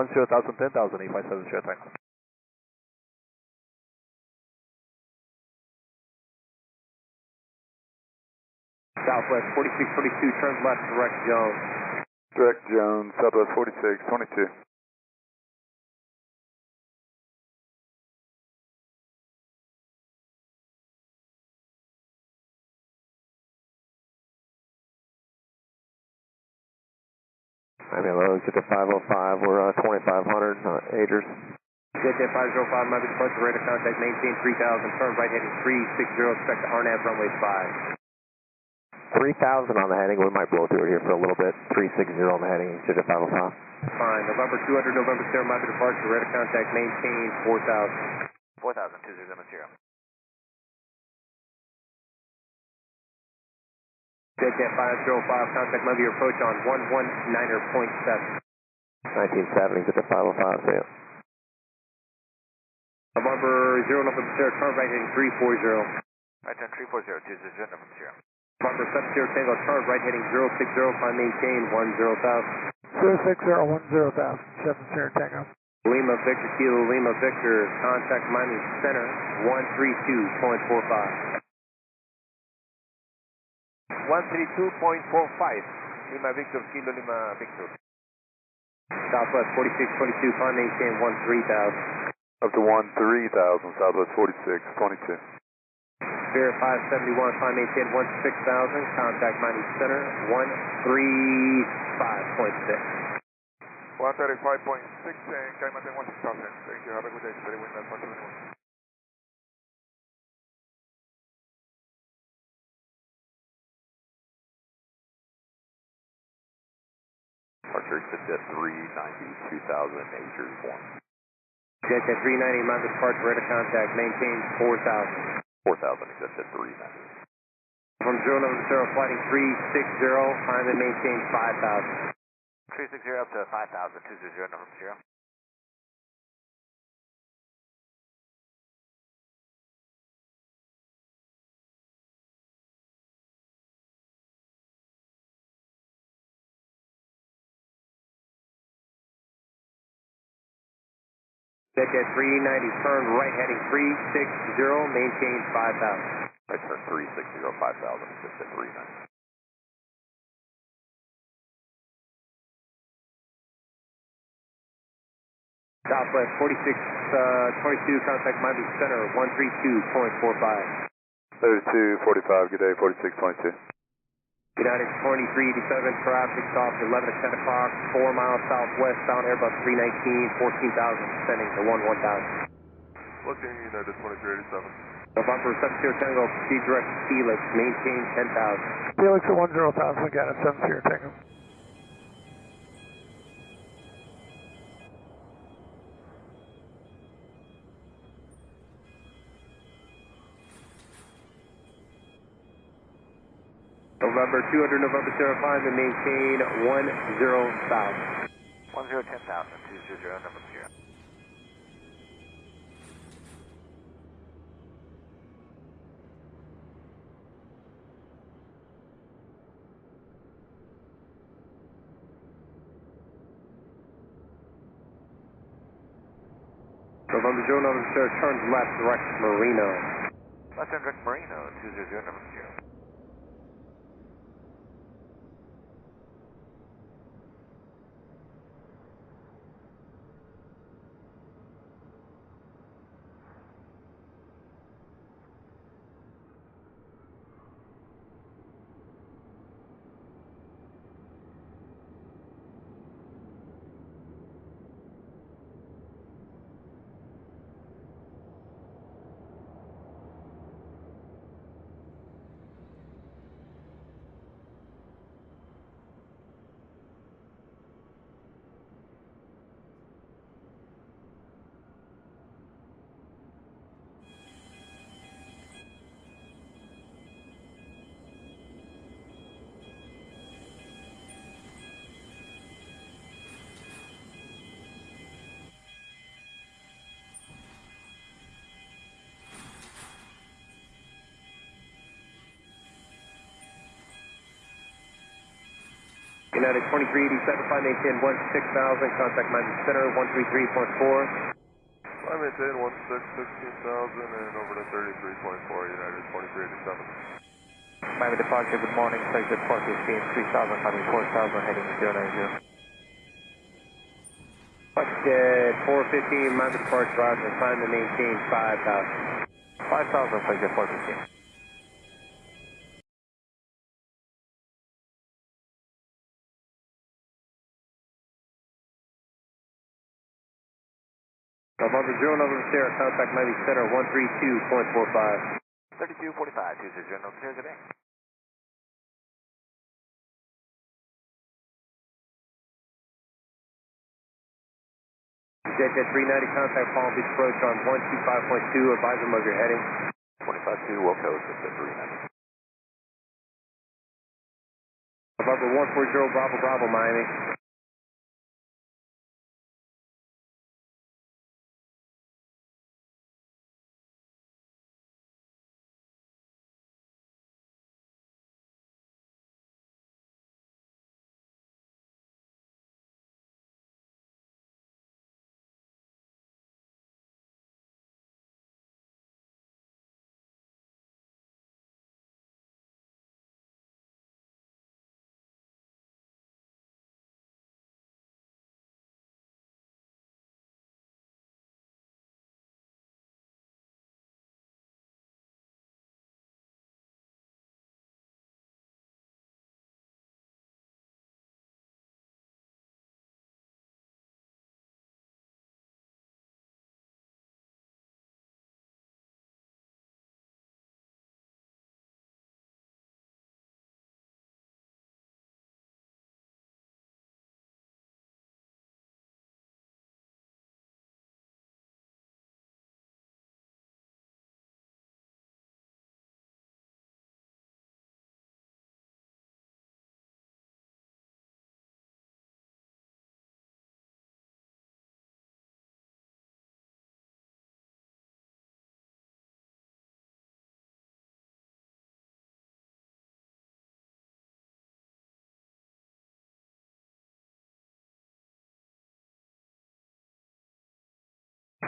10,000, 10,000, 857 share time. Southwest 4622, turn left, direct Jones. Direct Jones, Southwest 4622. Miami low, get to 505, we're 2500, Agers. JFK 505, Miami departure, radar contact, maintain 3000, turn right heading 360, expect to RNAV runway 5. 3000 on the heading, we might blow through it here for a little bit. 360 on the heading, get to 505. Fine, November 200, November 0, Miami departure, radar contact, maintain 4000. 4,000, 2070. JFK 505, contact Miami, approach on 119.7. 1970, get to 505, see ya. November 0, November 0, turn right heading 340. Right turn 340, 20, November 0. November 70, Tango, turn right heading 060, climb maintain 10,000. 060, 10,000, 70 Tango. Lima Victor, Kilo Lima Victor, contact Miami Center 132.45. 132.45, Lima Victor, Kilo Lima Victor. Southwest 4622, climb maintain 13,000. Up to 13,000, Southwest 4622. Spirit 571, climb maintain 16,000, contact Miami Center 135.6. 135.6 and climb maintain 16,000. Thank you, have a good day. Steady wind, that's 121. Departure at 390, 2000, Agers 1. JFK 390, Miami departure, radar contact, maintain 4,000. 4,000, except at 390. From 0, November 0, flighting 360, climb and maintain 5,000. 360 up to 5,000, 200, November 0. JFK 390, turn right heading 360, maintain 5,000. Right turn 360, 5,000, except at 390. Southwest 4622, contact Miami Center 132.45. 3245, good day, 4622. United 2387, traffic off 11 at 10 o'clock, 4 miles southwest, down Airbus 319, 14,000, descending to 11,000. Looking United 2387. November 70 Tango, proceed direct Helix, maintain 10,000. Felix at 10,000, we got it, 70 Tango. November 200, November 05, and maintain 10,000. 10, 10,000, 200, November 0. November 0, November 0, turns left, direct Marino. Left turn direct Marino, 200, November 0. United 2387, fly maintain 16,000, contact Miami Center 133.4. I maintain 16,000 and over to 33.4, United 2387. Miami departure, good morning, exit 415, 3,000, having 4,000, heading 090. Exit 415, Miami departure, Roger, time to maintain 5,000. 5,000, exit 415. November 0, November Sierra, contact Miami Center 132.45. 3245, 200, November Sierra, good day. JFK 390, contact Palm Beach approach on 125.2, advise them of your heading. 252, Wilco, Cisco 390. November 140, Bravo, Bravo, Miami.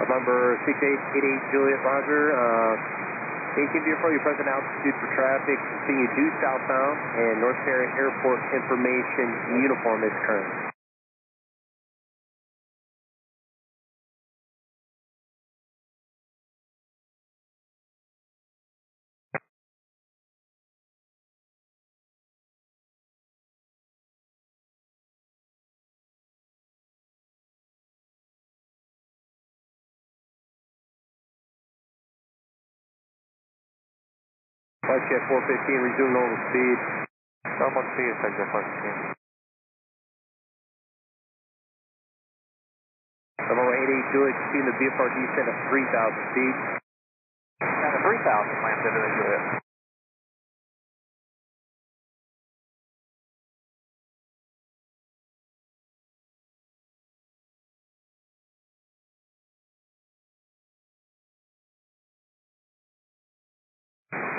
November 6888 Juliet, Roger. Maintain vehicle your present altitude for traffic. Continue due southbound, and North Carolina Airport information uniform is current. Flight jet 415, resume normal speed. Normal speed, exit 415. November 88 Juliet, continue the VFR descent at 3,000 feet. And a 3,000 lands into the Juliet.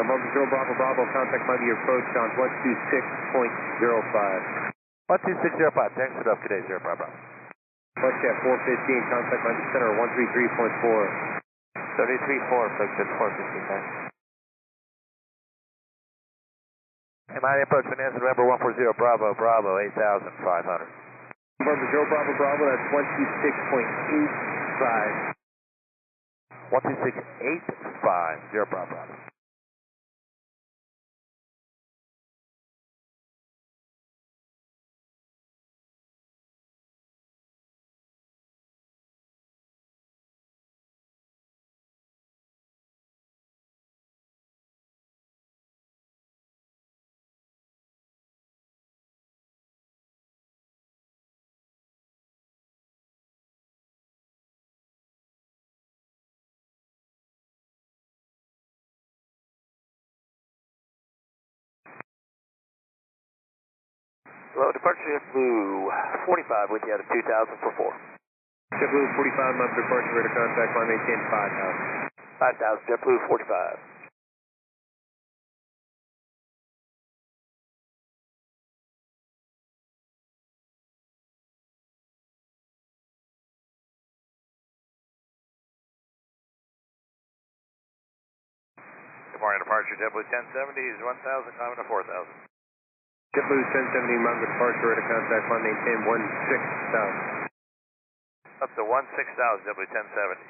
November 0, Bravo, Bravo, contact Miami approach on 126.05. 12605, thanks for the up today, 05 Bravo. Flight jet 415, contact Miami Center 133.4. 33.4, exit 415, thanks. Miami approach, Bonanza, November 140, Bravo, Bravo, 8,500. November 0, Bravo, Bravo, that's 126.85. 12685, 0 Bravo, Bravo. Hello, departure JetBlue 45 with you out of 2,000 for 4. JetBlue 45, my departure rate of contact, I maintain 5,000. 5,000, JetBlue 45. Good morning, departure JetBlue 1070 is 1,000, climbing to 4,000. JetBlue 1070, remember departure, radar contact, climb maintain 16,000. Up to 16,000, JetBlue 1070.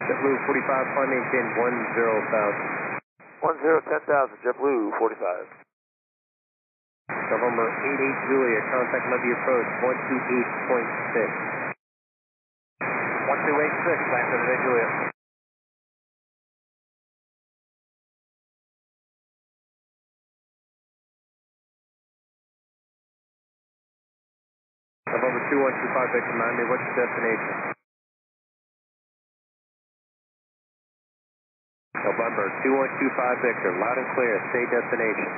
JetBlue 45, climb maintain 10,000. 10,000, JetBlue 45. November 88 Juliet, contact levy approach 128.6. 1286, land today, Juliet. November 2125 Victor Miami, what's your destination? November 2125 Victor, loud and clear, say destination.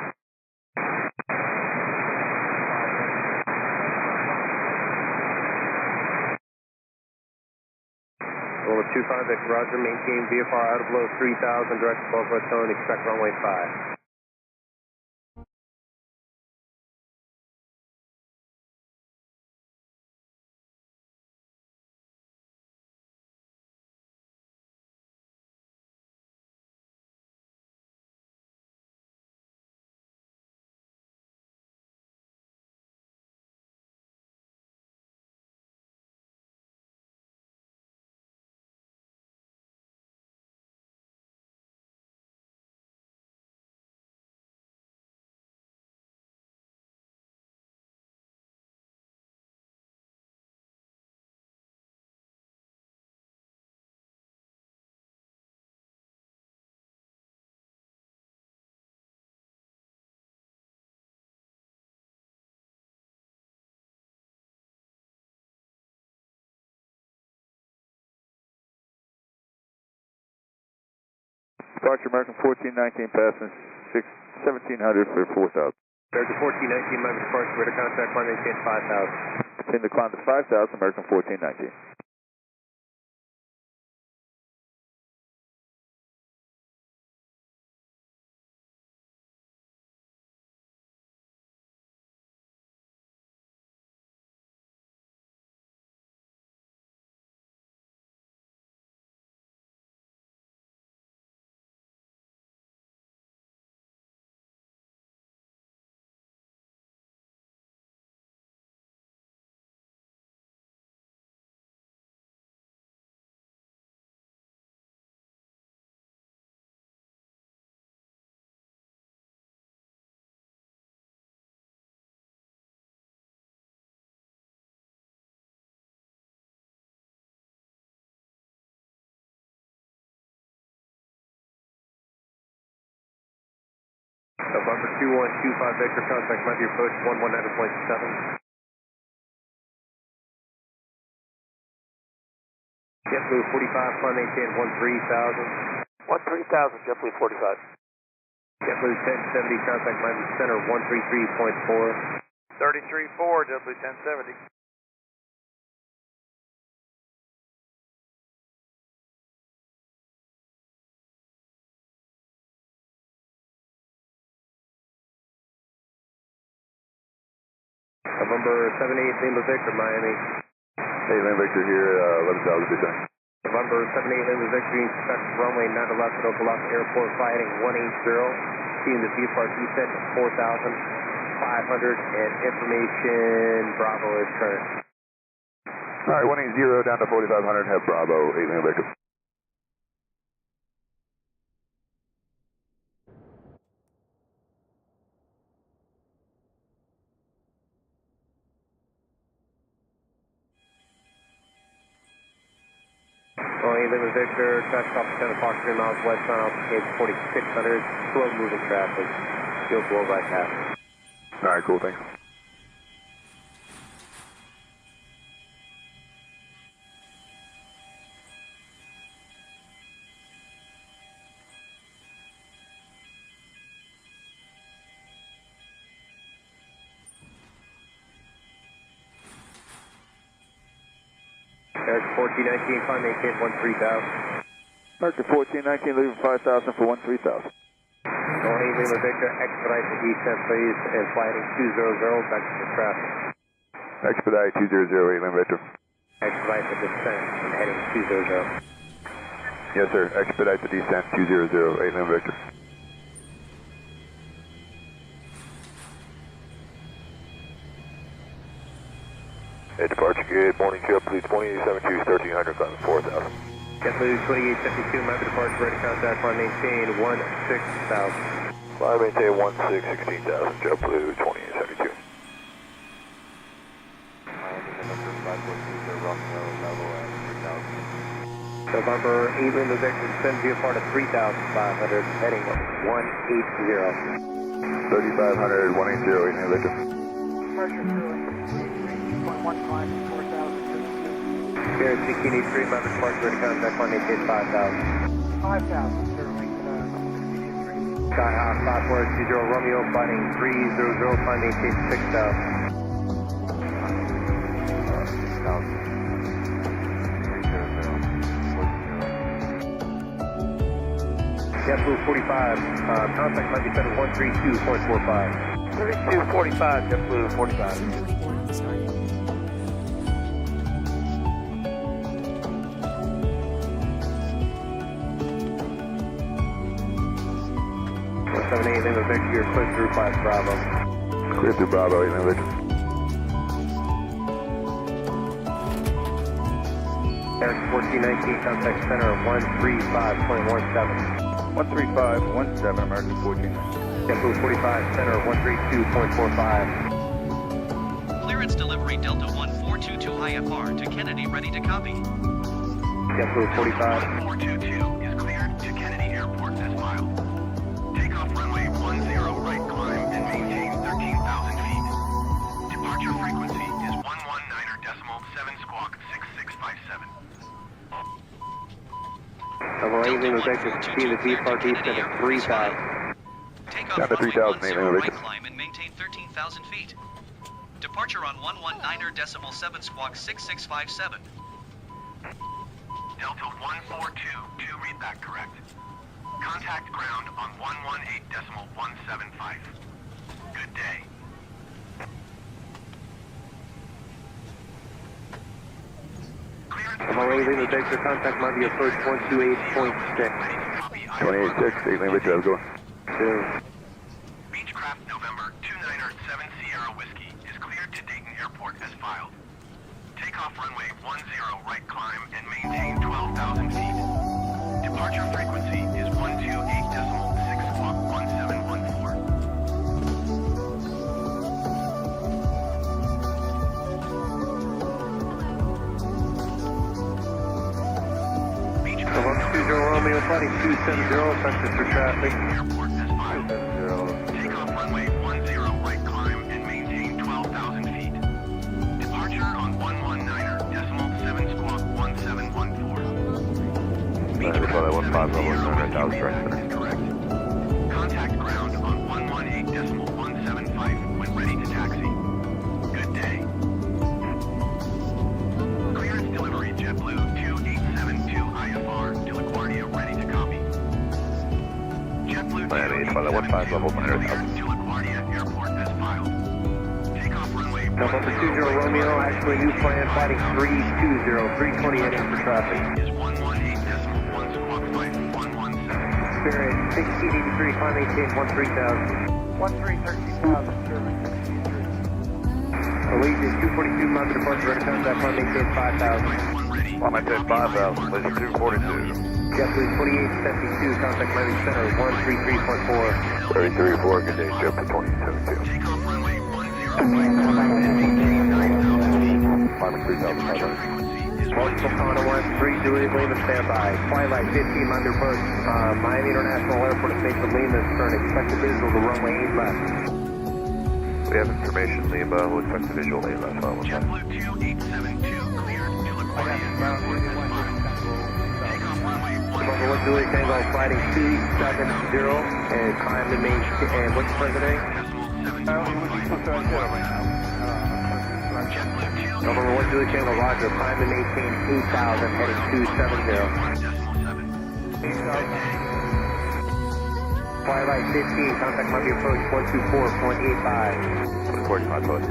November 25 Victor, roger, maintain VFR out of below 3,000, direct above tone, expect runway 5. Departure American 1419, passing 1700 for 4,000. American 1419, Miami departure, radar contact, climb maintain 5,000. Continue to climb to 5,000, American 1419. November 2125 Victor, contact levy approach 119.7. JetBlue 45, climb maintain 13,000. 13,000, JetBlue 45. JetBlue 1070, contact Miami Center 133.4. 33.4, JetBlue 1070. November 78 Lima Victor, Miami. Hey, Lane Victor here, 11,000, good time. November 78 Lima Victor, expect runway 9 left at Okalaka Airport, flighting 180. Seeing the VFR descent 4,500 and information Bravo is current. Alright, 180 down to 4,500, have Bravo, 8 Lane Victor. Volume Lima Victor, traffic off 7 o'clock, 3 miles westbound, page 4600, slow moving traffic. You'll blow right past. Alright, cool, thanks. Eric 1419, climb maintain 13,000. American 1419, leaving 5,000 for 13,000. Northern Lima Victor, expedite the descent please, and flighting 200, back to the traffic. Expedite 200, 8 Lima Victor. Expedite the descent and heading 200. Yes, sir. Expedite the descent 200, 8 Lima Victor. Hey, departure good. Morning, JetBlue 2872, 1300, climbing 4,000. JetBlue 2872, Miami departure, ready to contact, climb maintain 16,000. Climb maintain 16,000, JetBlue 2872. November, Evelyn, the Victor, sends you apart at 3,500, heading 180. 3,500, 180, 8 Lima Victor. Departure through 1.15, 4,000. Here at 1683, Miami departure, ready to contact, climb maintain 5,000. 5,000, Sterling, 1683. Sky High 5420 Romeo, fighting 300, climb maintain 6,000. JetBlue 45, contact might be set at 132.45. 3245, JetBlue 45. 178 Lima Victor, you're clear through 5 Bravo. Clear through Bravo, 8 Lima Victor. Eric 1419, contact center 135.17. 13517, American 14. JetBlue 45, center 132.45. Clearance delivery Delta 1422 IFR to Kennedy, ready to copy. JetBlue 45. 422 is cleared to Kennedy Airport as filed. Takeoff runway 10 right climb and maintain 13,000 feet. Departure frequency is 119.7 squawk 6657. Lima Victor, see the departure descent at 3,000. Takeoff Down to 3,000, 8 Lima right Victor. climb and maintain 13,000 feet. Departure on 119.7 squawk 6657. Delta 1422, read that correct. Contact ground on 118.175. Good day. Lima Victor, contact might be approach 128.6. 286, 8 Lima Victor, how's it going? Beechcraft November 2907 Sierra Whiskey is cleared to Dayton Airport as filed. Takeoff runway 10 right climb and maintain 12,000 feet. Departure frequency is 128.6 squawk 1714. Romeo, flighting 270, Manchester traffic. Airport as filed. Takeoff runway 10 right climb and maintain 12,000 feet. Departure on 119.7 squawk 1714. Beechcraft 17 is correct. Contact ground on 118.175 when ready to taxi. Good day. Clearance delivery JetBlue 2872 IFR to LaGuardia, ready to copy. JetBlue 2872 to LaGuardia Airport as filed. Takeoff runway November 20 Romeo, actually new plan, fighting 320, 320 heading for traffic. is 118.1 squawk 5117. Spirit 1683, climb maintain 13,000. 13,000, Sterling, 1683. Allegiant 242, Mountain departure, ready to contact, climb maintain 5,000. Climb maintain 5,000, Leisure 242. JetBlue 2872, contact Miami Center 133.4. 33-4, good day, JetBlue 2872. Takeoff runway 10 right climb and maintain 9,000 feet. Climbing 3,500. Frequency is 128.6 Volcano 13 Juliet Lima, standby. Twilight 15, mind your approach. Miami International Airport, station Lima, turn. Expect a visual to runway 8 left. We have information, Lima. We'll expect the visual 8 left. JetBlue 2872, cleared to LaGuardia Airport as filed. Takeoff runway 10. 1 Juliet Tango, flighting 270, and climb to main, and what's the present name? Number 1 Juliet Tango, roger, climb to maintain 8,000, heading 270. Twilight 15, contact Miami approach 124.85. 45 post.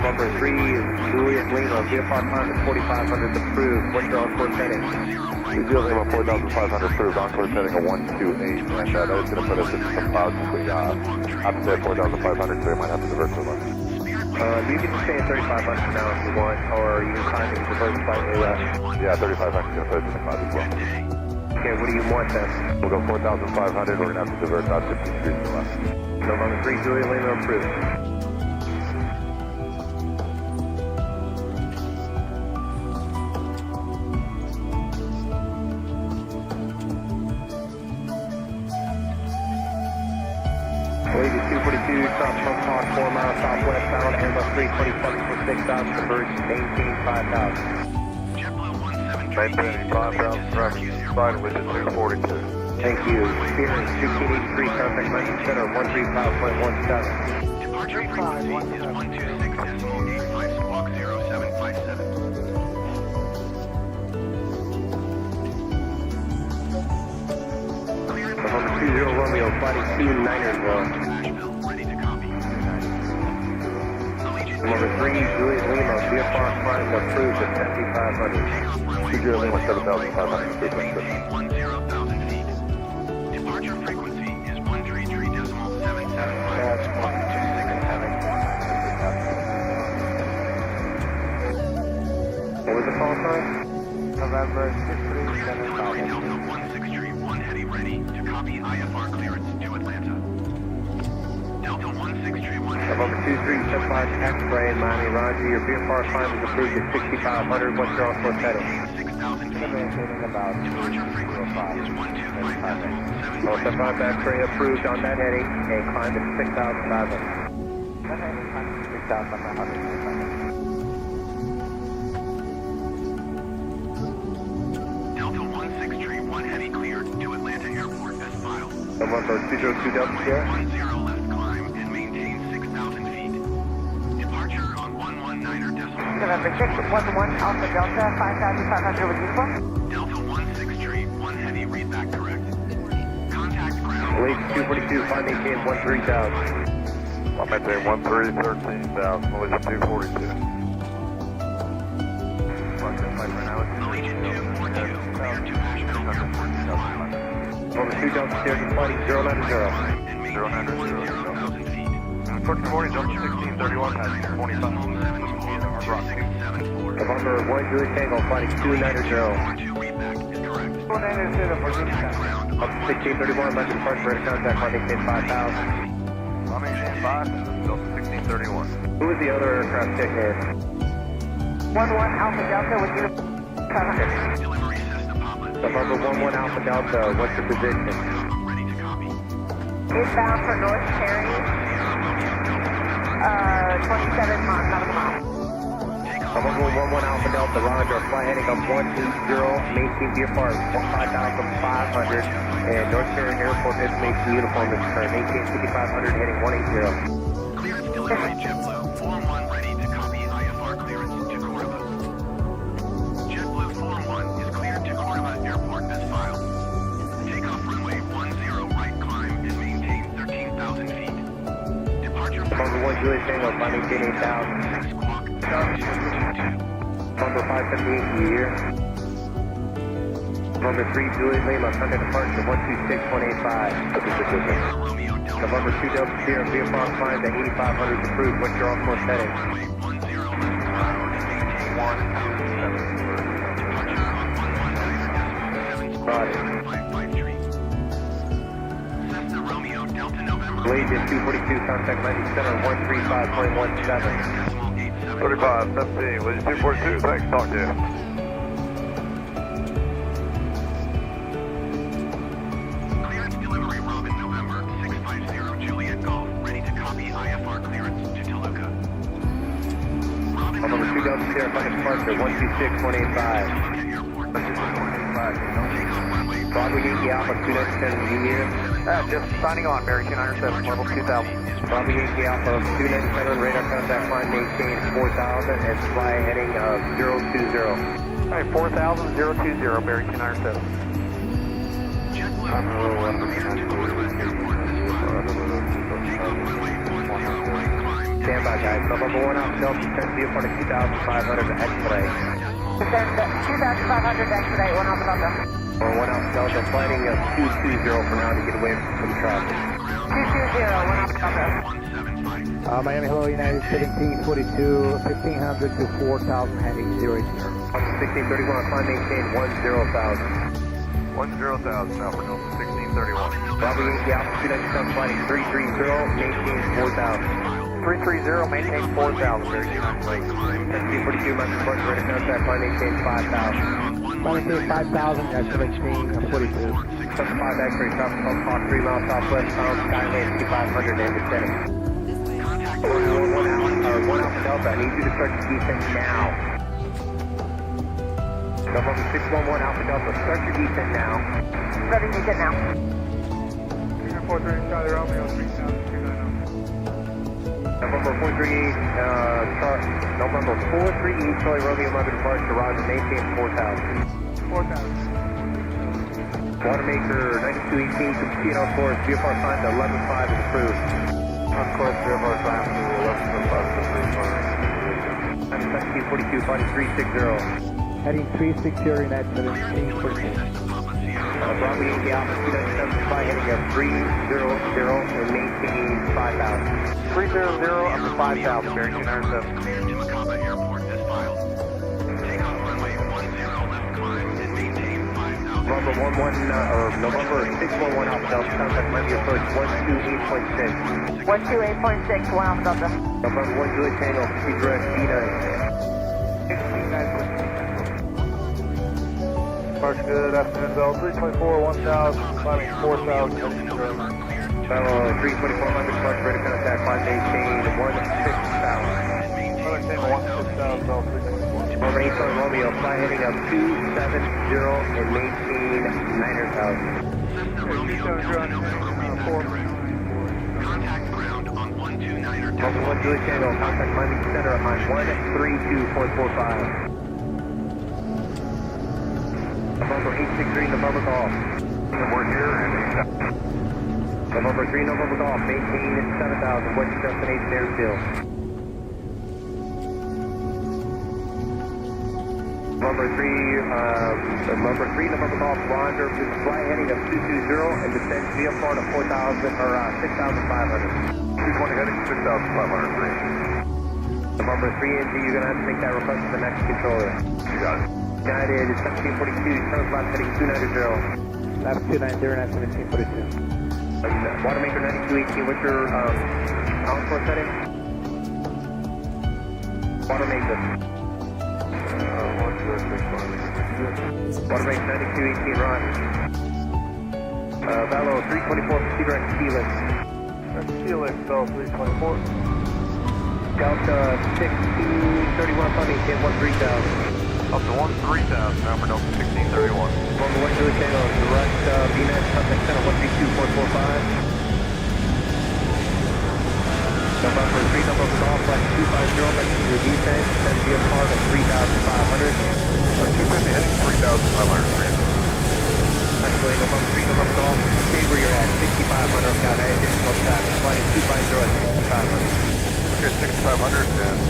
Number 3 is Juliet Lima, VFR climb is 4,500 approved. What's your on-course heading? Juliet Lima 4,500 approved. On-course setting a 128, and that is going to put us in some clouds if we have to stay at 4,500, so we might have to divert to left. You can stay at 3,500 now if you want, or you can climb and divert slightly left. Yeah, 3,500 is going to put us in the clouds as well. Okay, what do you want then? We'll go 4,500. We're going to have to divert about 15 degrees to the left. Number 3 Juliet Lima approved. Lady 242, stop from Hawk 4 miles southwest bound, Airbus 327 for 6,000, converge, maintain 5,000. Maintaining 5,000 traffic, sliding with it 242. Thank you. Spirit 1683, contact Miami Center 135.17. Departure frequency is 126.85 squawk 0757. Number 20 Romeo, flighting 290. Ready to copy. Number 3 Juliet Lima, VFR climb approved at 7,500. Juliet Lima 7,500 approved. 10,000 feet. Departure frequency is 133.775. What was the call sign? November Delta 637. 163, 1 heavy ready to copy IFR clearance to Atlanta. Delta 163, 1 heavy. Number 2375 X-ray in Miami, Roger. Your VFR climb is approved at 6,500. What's your on-course heading? 6,000 feet. Maintaining about Departure frequency is 125.755. Delta 5 X-ray approved on that heading and climb at 6,500. 6,500. Delta 163, 1 heavy cleared to Atlanta Airport as filed. November 202 Delta Sierra. 10 left climb and maintain 6,000 feet. Departure on 119er decimal. November 611 Alpha Delta 5,500 with you. Delta 163, 1 heavy read back correct. Contact ground. Lake 242, find maintain 13,000. I'm maintaining 13,000, Malaysia 242. Allegiant 242, cleared to Asheville Airport as filed. Number 2 Delta Sierra, flighting 090. And maintain 10,000 feet. Good morning, Delta 1631, passing 25. November 1 Juliet Tango, flighting 290. 42 read back is correct. 290 for this time. Up to 1631, left departure, ready to contact, find maintain 5,000. I'm maintaining 5, Delta 1631. Who is the other aircraft ticket? 11 Alpha Delta with you. 500. Delivery system Papa. November 11 Alpha Delta, what's your position? Ready to copy. Inbound for North Cherry. 27 nautical miles. November 11 Alpha Delta, roger, fly heading up 180, maintain VFR 5,500, and North Cherry Airport information uniform is current, maintain 5,500, heading 180. Clearance delivery JetBlue 41 ready to copy IFR clearance to Cordoba. JetBlue 41 is cleared to Cordoba Airport as filed. Takeoff runway 10 right climb and maintain 13,000 feet. Departure Number 1 Juliet Tango, fly maintain 8,000. squawk 222. Number 578 year. Number 3 Juliet Lima, Sunday departure 126.185. Romeo Delta November 2 Delta Sierra, VFR climb to 8,500 approved, what's your on-course heading? runway 10 left climb and maintain 1,000 feet. Departure on 119 squawk Got it. 7553. Cessna Romeo Delta November. Malaysia 242, contact Miami Center 135.17. 35, 17, Malaysia 242, thanks, talk to you. November 2 Delta Sierra, fucking departure, 126185. Bravo Yankee Alpha 297, Union. Just signing on, American 907, level 2000. Bravo Yankee Alpha 297, radar contact line maintained 4000 and fly heading 020. Alright, 4000, 020, American 907. Stand by, guys. November 1 Alpha Delta, send via part of 2500 to expedite. Send 2500 expedite, 1 Alpha Delta. 1 Alpha Delta, planning 220 for now to get away from traffic. 220, 1 Alpha Delta. Miami, hello, United 1742, 1500 to 4000, heading 080. 1631, climb maintain 10,000. 10,000, Alpha Delta, 1631. Bravo Yankee Alpha 297, flighting 330, maintain 4,000. 330, maintain 4000, American 1742, my support, radar contact, climb maintain 5,000. Maintain 5000 at 1742. 75 X-ray, traffic on Hawk 3 miles southwest, bound Skyland 2500 and descending. 1 Alpha Delta, I need you to start your descent now. November 611 Alpha Delta, start your descent now. Starting descent now. 43 Charlie Romeo, 3290. November 438, November 438 Charlie Romeo, London departure, roger, maintain 4,000. 4,000. Watermaker 9218, proceed on course, VFR time to 11.5 is approved. On course, VFR time to 11.5 to 1742, flight 360. Heading 360, United 1742. Bravo Yankee Alpha 297, fly heading up 300 and maintain 5,000. 300 up to 5000, American 907. To Macaba Airport as filed. Take off runway 10 left climb and maintain 5,000. November 611 Alpha Delta, contact Miami approach 128.6. 128.6, 1 Alpha Delta. November 1 Juliet Tango, proceed direct D9. March good afternoon, Bell 324, 1000, climbing 4,000, heading 0. Fellow 32400, departure radar contact, climb maintain 16,000. Maintain 16,000, Bell 324. Over 8 Charlie Romeo, fly heading up 270 and maintain 9,000. 270 Contact ground on 129er. Over 1 Juliet Tango, contact climbing center on 132.45. November 863, November Golf. We're here and November 3, November Golf, maintain 7,000, what's your destination airfield? November 3, November Golf, Roger, fly heading up 220 and descend VFR to 4,000 or 6,500. 220 heading 6,503. November 3 NG, you're going to have to make that request to the next controller. You got it. United 1742, turn left heading 290. Left 290, 1742. Watermaker 9218, what's your outsource setting? Watermaker. Watermaker 9218, run. Velo 324, proceed direct to Helix. Helix, Bell 324. Delta 1631, funding, hit 13,000. Up to 13,000, number Delta 1631. Number 1 Juliet Tango, direct VNet, contact center 132445. November 3, November Golf, flight 250, back to your descent, send via car to 3,500. 250 heading 3,503. Actually, November 3, November Golf, stay where you're at, 6,500, got additional traffic, flight 250 at 6,500. Okay, 6,500 and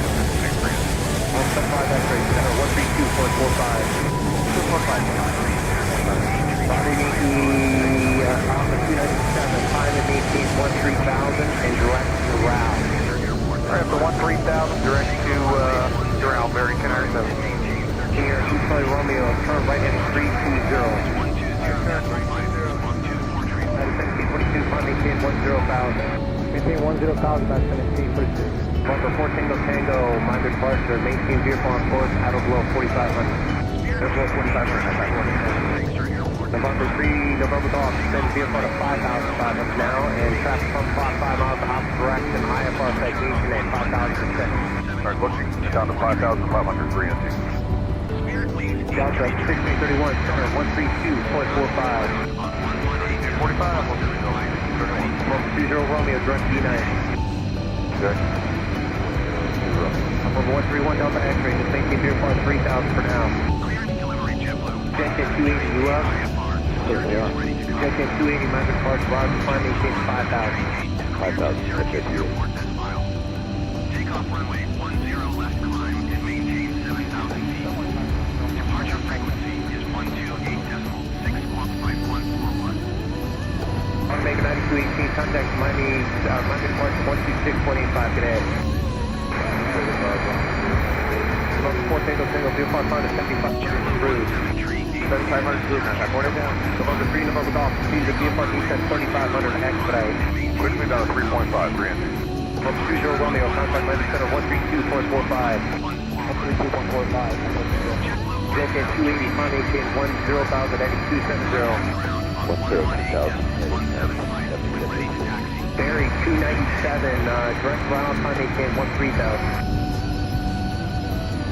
6,300. 175 X-ray, center 132445. Body Yankee Alpha 297, climb and maintain 13,000 and direct to route. Alright, up to 13,000, direct to Doral, American 907. Here, East Charlie Romeo, turn right heading 320. 1742, climb maintain 10,000. Maintain 10,000 at 1742. Number 4 Tango Tango, mind departure, maintain vehicle on course, out of below 4,500. Below 4,500, November 3, November Golf, send vehicle to 5,500 now, and traffic from 5 miles opposite direction, IFR citation at 5,000 seconds. Alright, looking down to 5,500, 3 empty. Delta 1631, center 132.45. 45, 20 Romeo, direct D9. Okay. I'm over 131 Delta X-ray, just maintain Deer Park 3,000 for now. Jetjet 280, you up? Certainly are. Jetjet 280, Magic Park, Roger, climb, maintain 5,000. 5,000, Jetjet 280. Take off runway 10 left climb and maintain 7,000 feet. Departure frequency is 128.6 squawk 5141. Omega 9218, contact Miami, Magic Park 126.85 today. November 4 Tango, Deer Park, 75 approved. 7,500, cruise, contact, morning down. November 3, November Golf, speed of Deer Park, East at 3,500 expedite. Quickly down to 3.5, 3 empty. November 20 Romeo, contact Miami Center 132.45. 132.45. Jetjet 280, climb, maintain 10,000 at 270. 10,000. Barry 297, direct route, climb, maintain 13,000.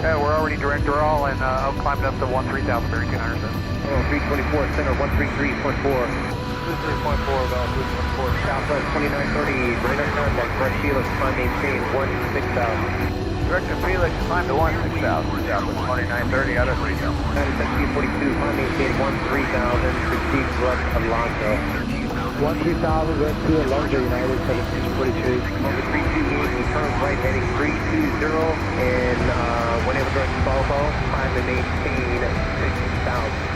We're already direct roll and climbed up to 13,000, Barry 297. Oh, 324, center 133.4. 23.4, about 3.4. Southwest 2930, radar contact, direct Felix, climb, maintain 16,000. Direct to Felix, climb to 16,000. Southwest 2930 out of 3,000. 9742, climb, maintain 13,000, proceed direct Alonso. 13,000, red 2 Alonso, United 1742. Over 328, turn right heading 320, and whenever direct Volvo, climb and maintain 16,000.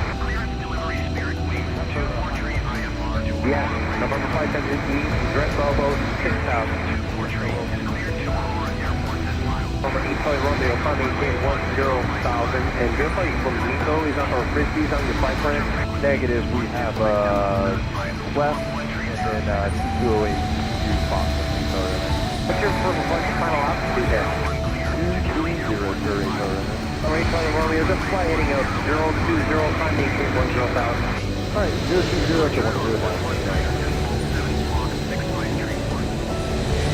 Yes, November 517, direct Volvo 6,000. Over East Charlie Romeo, climb maintain 10,000, and verify from Nico is on, or Frisbee's on your flight plan? Negative, we have left and then 208 to Fox. What's your final altitude there? 230 Alright, Charlie Romeo, just fly heading out 020, climb maintain 10,000. Alright, 020 to 10,000.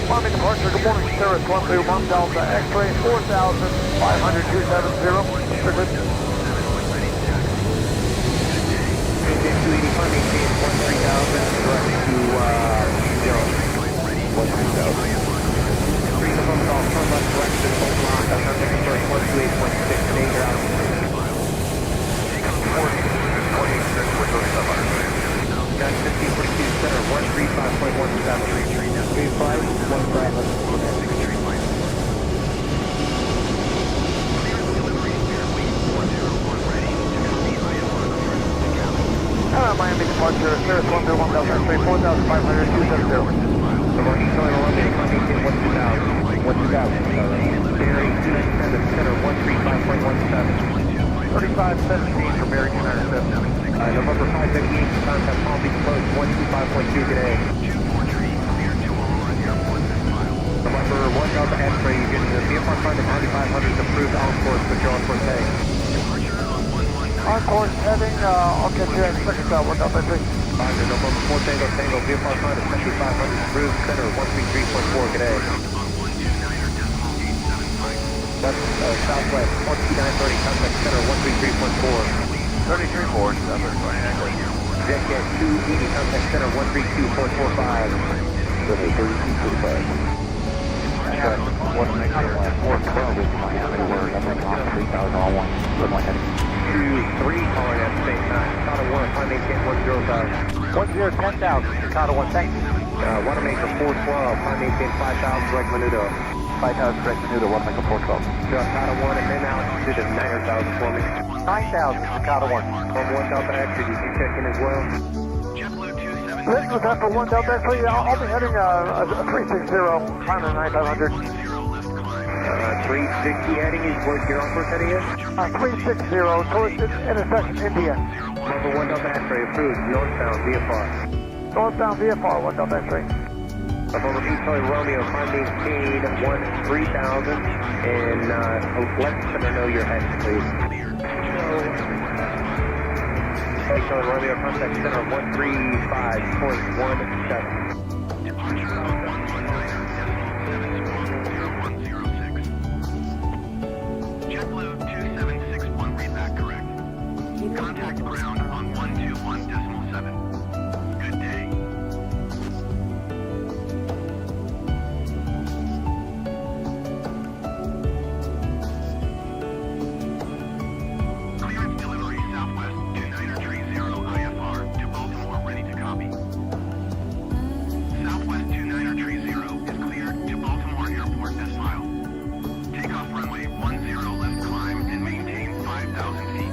Army departure, good morning, Sarah 131 Delta X-ray 4,500 270. Good. Jetjet 280, climb maintain 13,000, direct to 0. 13,000. 3 November Golf, turn left direct to the Old Rock, I'm not taking first 128.6, today you're out. 1542 center, 135.17. 35.17. Miami departure, Sarah 131 Delta X-ray 4,500 270. Over East Charlie Romeo, climb maintain 12,000. 1,000. Barry 297 center, 135.17. 3517 for Barry 297. November 578, contact Palm Beach Coast 125.2 today. November 1 Delta X-ray, you're getting the VFR climb at 9,500 approved on course, but you're on course heading. On course heading, I'll get you at 6 1 Delta X-ray. Roger, November 4 Tango, VFR climb at 7,500 approved center 133.4 today. That's Southwest 12930, contact center 133.4. 33.4, that's right. Jetjet 280, contact center 132.45. 32.45. What makes it 412 is Miami, where number 3,000 on 1, runway heading. 2-3 calling at the same time. Chicago 1, climb maintain 105. 10,000, Chicago 1, thank you. Wanamaker 412, climb maintain 5,000, direct Menudo. 5,000 direct Menudo, Wanamaker 412. Chicago 1 and then altitude of 900,000 for me. 9,000, Chicago 1. From 1 Delta X, did you check in as well? This was after 1 Delta X-ray, I'll be heading a 360, climbing 9,500. 360 heading is where your on course heading is? 360, towards intersection India. Number 1 Delta X-ray approved, northbound VFR. Northbound VFR, 1 Delta X-ray. Over East Charlie Romeo, climb maintain 13,000, and let us know your heading, please. East Charlie Romeo, contact center 135.17. Contact ground on 121.7. Good day. Clearance delivery Southwest 2930 IFR to Baltimore, ready to copy. Southwest 2930 is cleared to Baltimore Airport as filed. Takeoff runway 10 left climb and maintain 5,000 feet.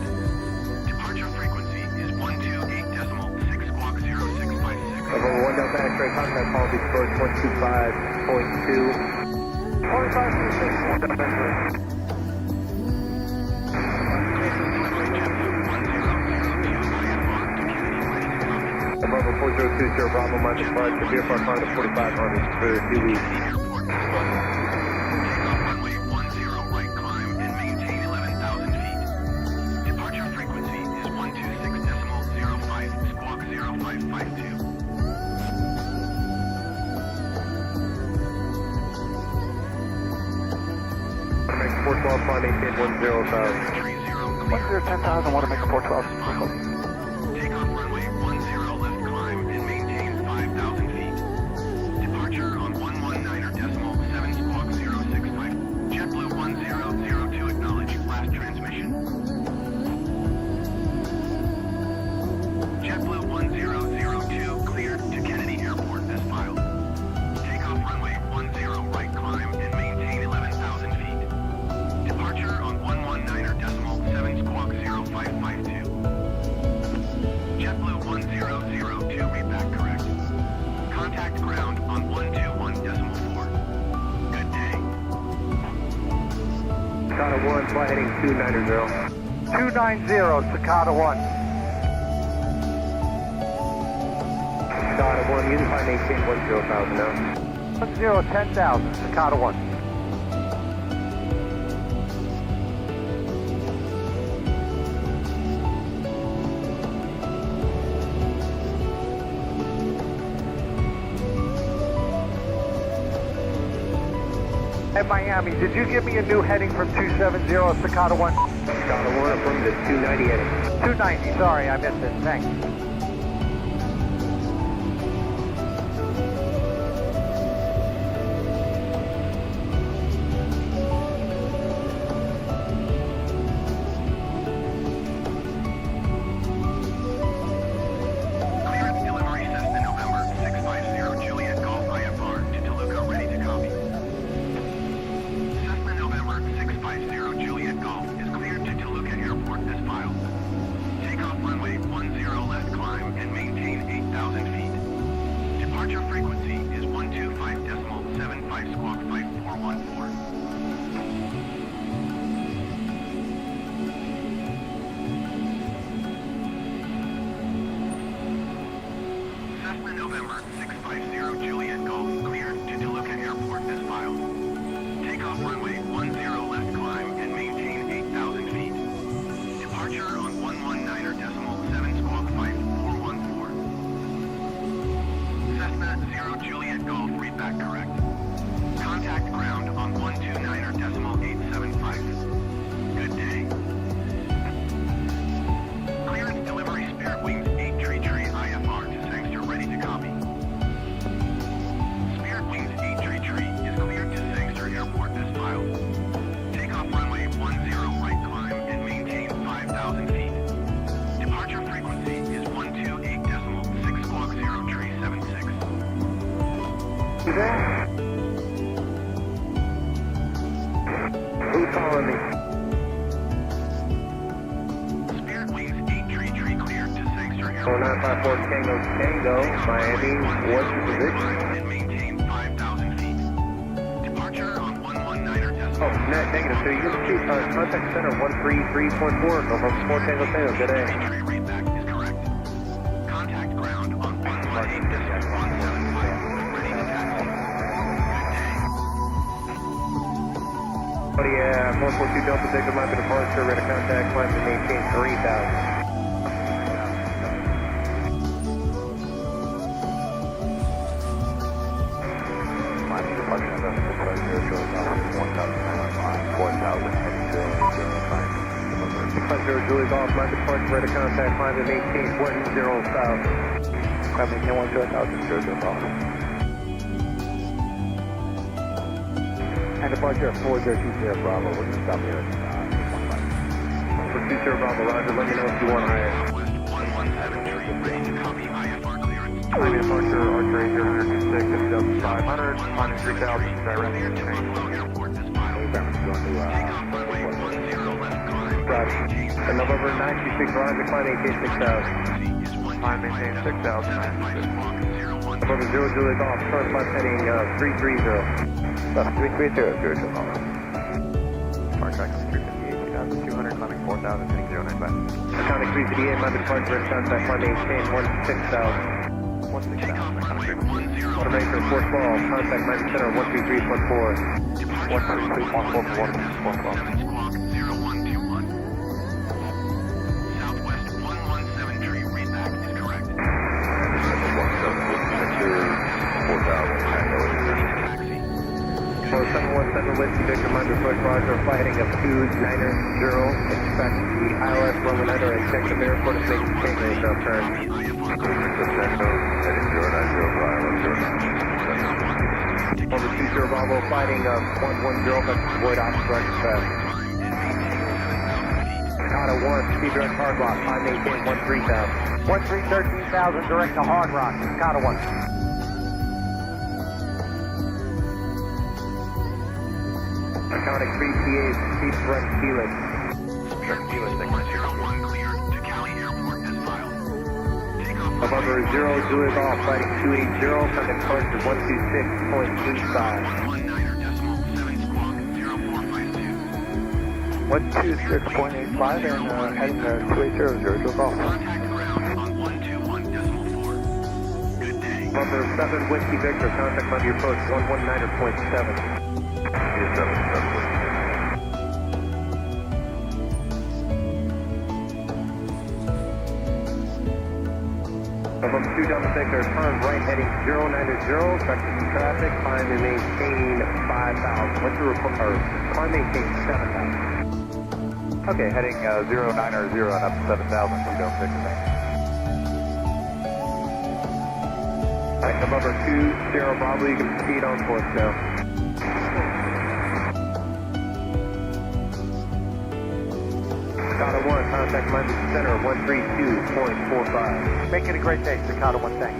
Departure frequency is 128.6 squawk 0656. Level 1 Delta X-ray, contact quality score 125.2. 2526, 1 Delta X-ray. Bravo 4020 Bravo, my departure, VFR Conda 4500 for 2 weeks. Takeoff runway 10 right climb and maintain 11,000 feet. Departure frequency is 126.05 squawk 0552. Make 412, climb 810,000. 10,000, want to make a 412. Takeoff runway 10 left climb and maintain 5,000 feet. Departure on 119.7 squawk 065. JetBlue 1002 acknowledge last transmission. JetBlue 1002 cleared to Kennedy Airport as filed. Takeoff runway 10 right climb and maintain 11,000 feet. Departure on 119.7 squawk 0552. JetBlue 1002 read back correct. Contact ground on 121.4. Good day. Cicada 1, flight heading 290. 290, Cicada 1. Cicada 1, unify maintain 10,000 now. 10,000, Cicada 1. At Miami, did you give me a new heading from 270, Cicada 1? Cicada 1, affirmative, 290 heading. 290, sorry, I missed it, thanks. Clearance delivery Cessna November 650 Juliet Golf IFR to Toluca, ready to copy. Cessna November 650 Juliet Golf is cleared to Toluca Airport as filed. Takeoff runway 10 left climb and maintain 8,000 feet. Departure frequency is 125.75 squawk 5414. Cessna November 650 Juliet Golf cleared to Toluca Airport as filed. Takeoff runway 10 left climb and maintain 8,000 feet. Departure on 119.7 squawk 5414. Cessna 0 Juliet Golf read back correct. Contact ground on 129.875. Good day. Clearance delivery Spirit Wings 833 IFR to Sangster, ready to copy. Spirit Wings 833 is cleared to Sangster Airport as filed. Takeoff runway 10 right climb and maintain 5,000 feet. Departure frequency is 128.6 squawk 0376. You there? Who's calling me? Spirit Wings 833 cleared to Sangster Airport. 0954 Tango Tango, Miami, what's your position? And maintain 5,000 feet. Departure on 119.7. Oh, negative, so you just shoot contact center 133.4, November 4 Tango Tango, good day. Read back is correct. Contact ground on 118.175. Ready to taxi. Good day. Oh yeah, 442 Delta Victor, Miami departure, ready to contact, climb to maintain 3,000. Miami departure, November 650 Juliet Golf, 1,905, 4,000, heading 080, climb, November 60 Julie Golf, my departure, ready to contact, climb and maintain 10 south. Climb and maintain 10,000, JoJo Golf. And departure at 4020 Bravo, we're going to stop here at 20 Bravo, roger, let me know if you want higher. Climb departure, Archer 806, it's 500, climbing 3,000, direct change. And November 926, roger, climb maintain 6,000. Climb maintain 6,000, 96. November 0 Julie Golf, current flight heading 330. That's 330, JoJo Golf. Park track is 358, 2,200, climbing 4,000, heading 095. Iconic 358, my departure, ready to contact, climb maintain 16,000. 16,000, iconic 358. Automatic report call, contact 90 center 123.4. 123.4. Southwest 1173, readback is correct. 4717 Whiskey Victor, Minder Push, Roger, flight heading of 290, expect the ILS runway under and check the airport is making change range up turn. Heading 090 for ILS 090. Over 20 Bravo, fighting of 110, but avoid obstruction fast. Takata 1, speed direct hard rock, high maintain 13,000. 13,000 direct to Hard Rock, Takata 1. Iconic 338, speed direct Felix. Direct Felix, 101 cleared to Cali Airport as filed. Takeoff November 0 Julie Golf, fighting 280, coming close to 126.85. 19.7 squawk 0452. 126.85 and heading 280, JoJo Golf. Contact ground on 121.4. Good day. November 7 Whiskey Victor, contact on your approach 119.7. November 2 Delta Victor, turn right heading 090, correct some traffic, climb and maintain 5,000. What's your report? Or climb and maintain 7,000. Okay, heading 090 and up to 7,000, we don't fix that. Alright, November 20 Bravo, you can proceed on course now. Takata 1, contact London Center 132.45. Make it a great day, Takata 1, thanks.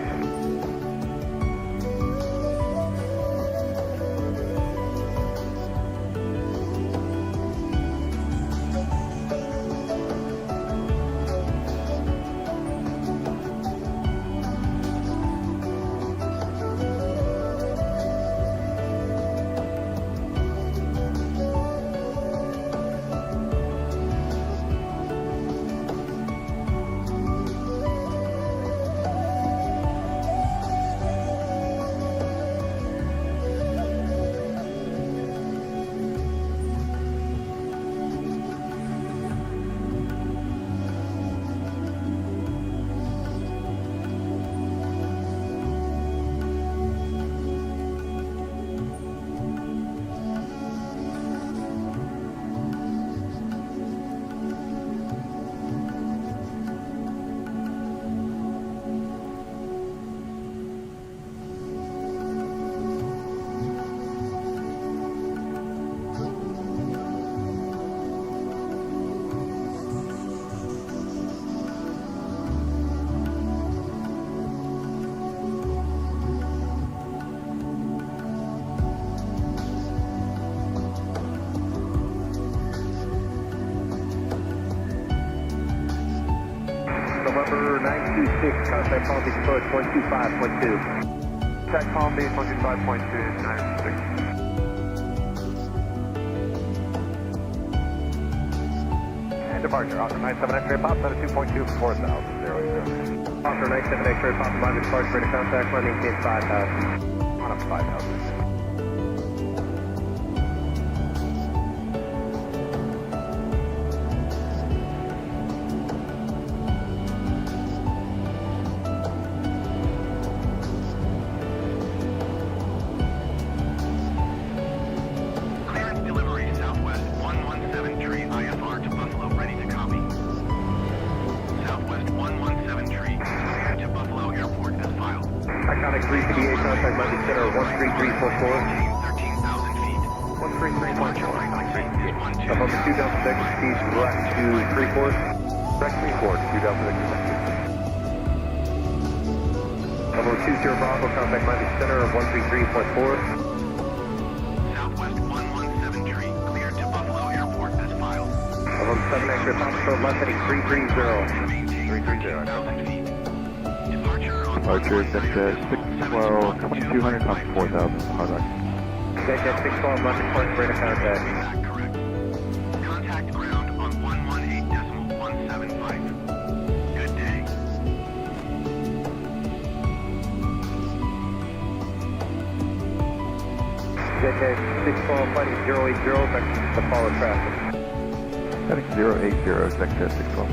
November 926, contact Palm Beach approach 125.2. Contact Palm Beach 125.2, 906. And departure, Oscar 97 X-ray pop, 72.2 for 4,000, 080. Oscar 97 X-ray pop, Palm Beach approach, ready to contact, maintain 5,000. On up to 5,000. Clearance delivery Southwest 1173 IFR to Buffalo, ready to copy. 13344. 13,000 feet. 13344. Up over 2 Delta Victor, proceed direct to Freeport. Direct 34, 2 Delta Victor. Level 20 Bravo, contact Miami Center of 133.4. Southwest 117 tree, cleared to Buffalo Airport as filed. Level 7 X-ray Papa, left heading 330. 330, now. Departure on Departure, Jet 612, 2200, coming 4000, hard rock. Jet 612, left point, radar contact. correct. Contact ground on 118.175. Good day. Jet 612, fighting 080, back to follow traffic. Heading 080, Jet 612.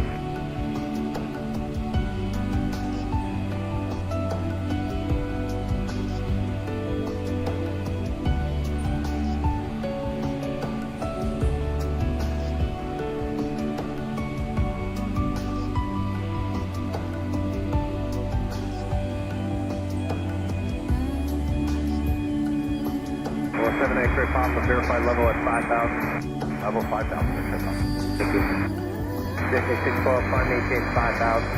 Level 7 X-ray Papa, verified level at 5,000. Level 5,000, X-ray Papa. Thank you. Jet 612, fine, maintain 5,000.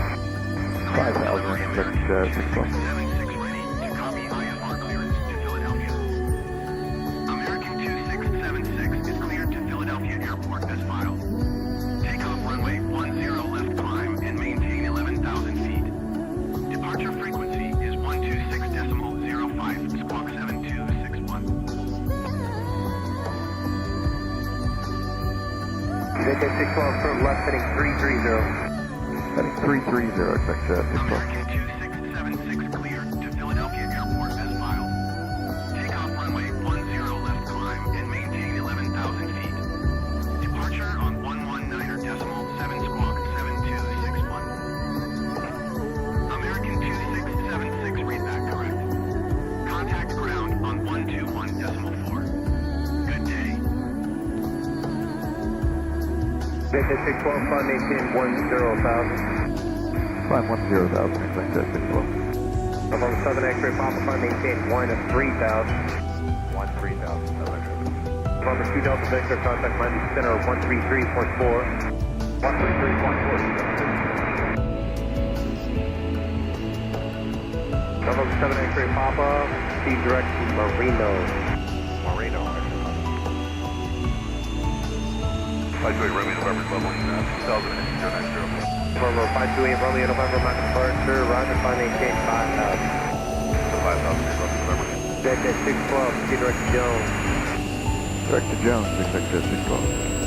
5000, Jet 612. 76 ready to copy IFR clearance to Philadelphia. American 2676 is cleared to Philadelphia Airport as filed. Takeoff runway 10 left climb and maintain 11,000 feet. Departure frequency is 126.05 squawk 7261. Jet 612, firm left heading 330. Heading 330, expect Jet 612. American 2676 cleared to Philadelphia Airport as filed. Takeoff runway 10 left climb and maintain 11,000 feet. Departure on 119.7 squawk 7261. American 2676 readback correct. Contact ground on 121.4. Good day. Jet 612, fine, maintain 10,000. Climb 10,000, expect Jet 612. Level 7 X-ray Papa, fine, maintain 13,000. 13000, Number 2 Delta Victor, contact Miami Center of 133.4. 133.4. Level 7 X-ray Papa, proceed direct to Marino. Marino, Flight Romeo November, level 2000, Number 528 Romeo November, my departure, roger, fine, maintain 5,000. 5,000, November. Jet 612, proceed direct to Jones. Direct to Jones, expect Jet 612.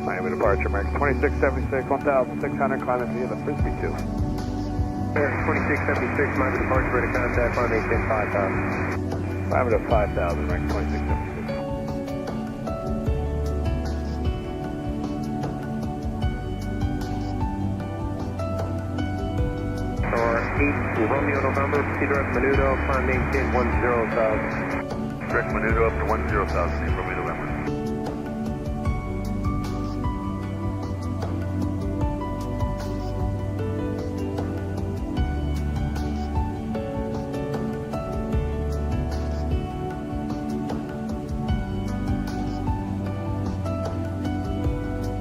Miami departure, American 2676, 1,600, climbing via the Frisbee 2. 2676, Miami departure, ready to contact, fine, maintain 5,000. Climbing to 5,000, American 2676. Or 8 Romeo November, proceed direct Menudo, fine, maintain 10,000. Direct Menudo up to 10,000, 8 Romeo November.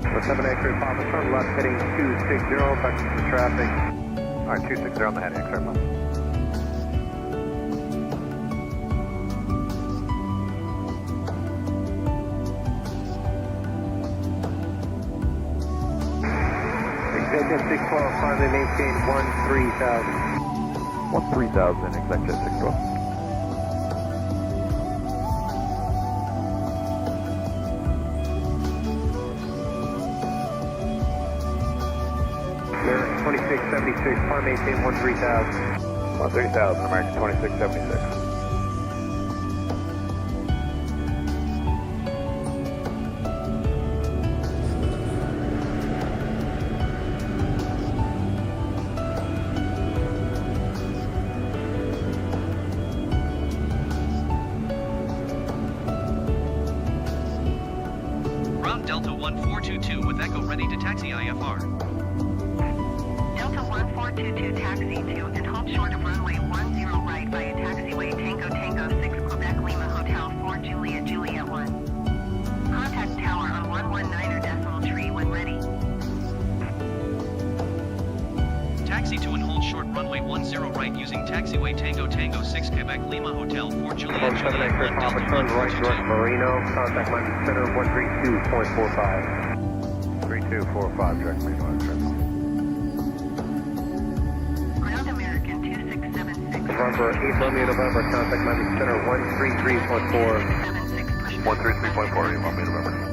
Number 7 X-ray Papa, turn left heading 260, back to traffic. Alright, 260 on the heading, X-ray Papa. Extension 612, finally maintain 13,000. 3000, exact jet 612. American 2676, car maintain 13,000. 3000, American 2676. Ground Delta 1422 with Echo ready to taxi IFR. Delta 1422 taxi to and hold short of runway 10 right via taxiway Tango Tango 6 Quebec Lima Hotel 4 Juliet Juliet 1. Contact tower on 119er decimal tree when ready. Taxi to and hold short runway 10 right using taxiway Tango Tango 6 Quebec Lima Hotel 4 Juliet Juliet 1 Delta Right direct 1422. Marino, contact my center 132.45. 3245, direct Marino, Ground American 2676. November 8 Romeo November, contact my center 133.4. 76 133.4, you want me to remember?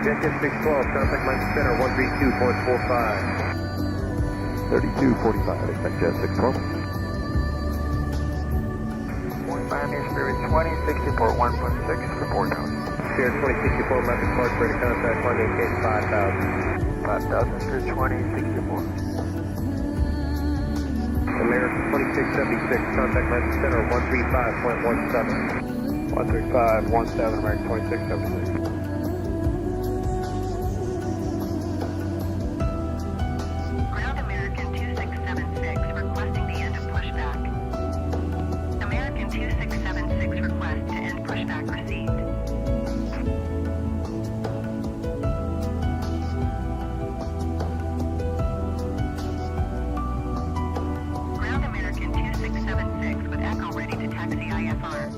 Jet 612, contact my center 132.45. 3245, exact jet 612. 19 Spirit 2064 1.6 for 4,000. Spirit 2064, method park ready to contact, my maintain 5,000. 5,000 Spirit 2064. American 2676, contact my center 135.17. 13517, American 2676. Ground American 2676 requesting the end of pushback. American 2676 request to end pushback received. Ground American 2676 with Echo ready to taxi IFR.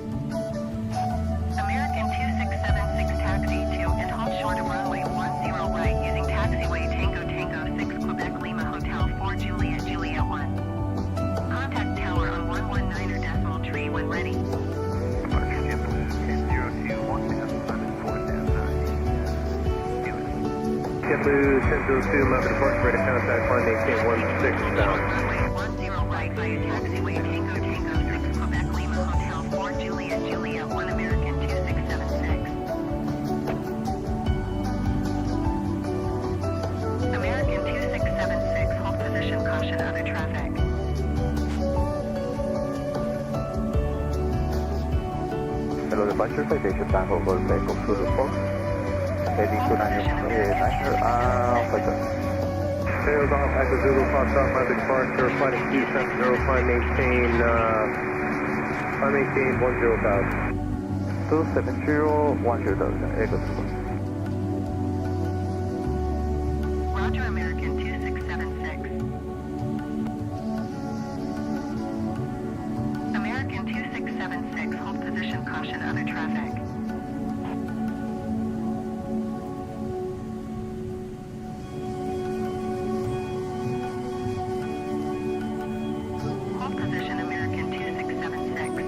American 2676 taxi to and hold short of runway 10 right using taxiway Tango Tango 6 Quebec Lima Hotel 4 Juliet Juliet 1. Contact tower on 119er decimal tree when ready. JetBlue 1002, method park ready to contact, my maintain 16,000. Runway 10 right via taxiway Tango Tango 6 Quebec Lima Hotel 4 Juliet Juliet 1 American 2676. American 2676, hold position, caution other traffic. Hello, departure citation back over vehicle to the port. Heading to 9er, flight Sails off, Echo Zulu, Fox off, my departure, flight of 270, climb maintain 10,000. 27010, Echo Zulu. Roger, American 2676. American 2676, hold position, caution other traffic. Hold position, American 2676.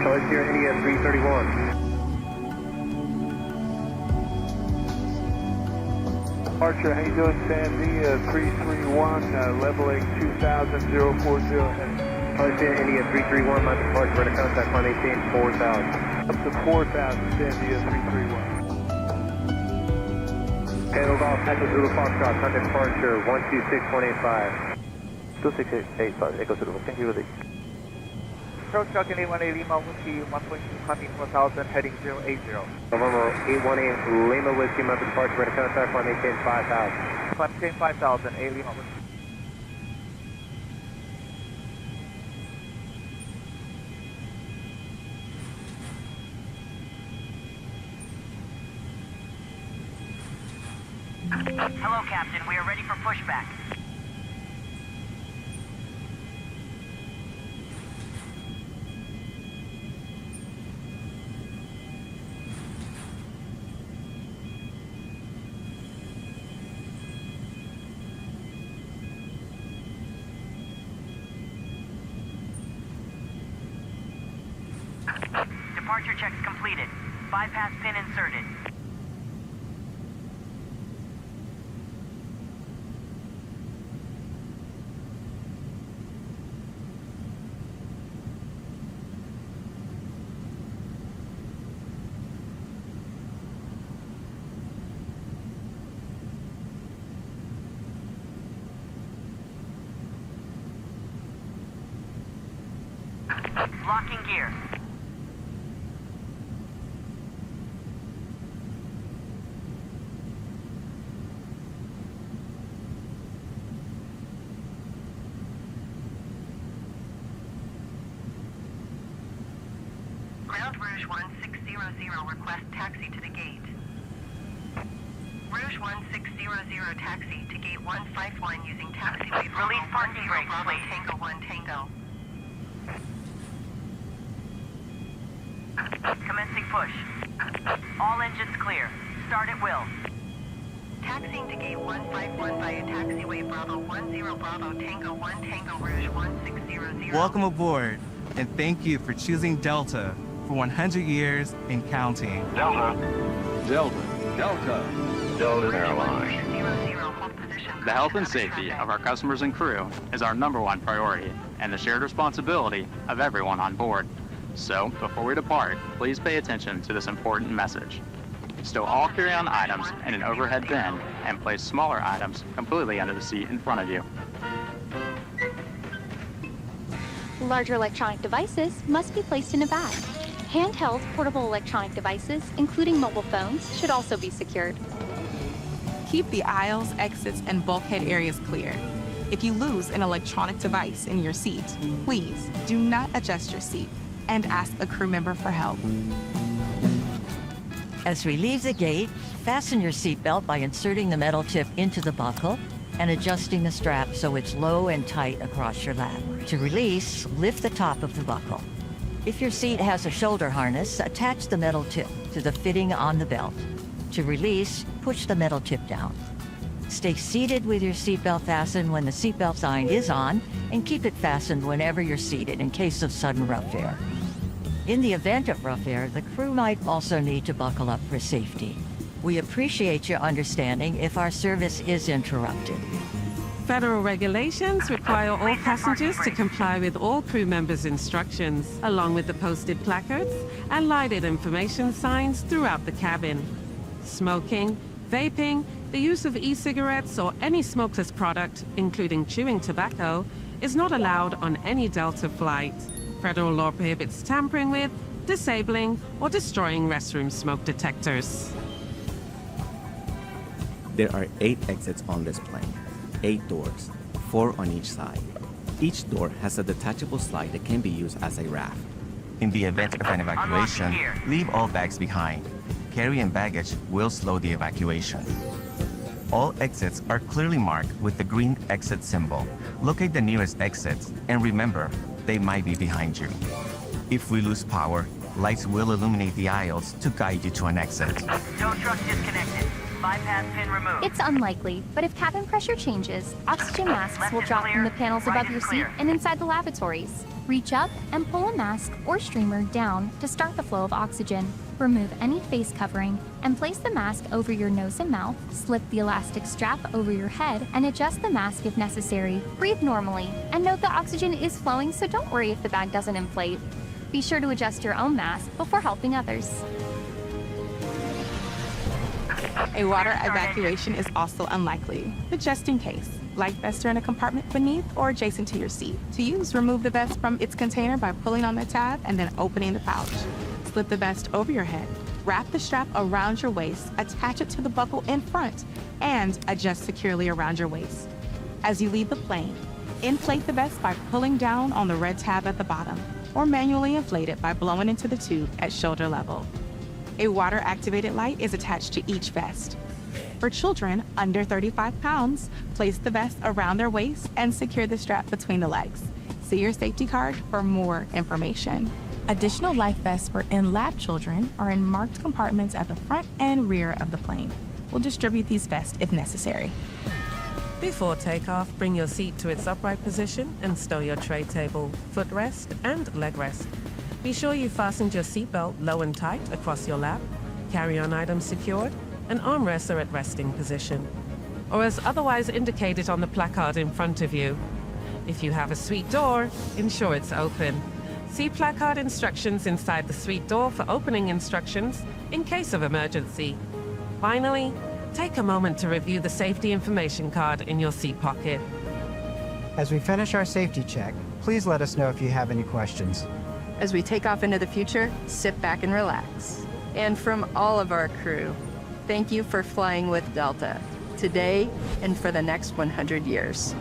Charlie Sierra India 331. Departure, how you doing, Sandy? 331, leveling 2000, 040. Charlie Sierra India 331, my departure ready to contact, my maintain 4,000. Up to 4,000, Sandy 331. Sails off, Echo Zulu, Foxtrot, time departure 126185. 2685, Echo Zulu, thank you, Approach Falcon 818 Lima Whiskey 1.2, climbing 4000, heading 080. November 818 Lima Whiskey, my departure, ready to contact, climb maintain 5000. Climb maintain 5000, 8 Lima Whiskey. Hello, Captain. We are ready for pushback. Departure checks completed. Bypass pin inserted. Locking gear. Ground Rouge 1600, request taxi to the gate. Rouge 1600, taxi to gate 151 using taxiway. Release parking brakes, please. Tango 1 Tango. Commencing push. All engines clear. Start at will. Taxiing to gate 151 via taxiway Bravo 10 Bravo Tango 1 Tango Rouge 1600. Welcome aboard, and thank you for choosing Delta for 100 years and counting. Delta. Delta Airlines. The health and safety of our customers and crew is our #1 priority and the shared responsibility of everyone on board. So, before we depart, please pay attention to this important message. Stow all carry-on items in an overhead bin and place smaller items completely under the seat in front of you. Larger electronic devices must be placed in a bag. Handheld portable electronic devices, including mobile phones, should also be secured. Keep the aisles, exits, and bulkhead areas clear. If you lose an electronic device in your seat, please do not adjust your seat and ask a crew member for help. As we leave the gate, fasten your seatbelt by inserting the metal tip into the buckle and adjusting the strap so it's low and tight across your lap. To release, lift the top of the buckle. If your seat has a shoulder harness, attach the metal tip to the fitting on the belt. To release, push the metal tip down. Stay seated with your seatbelt fastened when the seatbelt sign is on, and keep it fastened whenever you're seated in case of sudden rough air. In the event of rough air, the crew might also need to buckle up for safety. We appreciate your understanding if our service is interrupted. Federal regulations require all passengers to comply with all crew members' instructions, along with the posted placards and lighted information signs throughout the cabin. Smoking, vaping, the use of e-cigarettes or any smokeless product, including chewing tobacco, is not allowed on any Delta flight. Federal law prohibits tampering with, disabling, or destroying restroom smoke detectors. There are 8 exits on this plane, 8 doors, 4 on each side. Each door has a detachable slide that can be used as a raft. In the event of an evacuation, leave all bags behind. Carry-in baggage will slow the evacuation. All exits are clearly marked with the green exit symbol. Locate the nearest exits, and remember, they might be behind you. If we lose power, lights will illuminate the aisles to guide you to an exit. Tow truck disconnected. Bypass pin removed. It's unlikely, but if cabin pressure changes, oxygen masks will drop from the panels above your seat and inside the lavatories. Reach up and pull a mask or streamer down to start the flow of oxygen. Remove any face covering and place the mask over your nose and mouth. Slip the elastic strap over your head and adjust the mask if necessary. Breathe normally and note the oxygen is flowing, so don't worry if the bag doesn't inflate. Be sure to adjust your own mask before helping others. A water evacuation is also unlikely, but just in case, Life vests are in a compartment beneath or adjacent to your seat. To use, remove the vest from its container by pulling on the tab and then opening the pouch. Slip the vest over your head. Wrap the strap around your waist, attach it to the buckle in front, and adjust securely around your waist. As you leave the plane, inflate the vest by pulling down on the red tab at the bottom, or manually inflate it by blowing into the tube at shoulder level. A water-activated light is attached to each vest. For children under 35 pounds, place the vest around their waist and secure the strap between the legs. See your safety card for more information. Additional life vests for in-lab children are in marked compartments at the front and rear of the plane. We'll distribute these vests if necessary. Before takeoff, bring your seat to its upright position and stow your tray table, footrest, and leg rest. Be sure you fastened your seatbelt low and tight across your lap, carry-on items secured, and armrests are at resting position, or as otherwise indicated on the placard in front of you. If you have a suite door, ensure it's open. See placard instructions inside the suite door for opening instructions in case of emergency. Finally, take a moment to review the safety information card in your seat pocket. As we finish our safety check, please let us know if you have any questions. As we take off into the future, sit back and relax. And from all of our crew, thank you for flying with Delta, today and for the next 100 years.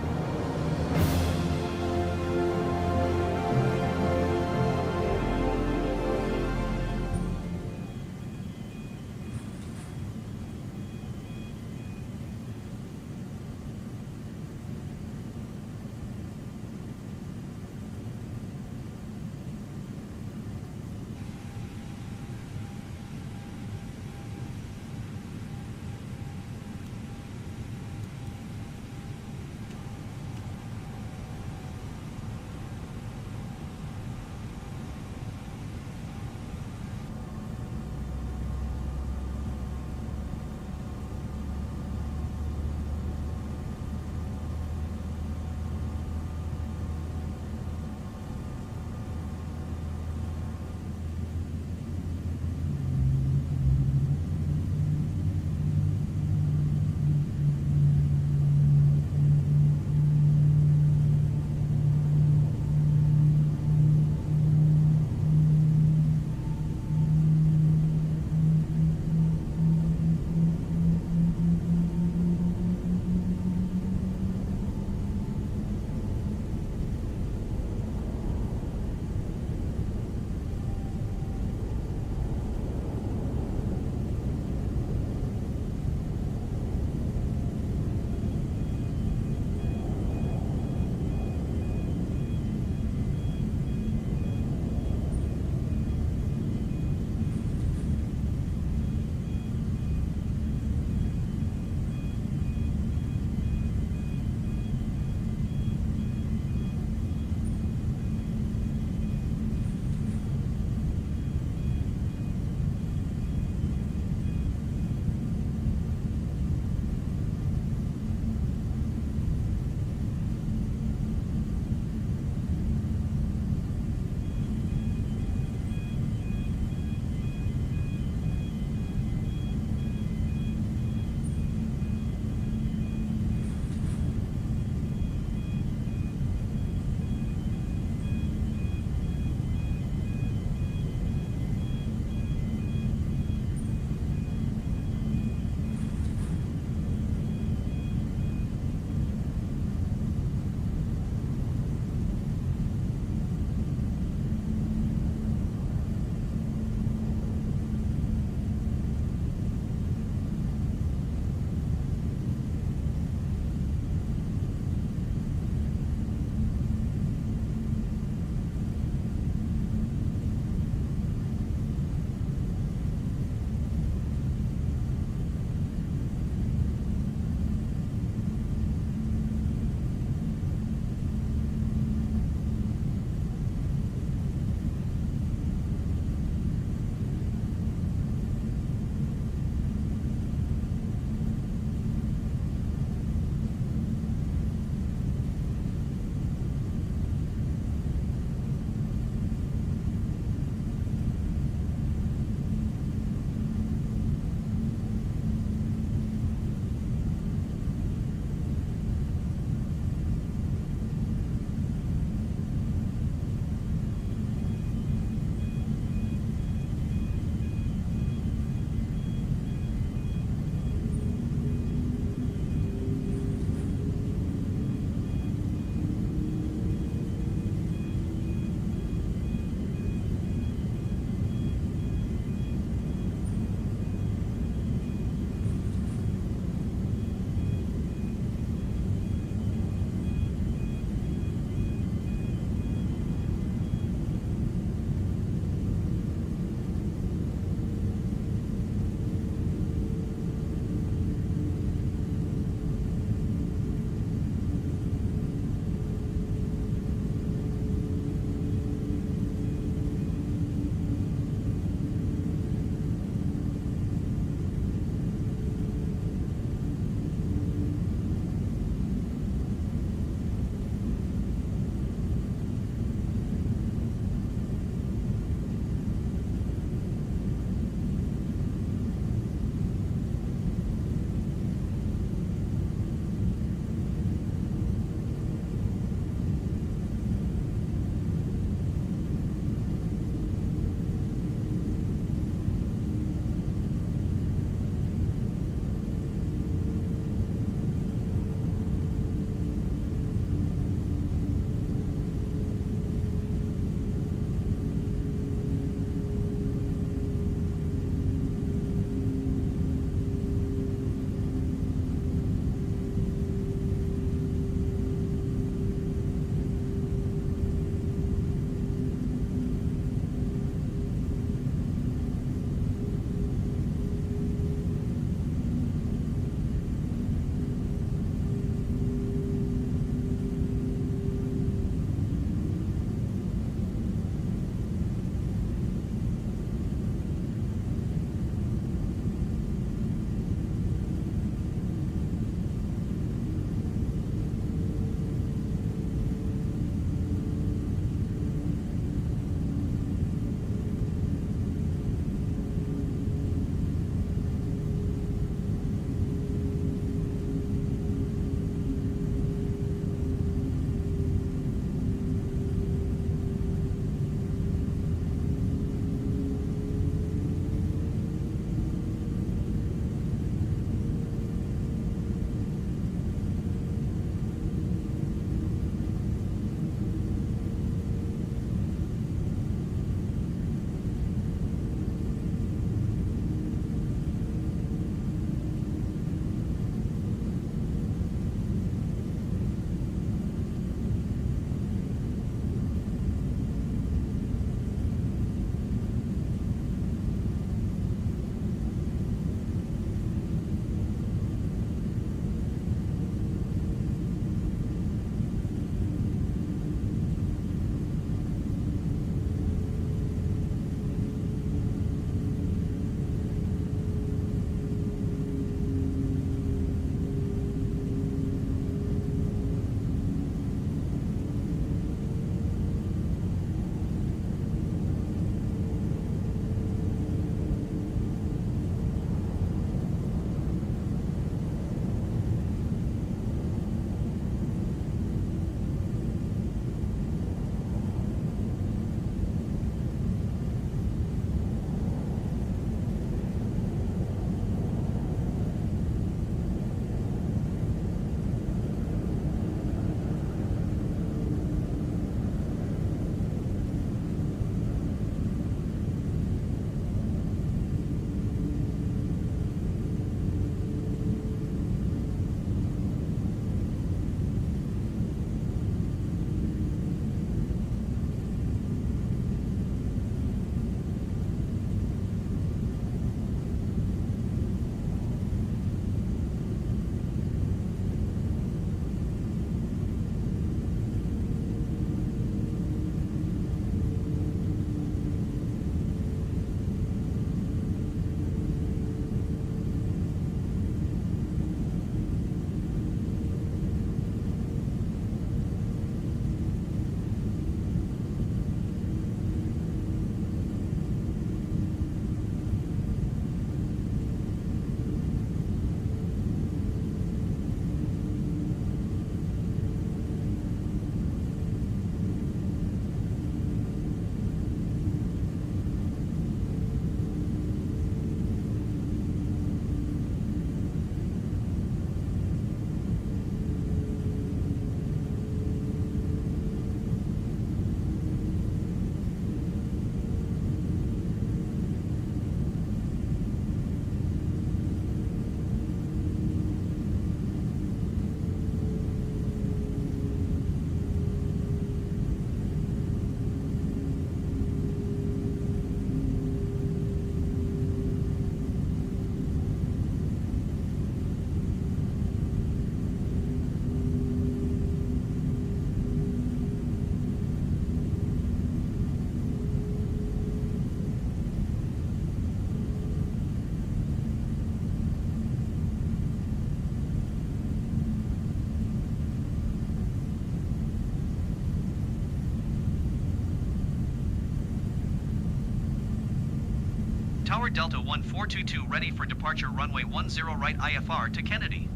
Tower Delta 1422 ready for departure runway 10 right IFR to Kennedy.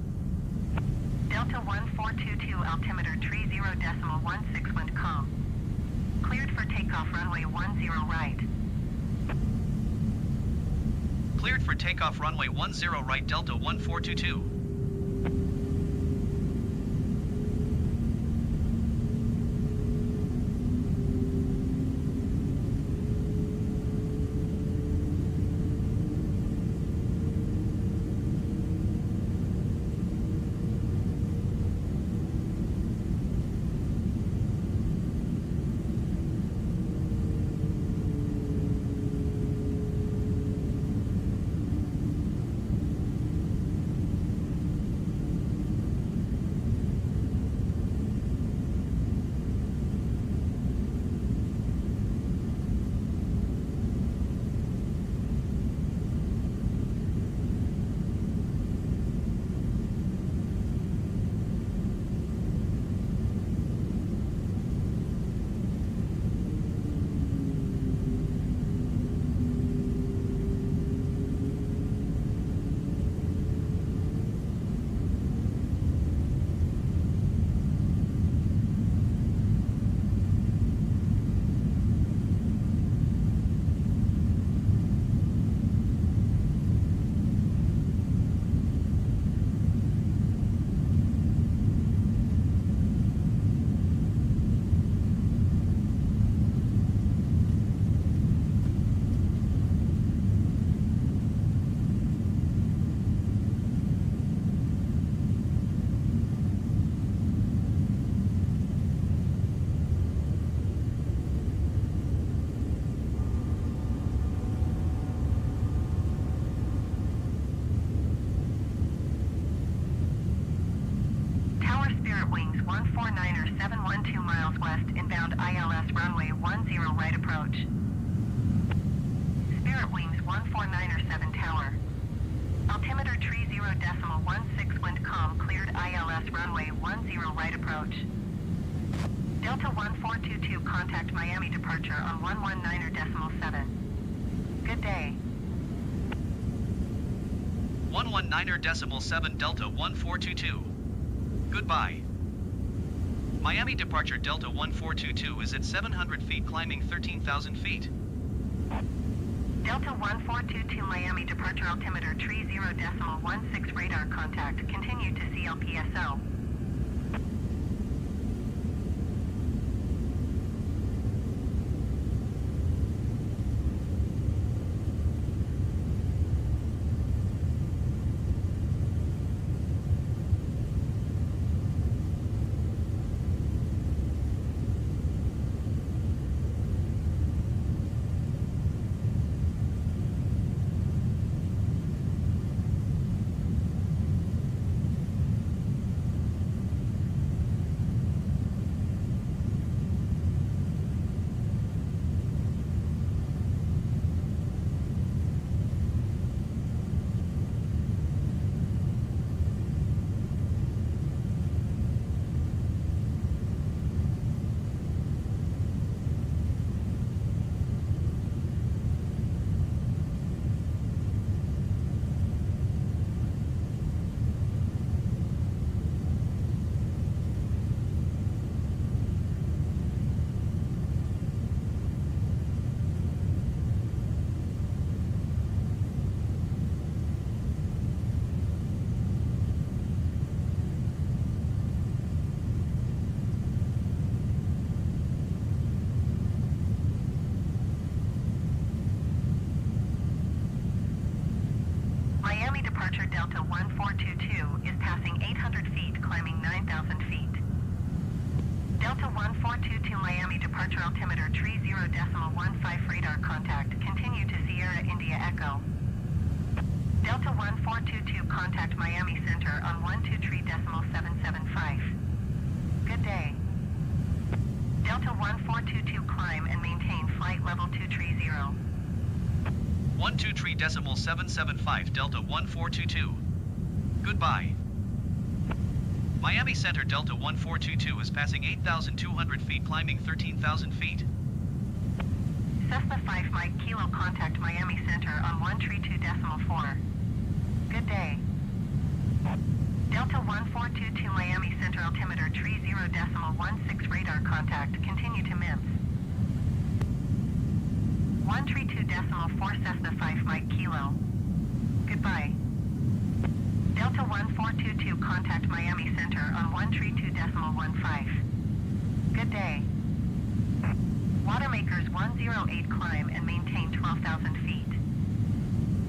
Delta 1422, altimeter 30.16 wind calm. Cleared for takeoff runway 10 right. Cleared for takeoff runway 10 right Delta 1422. Wings 149er 712 miles west, inbound ILS runway 10 right approach. Spirit Wings 149er 7 tower. Altimeter 30.16 wind calm, cleared ILS runway 10 right approach. Delta 1422, contact Miami departure on 119.7. Good day. 119.7 Delta 1422. Goodbye. Miami departure Delta 1422 is at 700 feet climbing 13,000 feet. Delta 1422 Miami departure altimeter 30.16 radar contact. Continue to CLPSO. Miami departure Delta 1422 is passing 800 feet, climbing 9,000 feet. Delta 1422 Miami departure altimeter 30.15 radar contact. Continue to Sierra India Echo. Delta 1422 contact Miami Center on 123.775. Good day. Delta 1422 climb and maintain flight level 230. 123.775 Delta 1422. Goodbye. Miami Center Delta 1422 is passing 8,200 feet climbing 13,000 feet. Cessna 5 Mike Kilo contact Miami Center on 132.4. Good day. Delta 1422 Miami Center altimeter 30.16 radar contact. Continue to MIMS. 132.4 Cessna 5 Mike Kilo. Goodbye. Delta 1422 contact Miami Center on 132.15. Good day. Watermakers 108 climb and maintain 12,000 feet.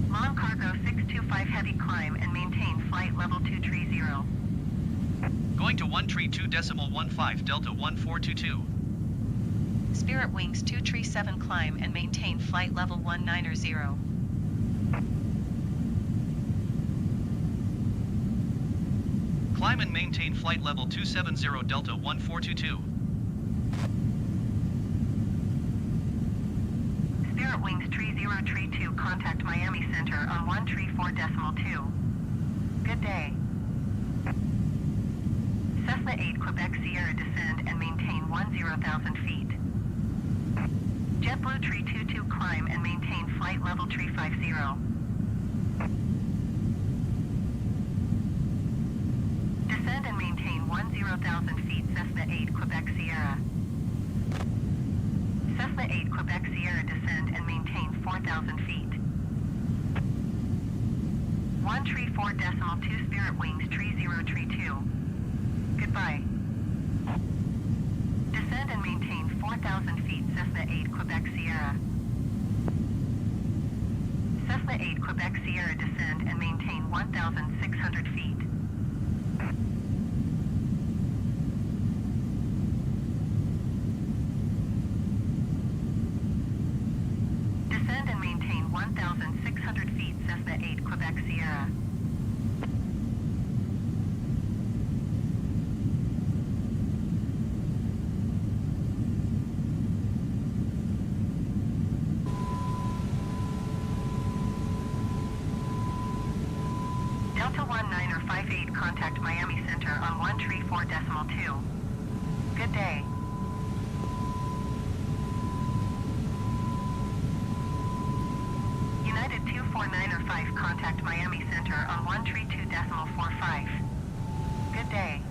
Long Cargo 625 heavy climb and maintain flight level 230. Going to 132.15 Delta 1422. Spirit Wings 237 climb and maintain flight level 190. Climb and maintain flight level 270 Delta 1422. Spirit Wings 3032 contact Miami Center on 134.2. Good day. Cessna 8 Quebec Sierra descend and maintain 10,000 feet. JetBlue 322 climb and maintain flight level 350. Descend and maintain 10,000 feet Cessna 8 Quebec Sierra. Cessna 8 Quebec Sierra descend and maintain 4,000 feet. 134.2 Spirit Wings 3032. Goodbye. Descend and maintain 4,000 feet Cessna 8 Quebec Sierra. Cessna 8 Quebec Sierra descend and maintain 1,600 feet. Descend and maintain 1,600 feet Cessna 8 Quebec Sierra. Delta 1958 contact Miami Center on 134.2. Good day. United 24905 contact Miami Center on 132.45. Good day.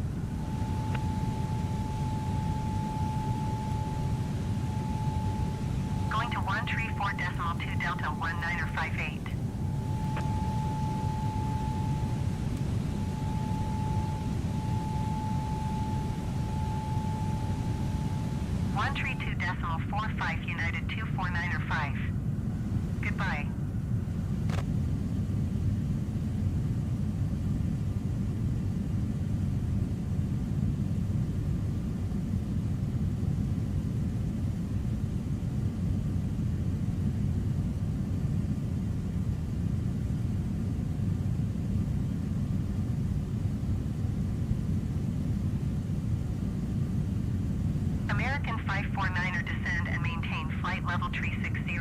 Going to 134.2 Delta 1958. .45 United 24905. Goodbye. American 549er descend and maintain flight level 360.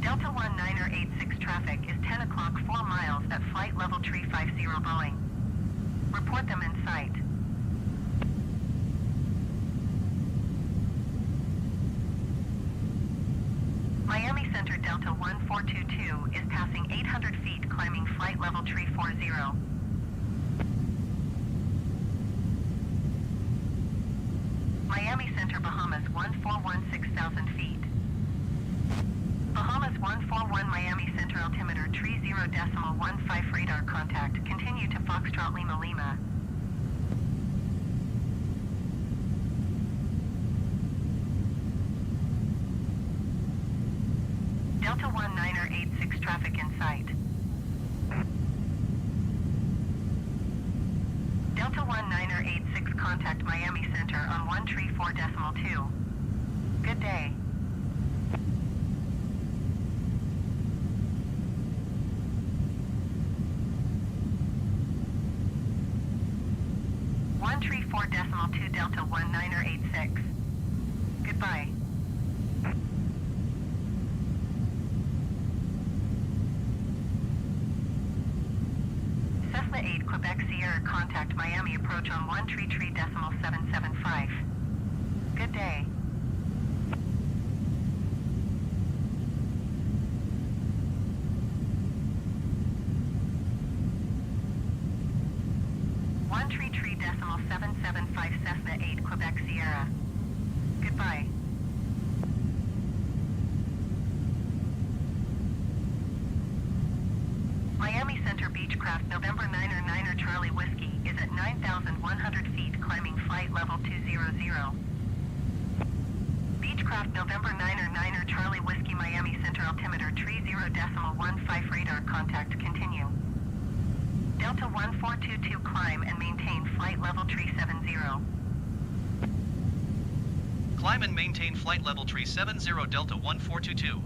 Delta 1986 traffic is 10 o'clock 4 miles at flight level 350 Boeing. Report them in sight. Miami Center Delta 1422 is passing 800 feet climbing flight level 340. Miami Center, Bahamas 1416,000 feet. Bahamas 141 Miami Center altimeter 30.15 radar contact. Continue to Foxtrot Lima Lima. Delta 1986 traffic in sight. Delta 1986 contact Miami Center on 134.2. Good day. One 134.2 Delta 1986. Goodbye. Cessna 8 Quebec Sierra contact Miami approach on 133.775. Good day. 775 Cessna 8 Quebec Sierra. Goodbye. Miami Center Beechcraft November 9er Charlie Whiskey is at 9,100 feet climbing flight level 200. Beechcraft November 9er Charlie Whiskey Miami Center altimeter 30.15 radar contact continue. Delta 1422 climb and maintain flight level 370. Climb and maintain flight level 370 Delta 1422.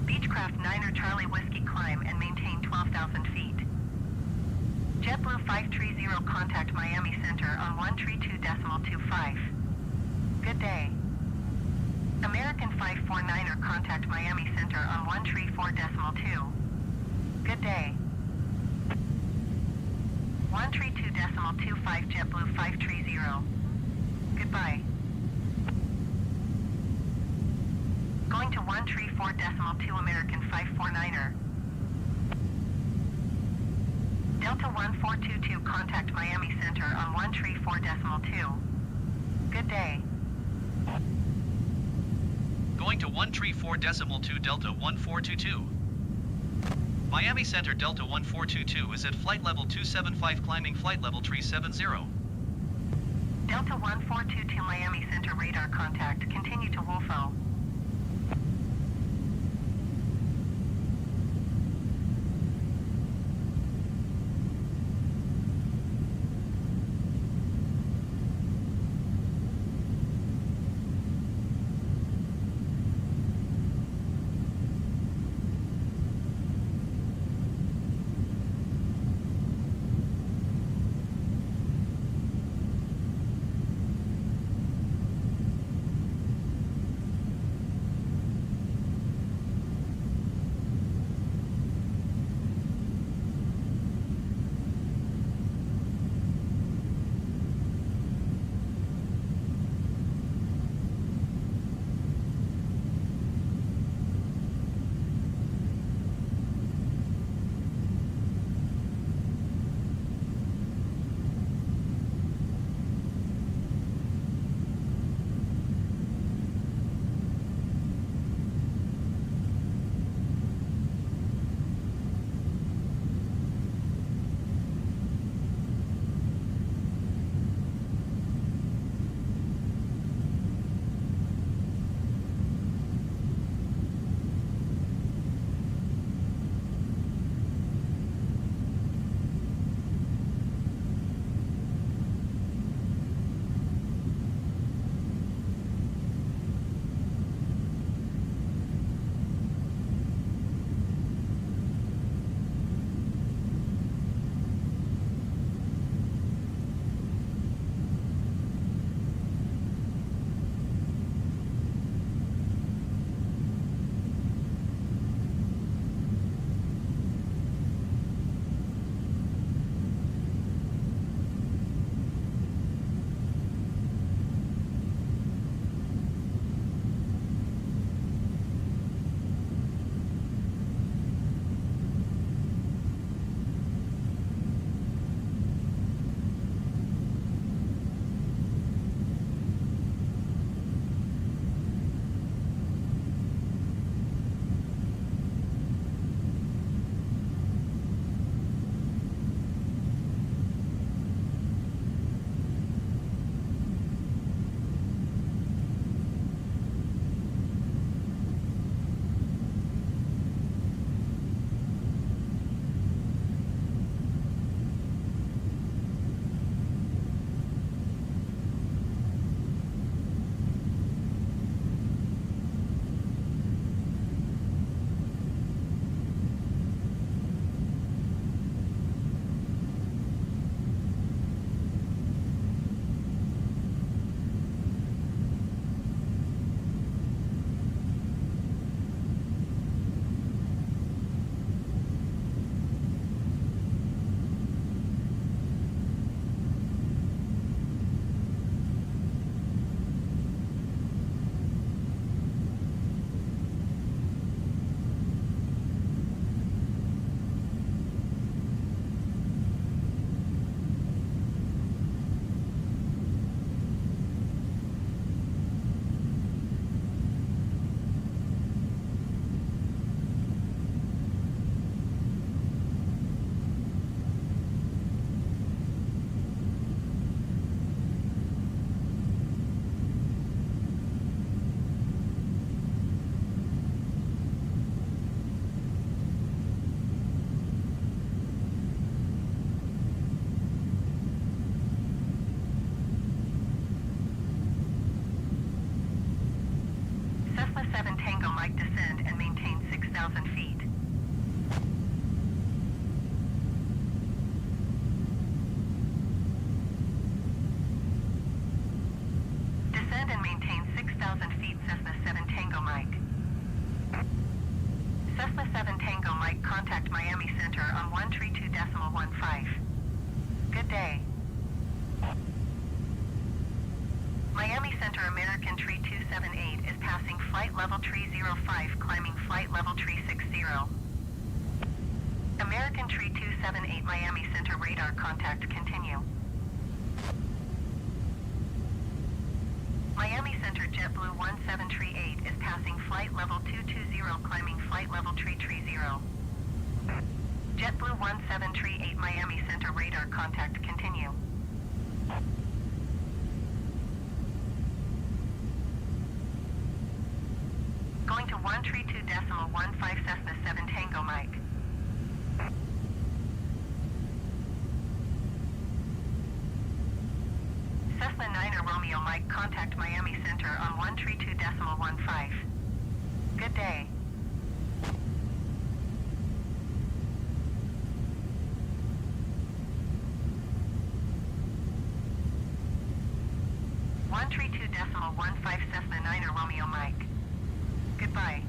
Beechcraft 9er Charlie Whiskey climb and maintain 12,000 feet. JetBlue 530 contact Miami Center on 132.25. Good day. American 549er contact Miami Center on 134.2. Good day. 132.25 JetBlue 530. Goodbye. Going to 134.2 American 549er. Delta 1422 contact Miami Center on 134.2. Good day. Going to 134.2 Delta 1422. Miami Center Delta 1422 is at flight level 275 climbing flight level 370. Delta 1422 Miami Center radar contact. Continue to Wolfo. contact Miami Center on 132.15. Good day. Miami Center American Tree 278 is passing flight level tree 05, climbing flight level tree 60. American Tree 278 Miami Center radar contact continue. Miami Center JetBlue 1738 is passing flight level 220, climbing flight level tree 30. JetBlue 1738 Miami Center radar contact continue. Going to 132.15 Cessna 7 Tango Mike. Cessna 9er Romeo Mike, contact Miami Center on 132.15. Good day. Cessna 9er Romeo Mike. Goodbye.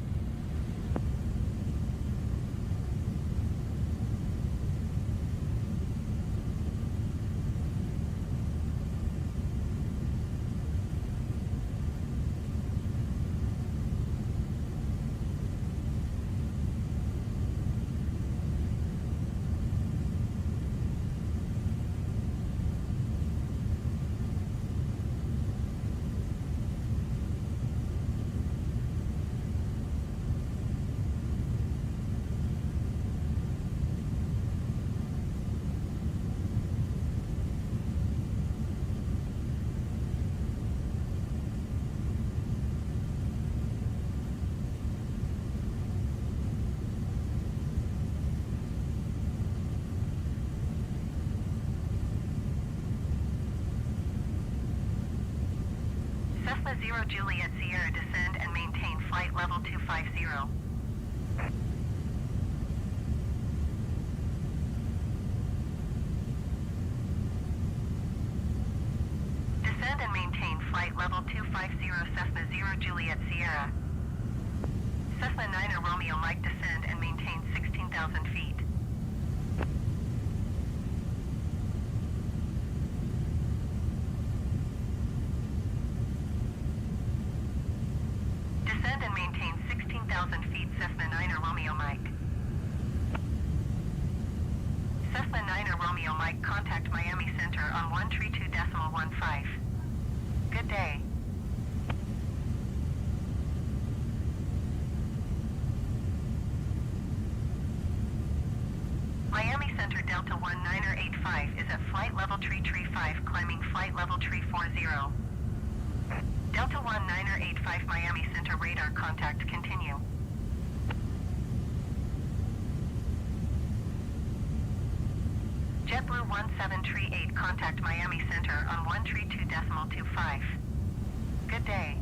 Cessna 0 Juliet Sierra, descend and maintain flight level 250. Descend and maintain flight level 250 Cessna 0 Juliet Sierra. Cessna 9er Romeo Mike, descend and maintain 16,000 feet. Descend and maintain 16,000 feet, Cessna 9er Romeo Mike. Cessna 9er Romeo Mike, contact Miami Center on 132.15. Good day. Miami Center Delta 19er85 is at flight level tree 5, climbing flight level tree 40. Delta 19er85 Miami Center radar contact continue. JetBlue 1738 contact Miami Center on 132.25. Good day.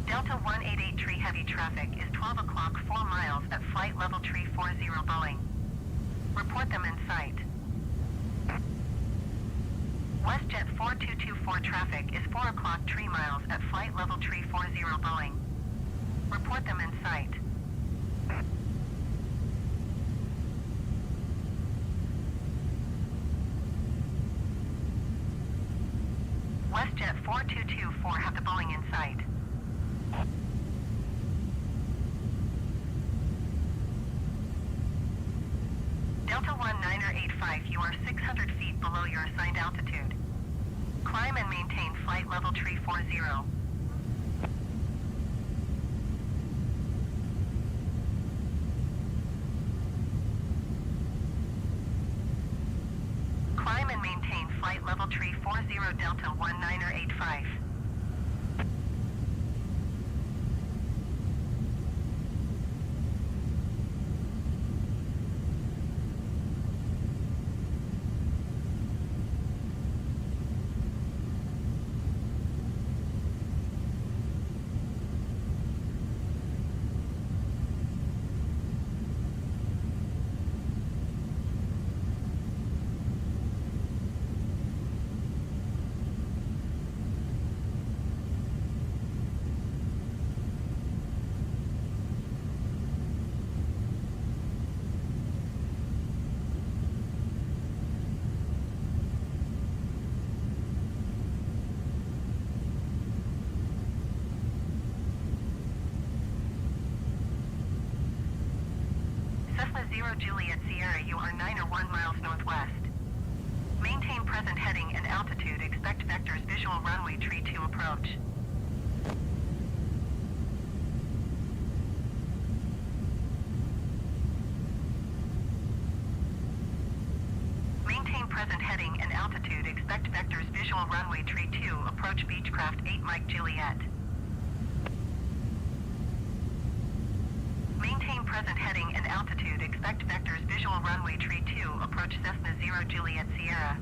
Delta 1883 heavy traffic is 12 o'clock 4 miles at flight level tree 40 Boeing. Report them in sight. WestJet 4224 traffic is 4 o'clock 3 miles at flight level tree 40 Boeing. Report them in sight. WestJet 4224 have the Boeing in sight. Delta 19er85, you are 600 feet below your assigned altitude. Climb and maintain flight level tree 40. Climb and maintain flight level tree 40 Delta 19er85. Cessna 0 Juliet Sierra, you are 9 or 1 miles northwest. Maintain present heading and altitude. Expect vectors visual runway tree 2 approach. Maintain present heading and altitude. Expect vectors visual runway tree 2 approach Beechcraft 8 Mike Juliet. Maintain present heading and altitude. Expect vectors visual runway tree 2 approach Cessna 0 Juliet Sierra.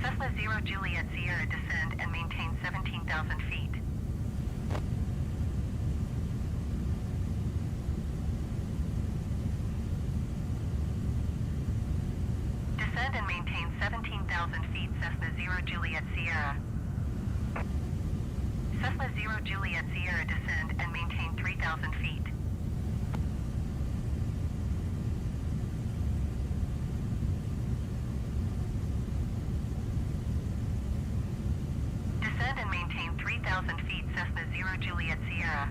Cessna 0 Juliet Sierra, descend and maintain 17,000 feet. Descend and maintain 17,000 feet, Cessna 0 Juliet Sierra. Cessna 0 Juliet Sierra, descend and maintain 3,000 feet. Descend and maintain 3,000 feet, Cessna 0 Juliet Sierra.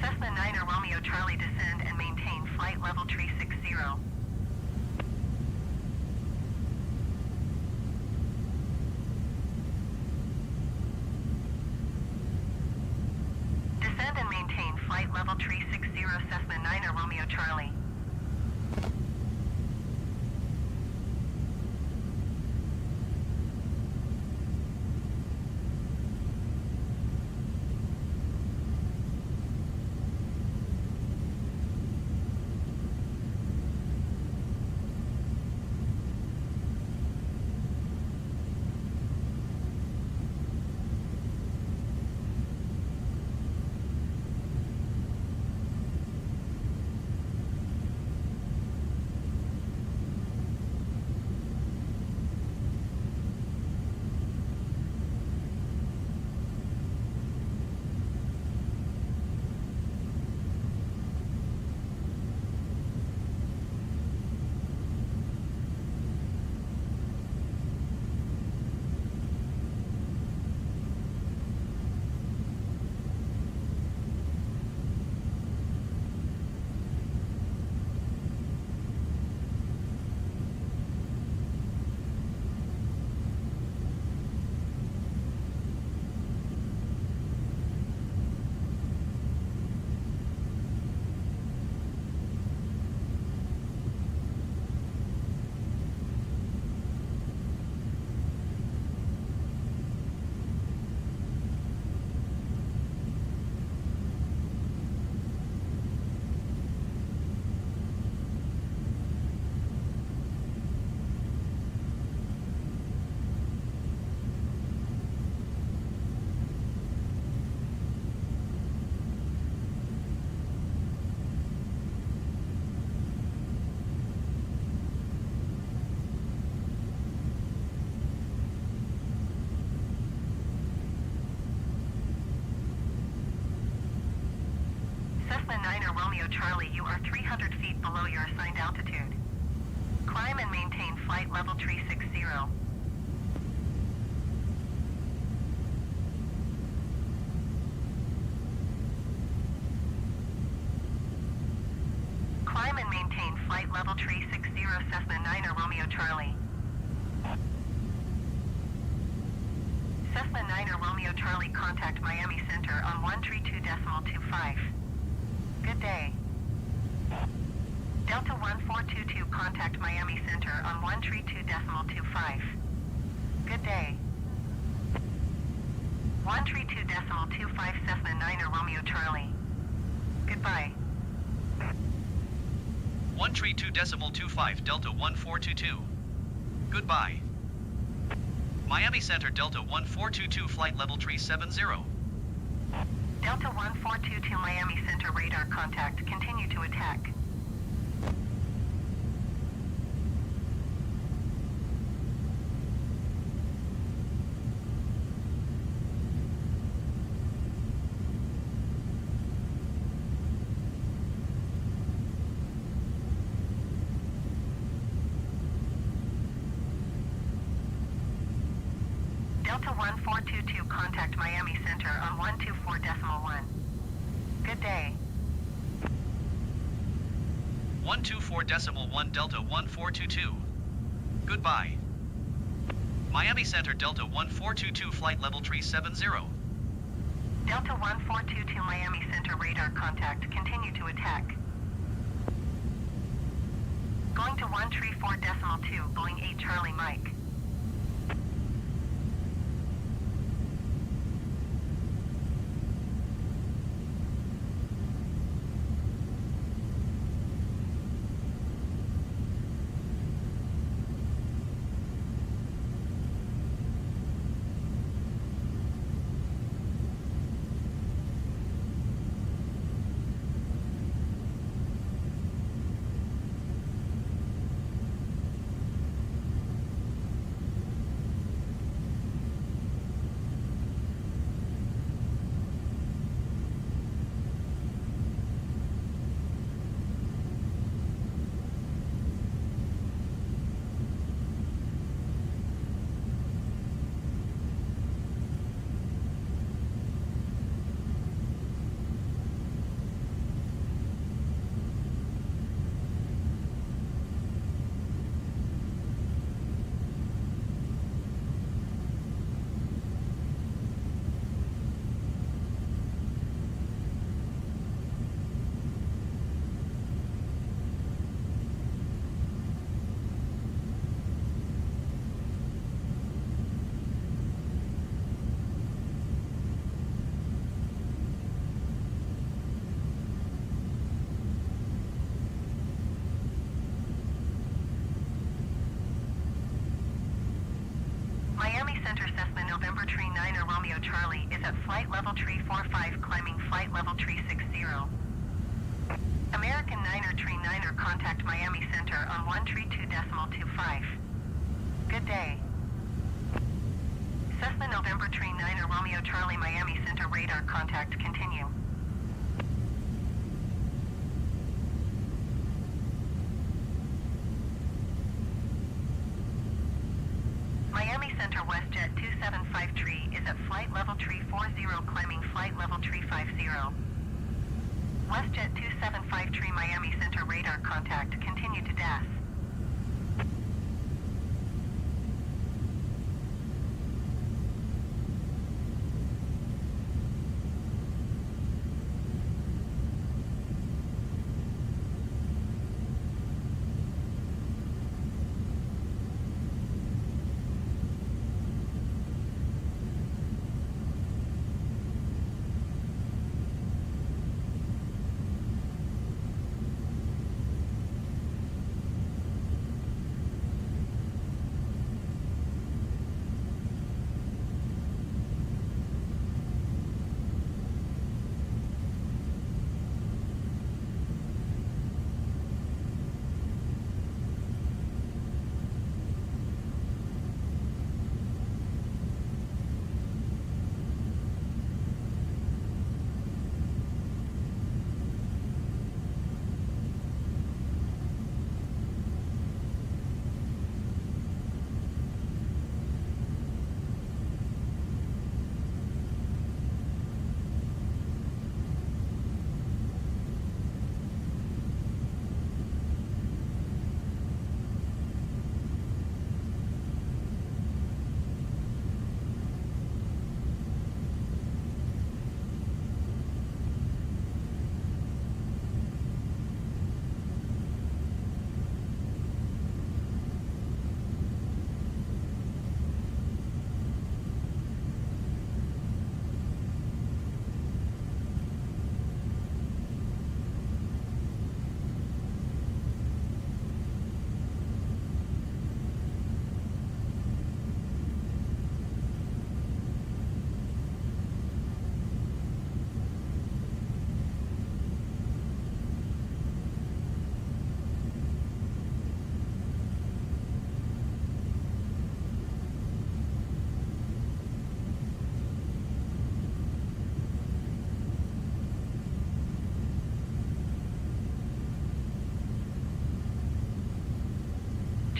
Cessna 9 or Romeo Charlie, descend and maintain flight level tree 60. Romeo Charlie, you are 300 feet below your assigned altitude. Climb and maintain flight level 360. Climb and maintain flight level 360 Cessna 9er Romeo Charlie. Cessna 9er Romeo Charlie, contact Miami Center on 132.25. Good day. Delta 1422, contact Miami Center on 132.25. Good day. 132.25 Cessna 9er Romeo Charlie. Goodbye. 132.25 Delta 1422. Goodbye. Miami Center Delta 1422 flight level 370. Delta 1422 Miami Center radar contact. Continue to attack. Delta 1422, contact Miami Center on 124.1. Good day. 124.1 Delta 1422. Goodbye. Miami Center Delta 1422 flight level 370. Delta 1422 Miami Center radar contact. Continue to attack. Going to 134.2, Boeing 8 Charlie Mike. Miami Center Cessna November Tree 9er Romeo Charlie is at flight level 345, climbing flight level 360. American 9er Tree 9er, contact Miami Center on 132.25. Good day. Cessna November Tree 9er Romeo Charlie Miami Center radar contact. Continue. Miami Center WestJet 275 is at flight level 340, climbing flight level 350. WestJet 275 Miami Center radar contact. Continue to DAS.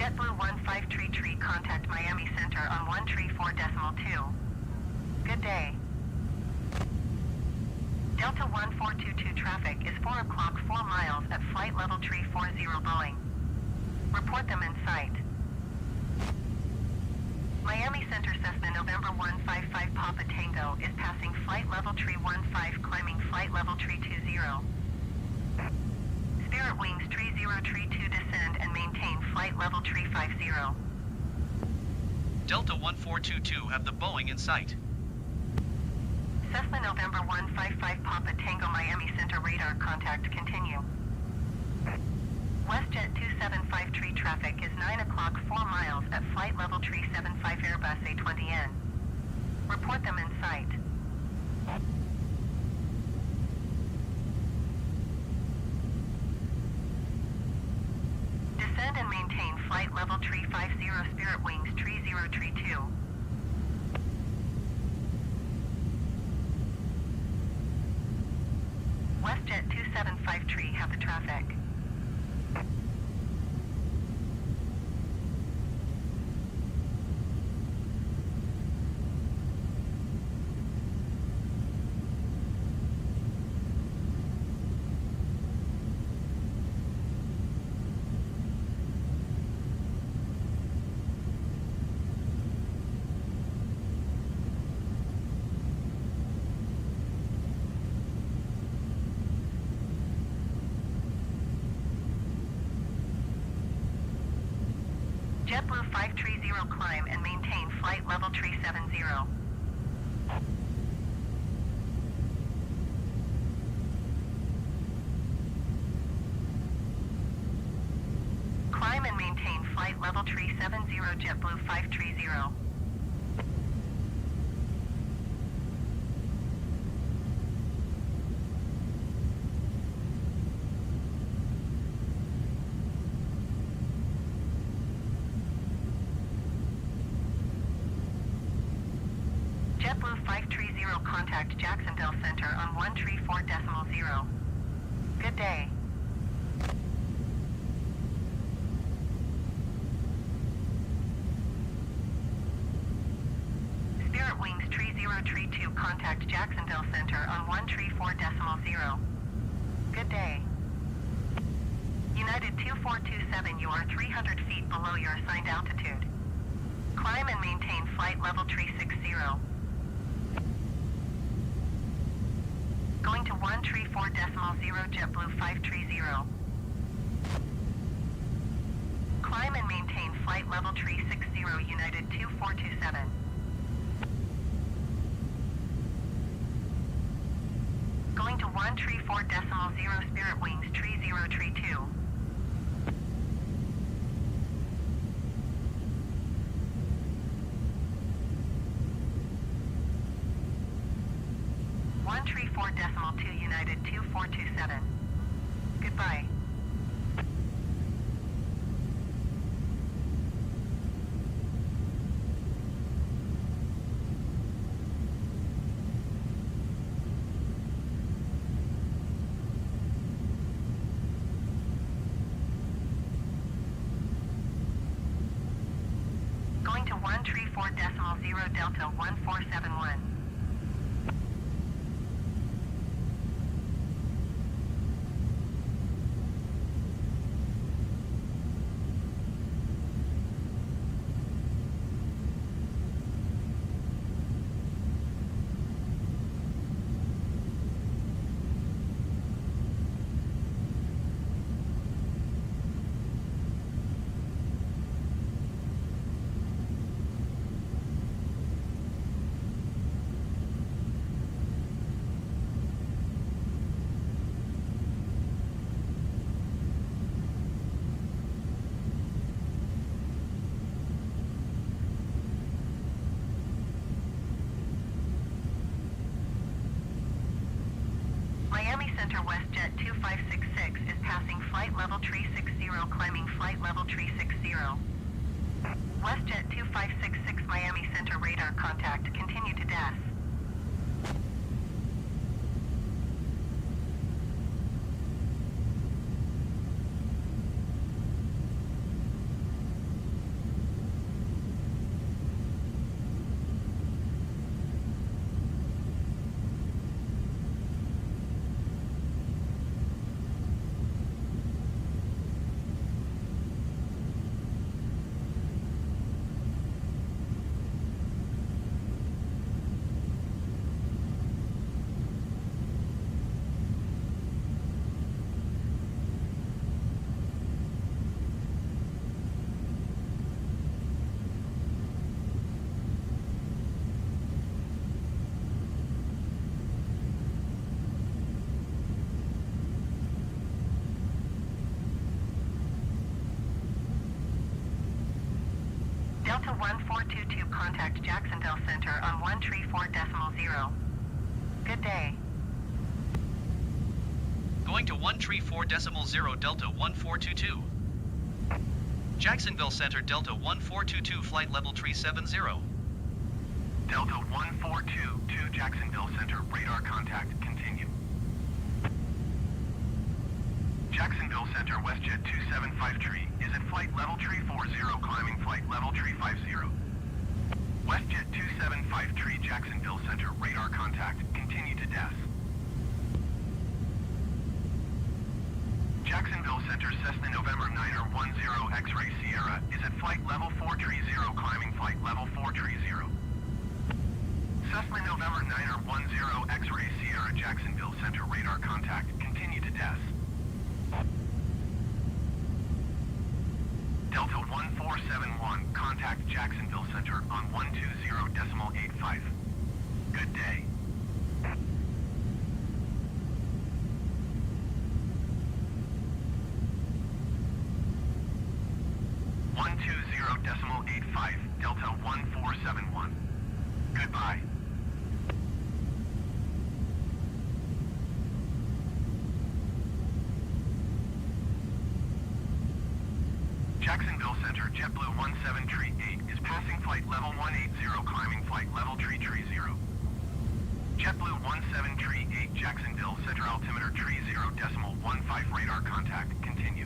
JetBlue 1533, contact Miami Center on 134.2. Good day. Delta 1422 traffic is 4 o'clock 4 miles at flight level 340 Boeing. Report them in sight. Miami Center Cessna November 155 Papa Tango is passing flight level 315, climbing flight level 320. Spirit Wings 3032 descend and maintain flight level 350. Delta 1422 have the Boeing in sight. Cessna November 155 Papa Tango Miami Center radar contact continue. WestJet 2753 traffic is 9 o'clock 4 miles at flight level 375 Airbus A20N. Report them in sight. Descend and maintain flight level 350 Spirit Wings 3032. WestJet 2753 have the traffic. JetBlue 530 climb and maintain flight level 370. Climb and maintain flight level 370 JetBlue 530. JetBlue 530 contact Jacksonville Center on 134.0. Good day. Spirit Wings 3032 contact Jacksonville Center on 134.0. Good day. United 2427, you are 300 feet below your assigned altitude. Climb and maintain flight level 360. Going to 134.0 JetBlue 530. Climb and maintain flight level 360 United 2427. Going to 134.0 Spirit Wings 3032. One 134.2 United 2427. Goodbye. Going to 134.0 Delta 1471. Miami Center WestJet 2566 is passing flight level 360, climbing flight level 360. WestJet 2566 Miami Center radar contact, continue to DES. Delta 1422, contact Jacksonville Center on 134.0. Good day. Going to 134.0 Delta 1422. Jacksonville Center Delta 1422, flight level 370. Delta 1422, Jacksonville Center, radar contact, continue. Jacksonville Center, WestJet 275 is at flight level 340, climbing flight level 350. WestJet 275 Jacksonville Center, radar contact, continue to DES. Jacksonville Center, Cessna November 9er 10 X-Ray Sierra is at flight level 430, climbing flight level 430. Cessna November 9er 10 X-Ray Sierra, Jacksonville Center, radar contact, continue to DES. Delta 1471, contact Jacksonville Center on 120.85. Good day. Delta 1471. Goodbye. Jacksonville Center, JetBlue 1738 is passing flight level 180, climbing flight level 330. JetBlue 1738, Jacksonville Center, altimeter 30.15, radar contact, continue.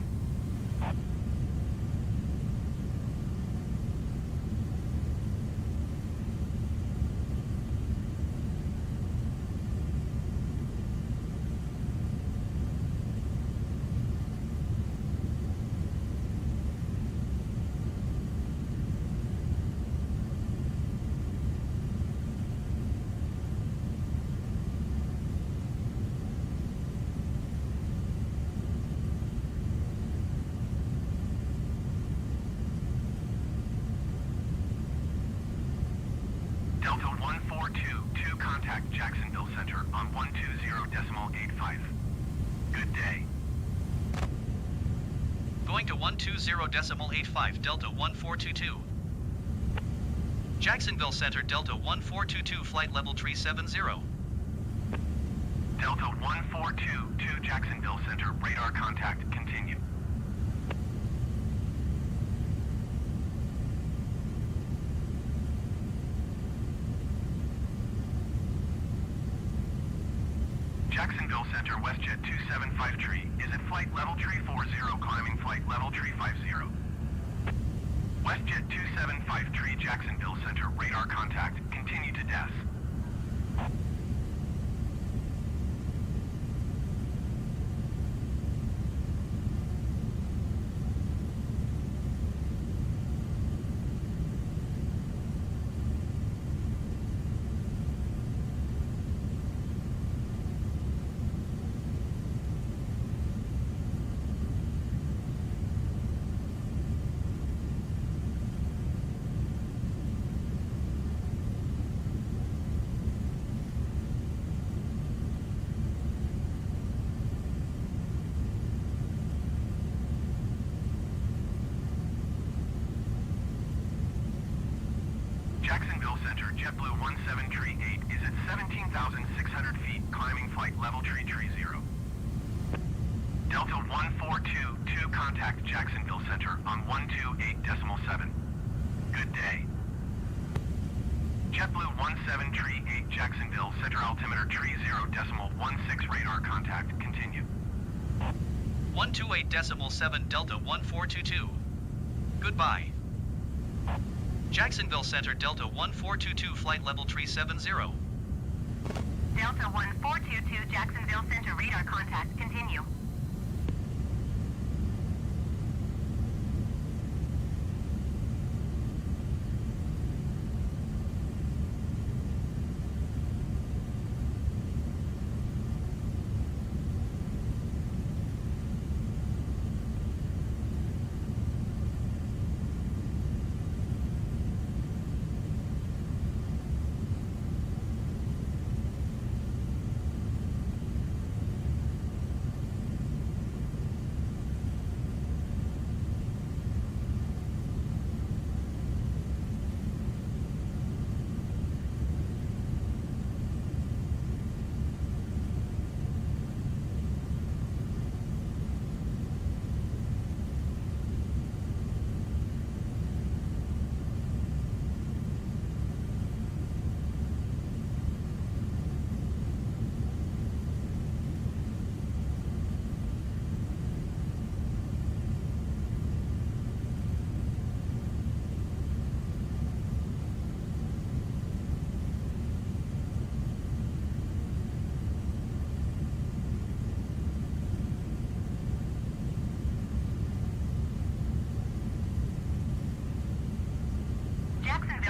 Delta 1422, contact Jacksonville Center on 120.85. Good day. Going to 120.85 Delta 1422. Jacksonville Center Delta 1422, flight level 370. Delta 1422, Jacksonville Center, radar contact, continue. Jacksonville Center, WestJet 275 is at flight level 340, climbing flight level 350. WestJet 275 Jacksonville Center, radar contact, continue to DES. Jacksonville Center, JetBlue 1738 is at 17,600 feet, climbing flight level 330. Delta 1422, contact Jacksonville Center on 128.7. Good day. JetBlue 1738, Jacksonville Center, altimeter 30.16, radar contact, continue. 128.7 Delta 1422. Goodbye. Jacksonville Center Delta 1422, flight level 370. Delta 1422, Jacksonville Center, radar contact, continue.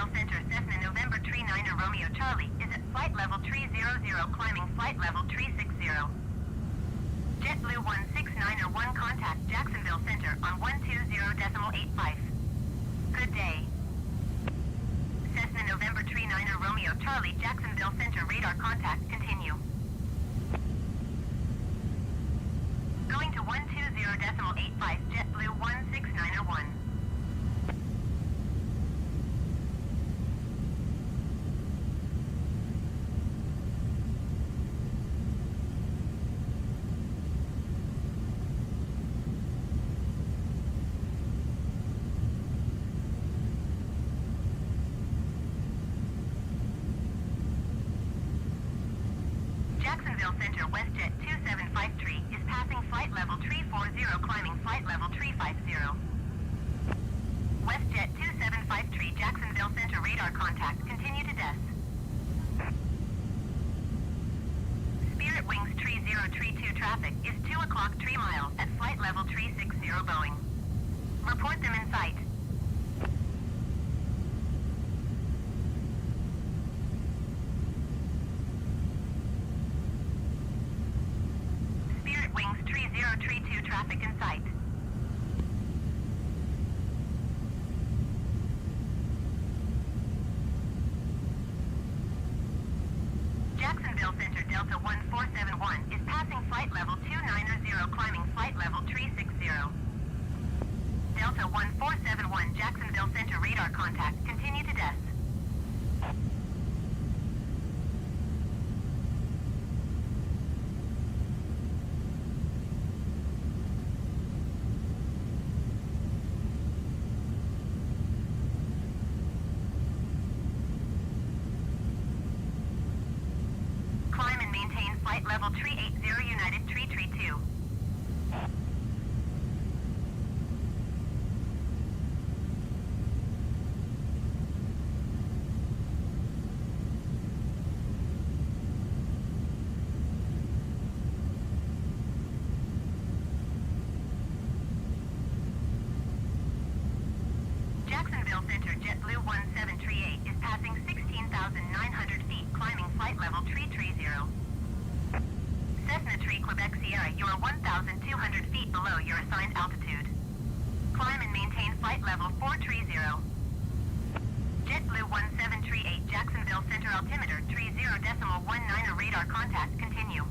Jacksonville Center, Cessna November Tree 9er Romeo Charlie is at flight level 300, climbing flight level 360. JetBlue 169er 1 contact Jacksonville Center on 120.85. Good day. Cessna November Tree 9er Romeo Charlie, Jacksonville Center radar contact, continue. Going to 120.85, JetBlue 169er 1. Jacksonville Center, WestJet 2753 is passing flight level 340, climbing flight level 350. WestJet 2753, Jacksonville Center radar contact, continue to DES. Spirit Wings 3032 traffic is 2 o'clock 3 miles at flight level 360 Boeing. Report them in sight. Spirit Wings 3032 traffic in sight. Jacksonville Center Delta 1471 is passing flight level 290, climbing flight level 360. Delta 1471 Jacksonville Center radar contact, continue to DES. Climb and maintain flight level 380 United 332. Jacksonville Center JetBlue 1738 is passing 16,900 feet, climbing flight level 330. Cessna 3 Quebec Sierra, you are 1,200 feet below your assigned altitude. Climb and maintain flight level 430. JetBlue 1738 Jacksonville Center altimeter 30.19 radar contact, continue.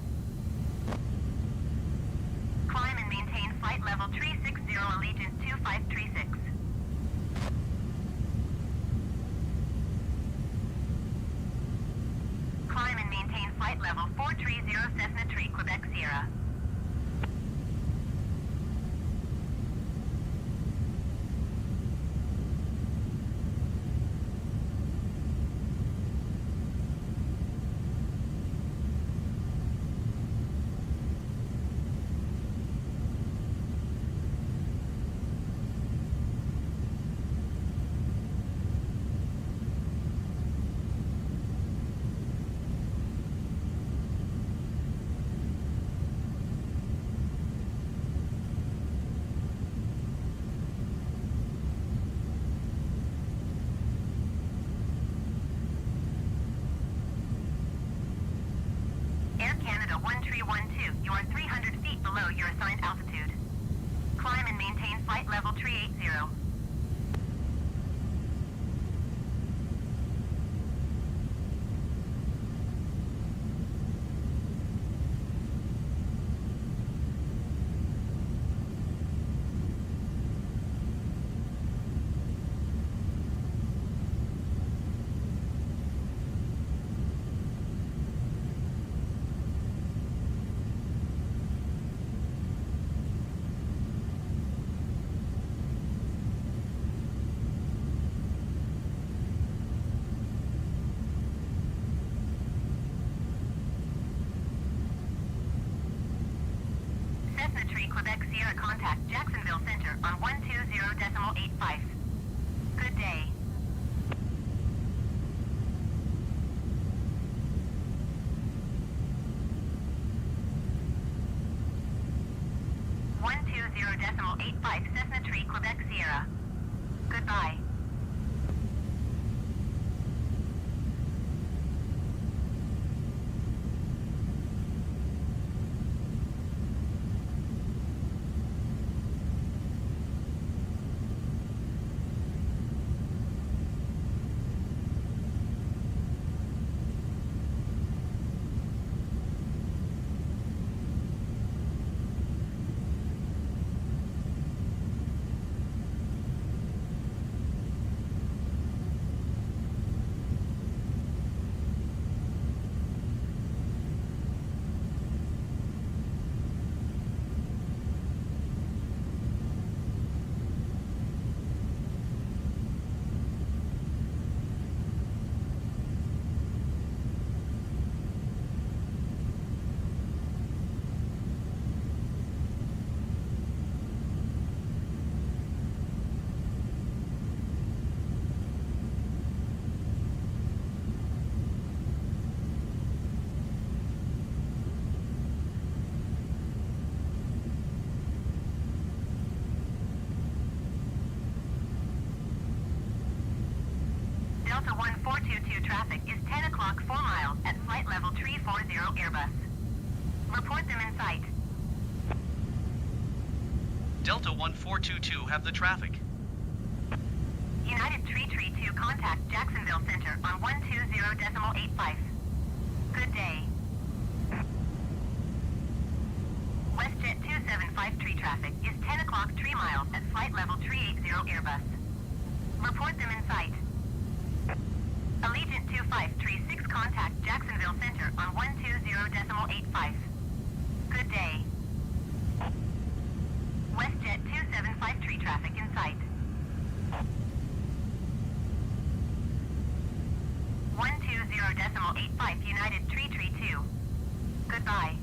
Climb and maintain flight level 360 Allegiant 2536. Climb and maintain flight level 430 Cessna 3 Quebec Sierra. Air Canada 1312, you are 300 feet below your assigned altitude. Climb and maintain flight level 380. Cessna 3 Quebec Sierra contact Jacksonville Center on 120.85. Good day. Cessna 3 Quebec Sierra. Goodbye. Delta 1422 traffic is 10 o'clock 4 miles at flight level 340 Airbus. Report them in sight. Delta 1422 have the traffic. United 332 contact Jacksonville Center on 120.85. Good day. WestJet 2753 traffic is 10 o'clock 3 miles at flight level 380 Airbus. Report them in sight. Allegiant 2536 contact Jacksonville Center on 120.85. Good day. WestJet 2753 traffic in sight. 120.85 United 332. Goodbye.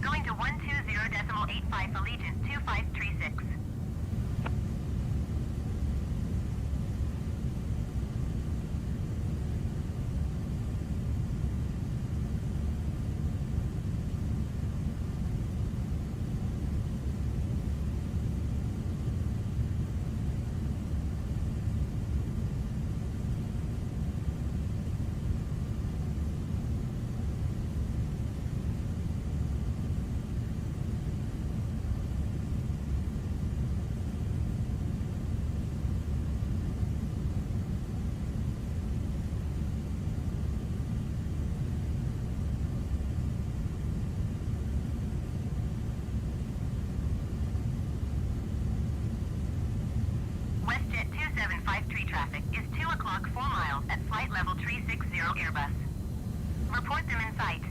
Going to 120.85 Allegiant 2536. WestJet 2753 traffic is 2 o'clock 4 miles at flight level 360 Airbus. Report them in sight.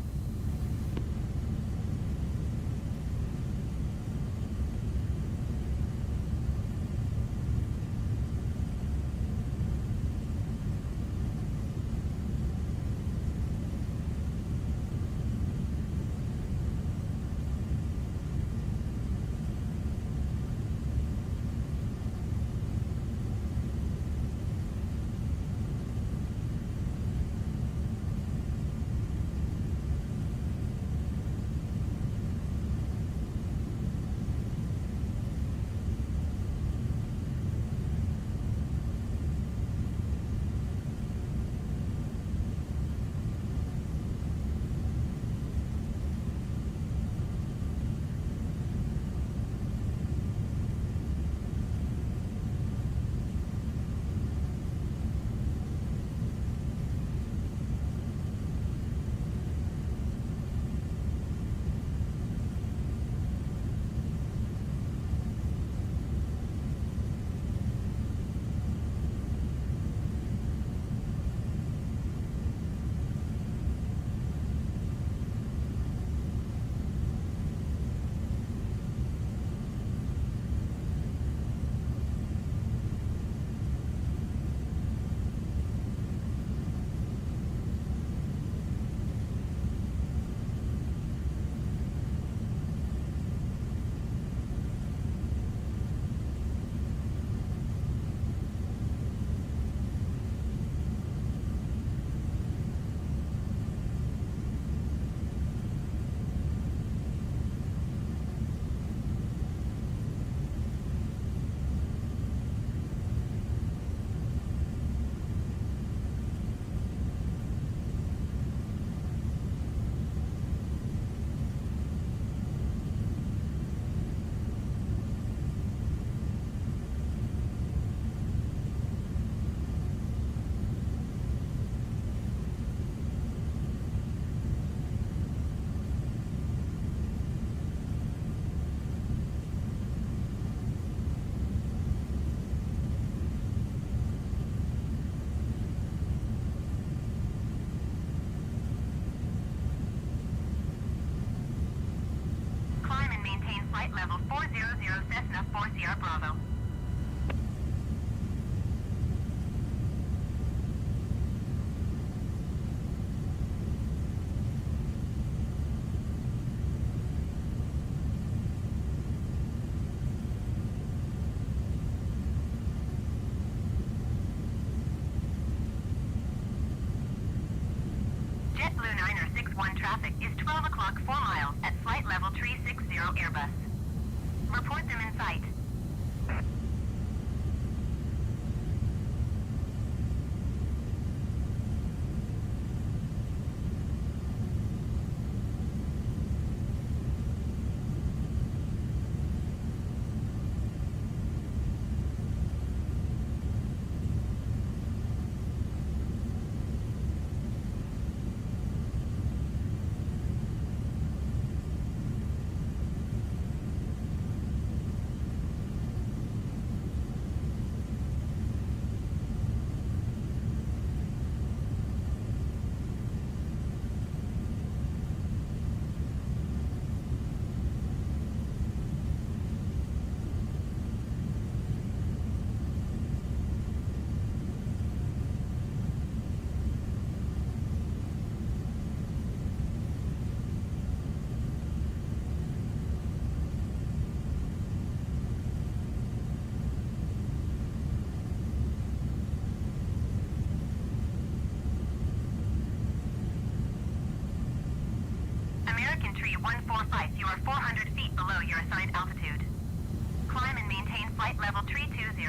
Flight level 400 Cessna 4 Sierra Bravo. JetBlue 961 traffic is 12 o'clock 4 miles at flight level 360 Airbus. Report sight. American Tree 145, you are 400 feet below your assigned altitude. Climb and maintain flight level 320.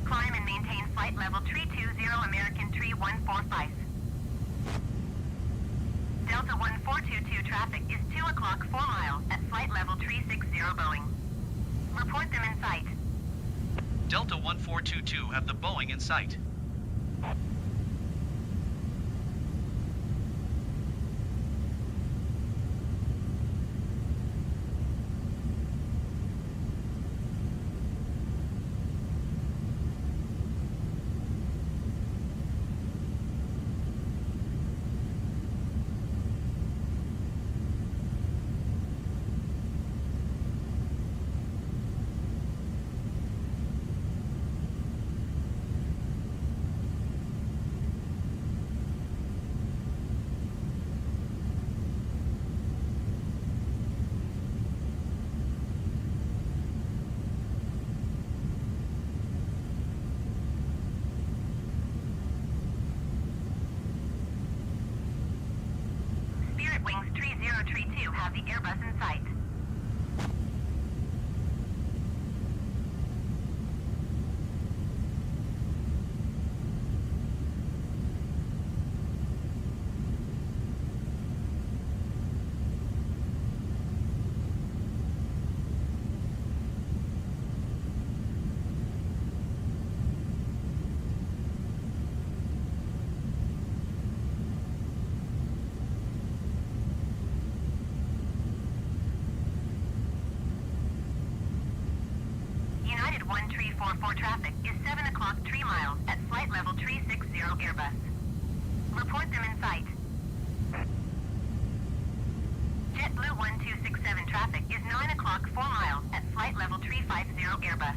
Climb and maintain flight level 320, American Tree 145. Delta 1422 traffic is 2 o'clock 4 mile at flight level 360 Boeing. Report them in sight. Delta 1422 have the Boeing in sight. Wings 3032 have the Airbus in sight. United 1344 traffic is 7 o'clock 3 mile at flight level 360 Airbus. Report them in sight. JetBlue 1267 traffic is 9 o'clock 4 mile at flight level 350 Airbus.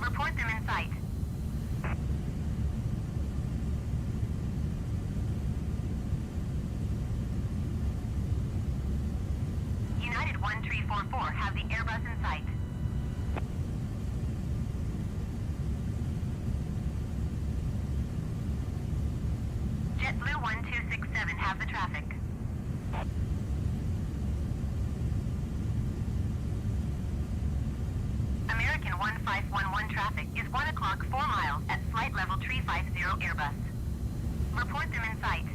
Report them in sight. United 1344 have the Airbus in sight. JetBlue 1267 have the traffic. American 1511 traffic is 1 o'clock 4 mile at flight level 350 Airbus. Report them in sight.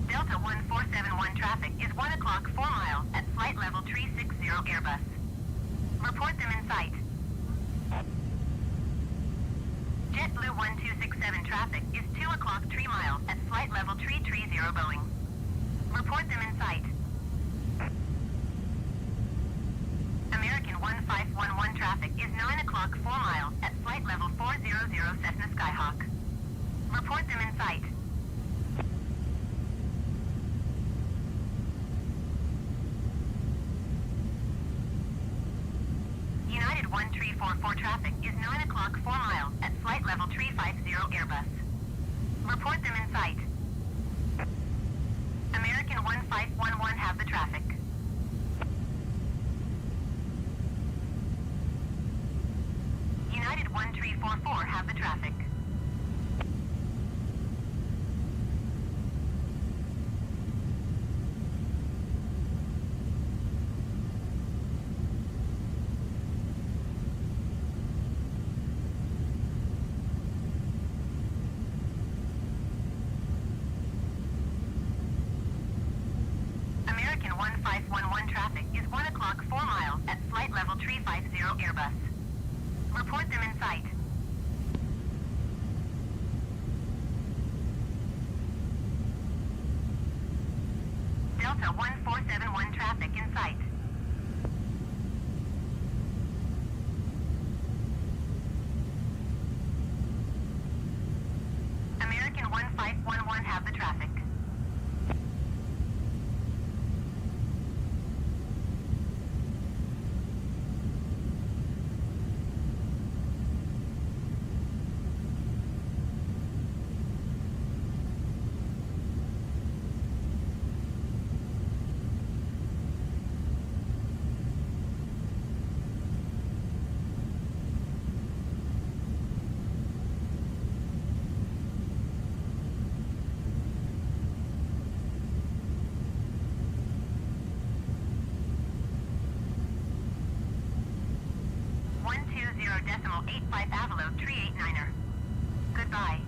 Delta 1471 traffic is 1 o'clock 4 mile at flight level 360 Airbus. Report them in sight. JetBlue 1267 traffic is 2 o'clock 3 mile at flight level 330 Boeing. Report them in sight. American 1511 traffic is 9 o'clock 4 mile at flight level 400 Cessna Skyhawk. Report them in sight. United 1344 traffic is 9 o'clock 4 mile at flight level 350 Airbus. Report them in sight. American 1511 have the traffic. United 344 have the traffic. American 1511 traffic is 1 o'clock 4 miles at flight level 350 Airbus. Report them in sight. Delta 1471 traffic in sight. American 1511 have the traffic. Decimal 85 Avalo 389er. Goodbye.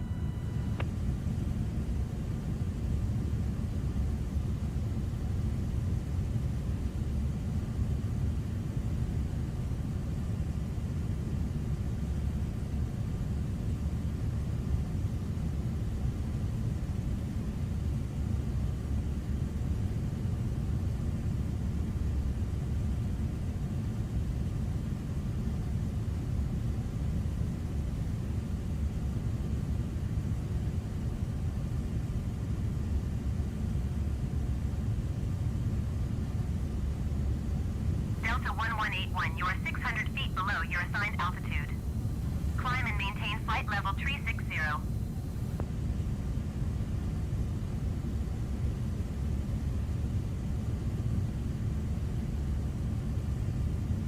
Delta 1181, you are 600 feet below your assigned altitude. Climb and maintain flight level 360.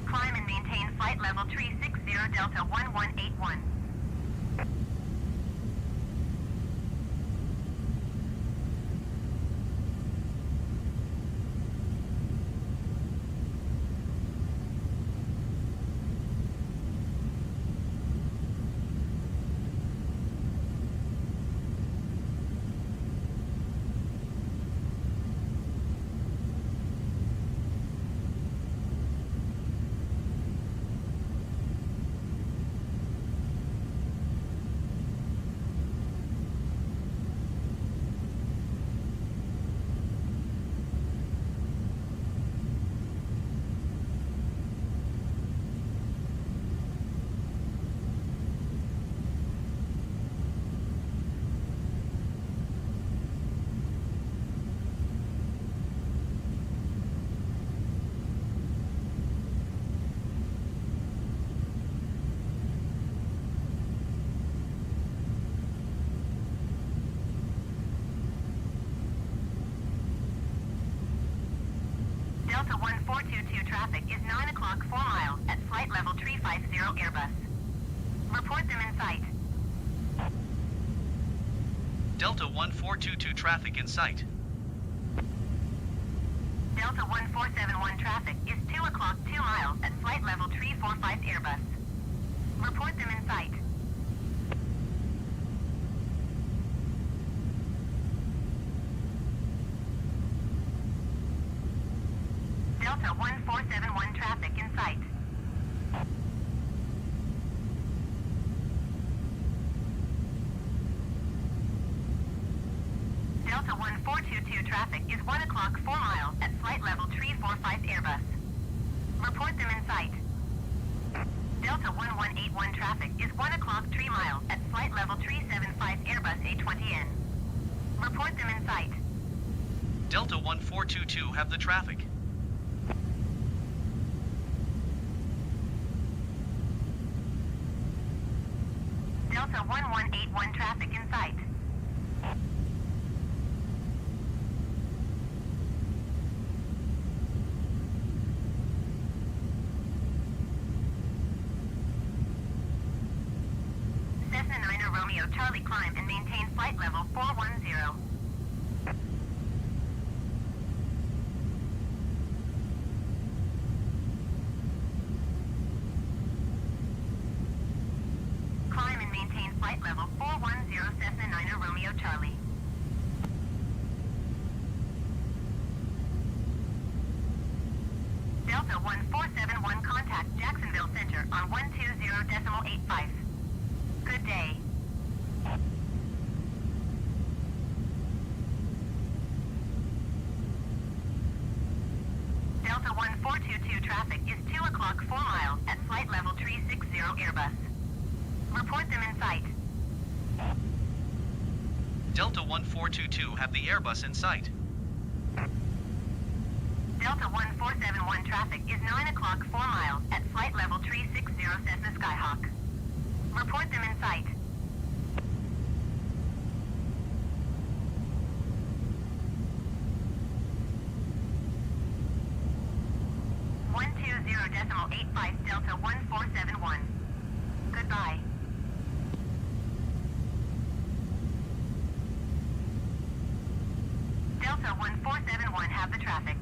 Climb and maintain flight level 360 Delta 1181. Delta 1422 traffic is 9 o'clock 4 miles at flight level 350 Airbus. Report them in sight. Delta 1422 traffic in sight. Delta 1471 traffic is 2 o'clock 2 miles at flight level 345 Airbus. Report them in sight. Delta 1471 traffic in sight. Delta 1422 traffic is 1 o'clock 4 miles at flight level 345 Airbus. Report them in sight. Delta 1181 traffic is 1 o'clock 3 miles at flight level 375 Airbus A20N. Report them in sight. Delta 1422 have the traffic. Delta 1181 traffic in sight. climb and maintain flight level 410. Climb and maintain flight level 410 Cessna 9er Romeo Charlie. Delta 1471 contact Jacksonville Center on 120.85. Good day. Delta 1422 traffic is 2 o'clock 4 miles at flight level 360 Airbus. Report them in sight. Delta 1422 have the Airbus in sight. Delta 1471 traffic is 9 o'clock 4 miles at flight level 360 Cessna Skyhawk. Report them in sight. .85 Delta 1471. Goodbye. Delta 1471 have the traffic.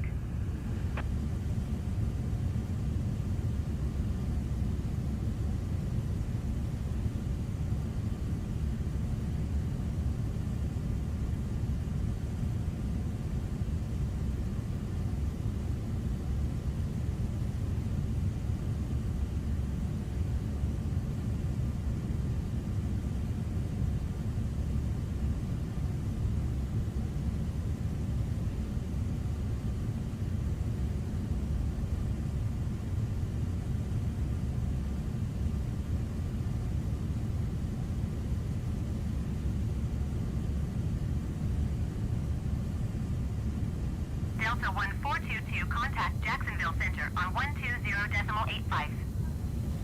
Delta 1422 contact Jacksonville Center on 120.85.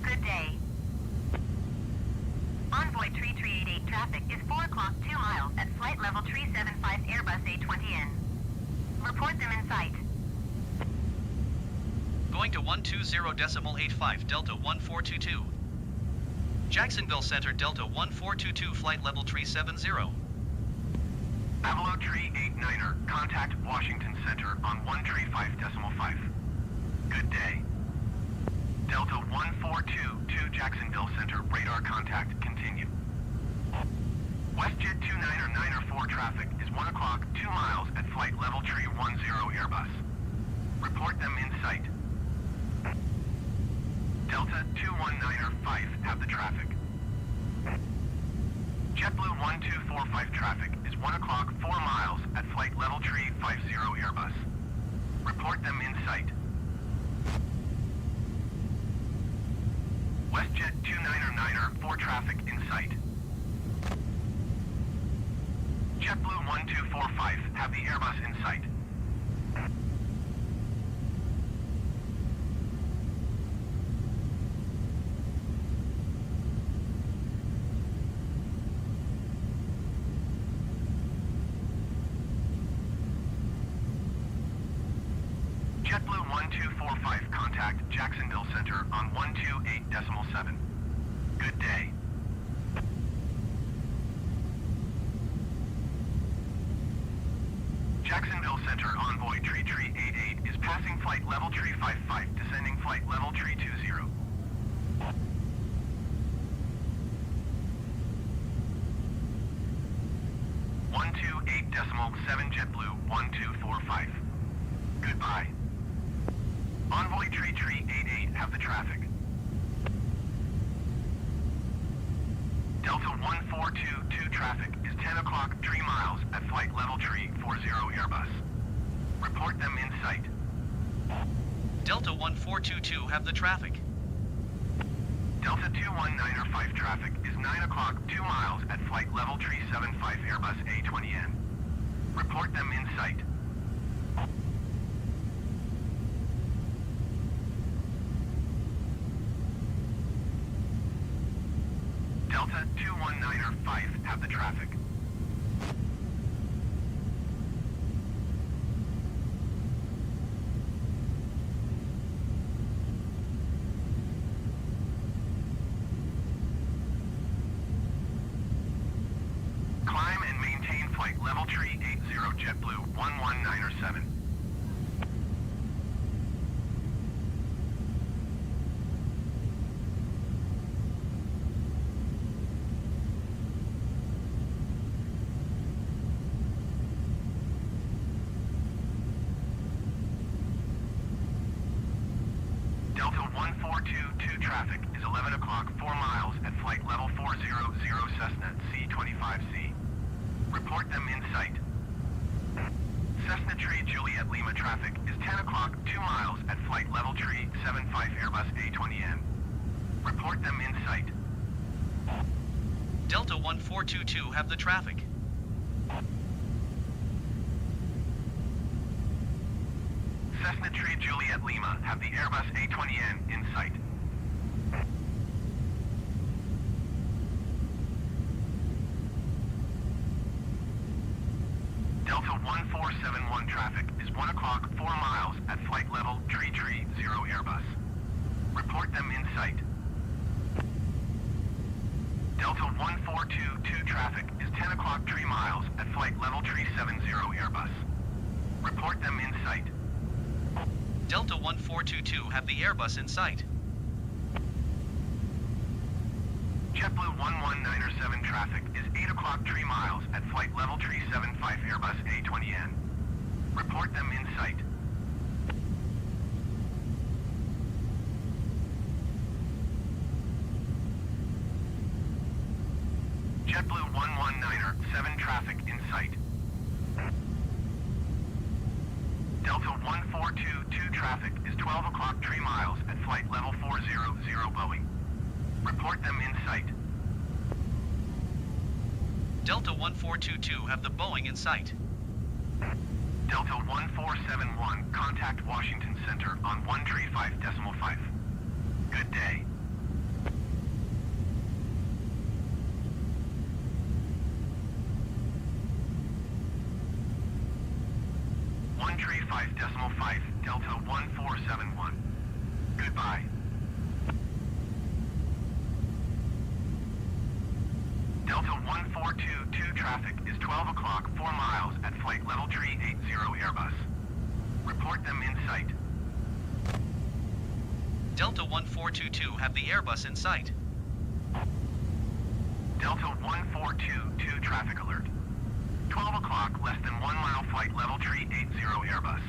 Good day. Envoy 3388 traffic is 4 o'clock 2 miles at flight level 375 Airbus A20N. Report them in sight. Going to 120.85 Delta 1422. Jacksonville Center Delta 1422 flight level 370. Avalo Tree 89er, contact Washington Center on 135.5. Good day. Delta 1422 Jacksonville Center, radar contact, continue. WestJet 29er 9er 4 traffic is 1 o'clock 2 miles at flight level 310 Airbus. Report them in sight. Delta 219er 5 have the traffic. JetBlue 1245 traffic is 1 o'clock 4 miles at flight level 350 Airbus. Report them in sight. WestJet 29er 9er 4 traffic in sight. JetBlue 1245 have the Airbus in sight. JetBlue 1245 contact Jacksonville Center on 128.7. Good day. Jacksonville Center Envoy 3388 is passing flight level 355, descending flight level 320. .7 JetBlue 1245. Goodbye. Envoy 3388 have the traffic. Delta 1422 traffic is 10 o'clock 3 miles at flight level 340 Airbus. Report them in sight. Delta 1422 have the traffic. Delta 219er 5 traffic is 9 o'clock 2 miles at flight level 375 Airbus A20N. Report them in sight. Delta 219er 5 have the traffic. JetBlue 11907. Delta 1422 traffic is 11 o'clock, 4 miles at flight level 400 Cessna C25C. Report them in sight. Cessna Tree Juliet Lima traffic is 10 o'clock, 2 miles at flight level tree 75 Airbus A20M. Report them in sight. Delta 1422 have the traffic. Cessna Tree Juliet Lima have the Airbus A20M in sight. Delta 1471 traffic is 1 o'clock, 4 miles at flight level tree 0 Airbus. Report them in sight. Delta 1422 traffic is 10 o'clock, 3 miles at flight level tree 70 Airbus. Report them in sight. Delta 1422 have the Airbus in sight. JetBlue 11907 traffic is 8 o'clock, 3 miles at flight level tree 75 Airbus A20M. Report them in sight. JetBlue 11907 traffic in sight. Delta 1422 traffic is 12 o'clock, 3 miles at flight level 400 Boeing. Report them in sight. Delta 1422 have the Boeing in sight. Delta 1471, contact Washington Center on 135.5. Good day. .5, Delta 1471. Goodbye. Delta 1422 traffic is 12 o'clock, 4 miles at flight level tree 80 Airbus. Report them in sight. Delta 1422 have the Airbus in sight. Delta 1422 traffic alert. 12 o'clock, less than 1 mile flight level tree 80 Airbus.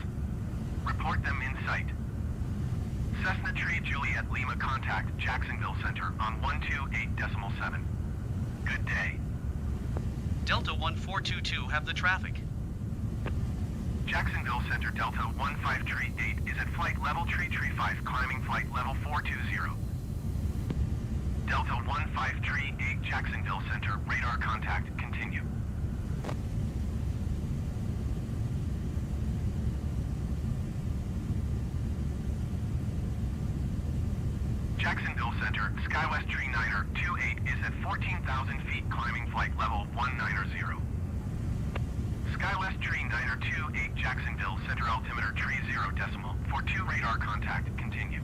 Report them in sight. Cessna Tree Juliet Lima contact Jacksonville Center on 128.7. Good day. Delta 1422 have the traffic. Jacksonville Center Delta 1538 is at flight level tree 5 climbing flight level 420. Delta 1538 Jacksonville Center radar contact continue. Jacksonville Center, Skywest Tree 9er 28 is at 14,000 feet climbing flight level 190. Skywest Tree 9er 28 Jacksonville Center altimeter tree 0 decimal 42 radar contact continue.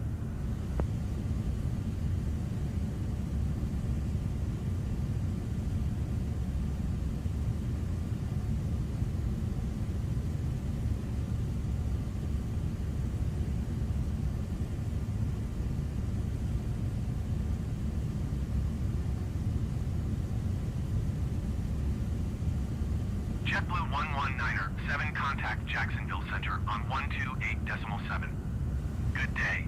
JetBlue 11907 contact Jacksonville Center on 128.7. Good day.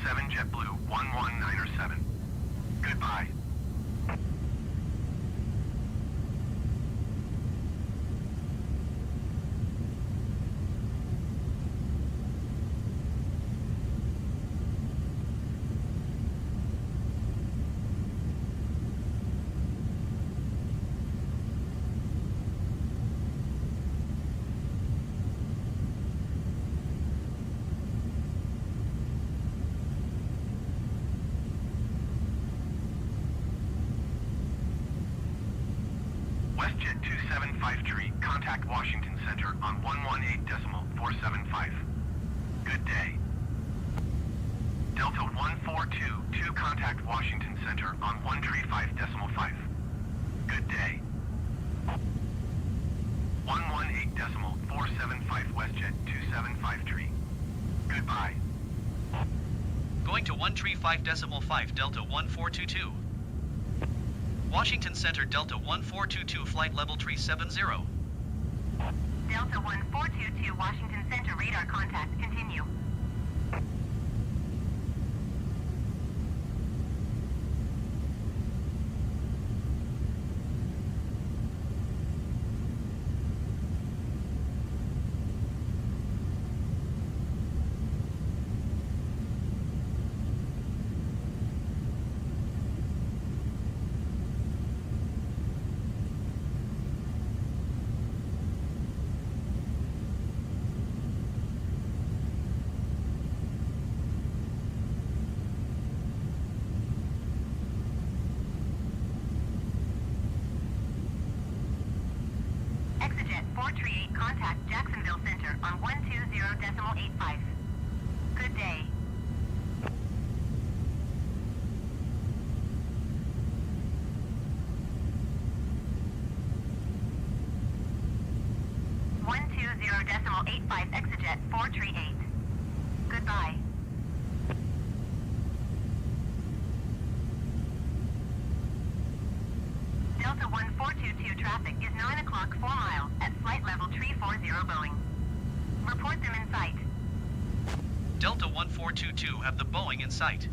.7 JetBlue 11907. Goodbye. WestJet 2753, contact Washington Center on 118.475. Good day. Delta 1422, contact Washington Center on 135.5. Good day. 118.475 WestJet 2753. Goodbye. Going to 135.5 Delta 1422. Washington Center Delta 1422, flight level 370. Delta 1422, Washington Center, radar contact, continue. Exejet 438, contact Jacksonville Center on 120.85. Good day. .85 Exejet 438. Goodbye. Delta 1422 traffic is 9 o'clock 4 mile at flight level 340 Boeing. Report them in sight. Delta 1422 have the Boeing in sight.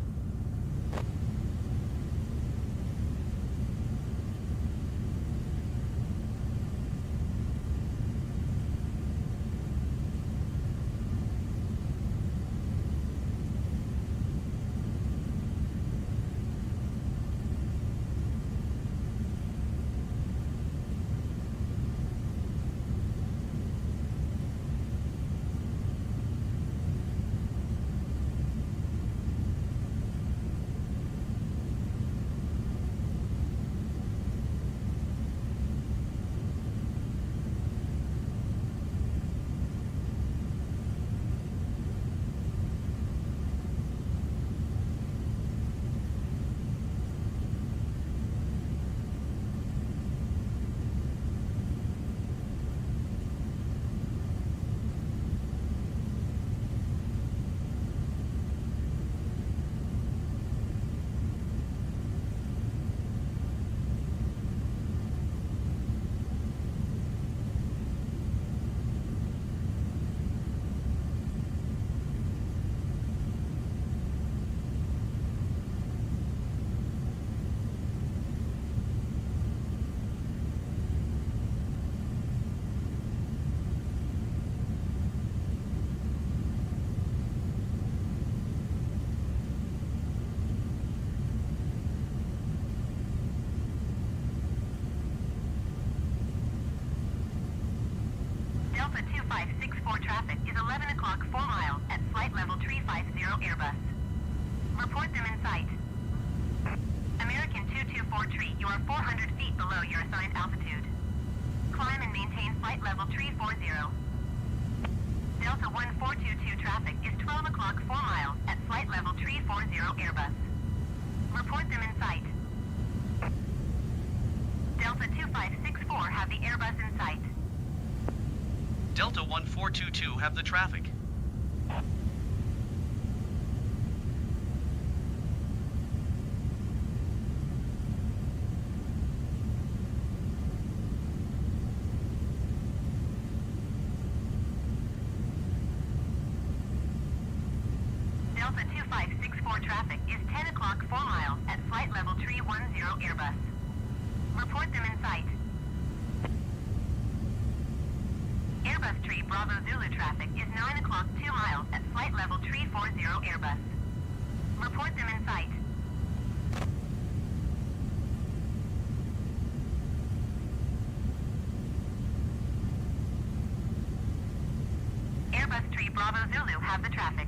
Delta 2564 traffic is 11 o'clock 4 mile at flight level 350 Airbus. Report them in sight. American 2243, you are 400 feet below your assigned altitude. Climb and maintain flight level 340. Delta 1422 traffic is 12 o'clock 4 mile at flight level 340 Airbus. Report them in sight. Delta 2564 have the Airbus in sight. Delta 1422 have the traffic. Delta 2564 traffic is 10 o'clock 4 mile at flight level 310 Airbus. Report them in sight. Airbus 3 Bravo Zulu traffic is 9 o'clock 2 miles at flight level 340 Airbus. Report them in sight. Airbus 3 Bravo Zulu have the traffic.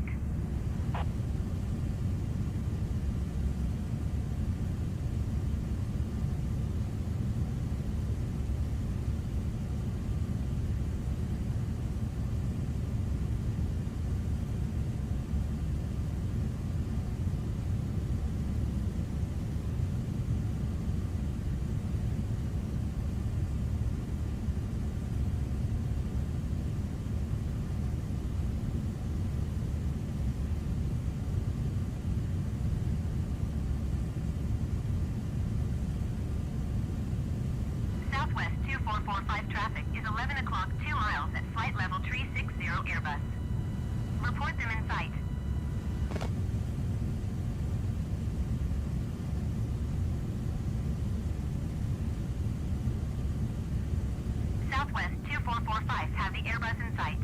2445 traffic is 11 o'clock 2 miles at flight level 360 Airbus. Report them in sight. Southwest 2445 have the Airbus in sight.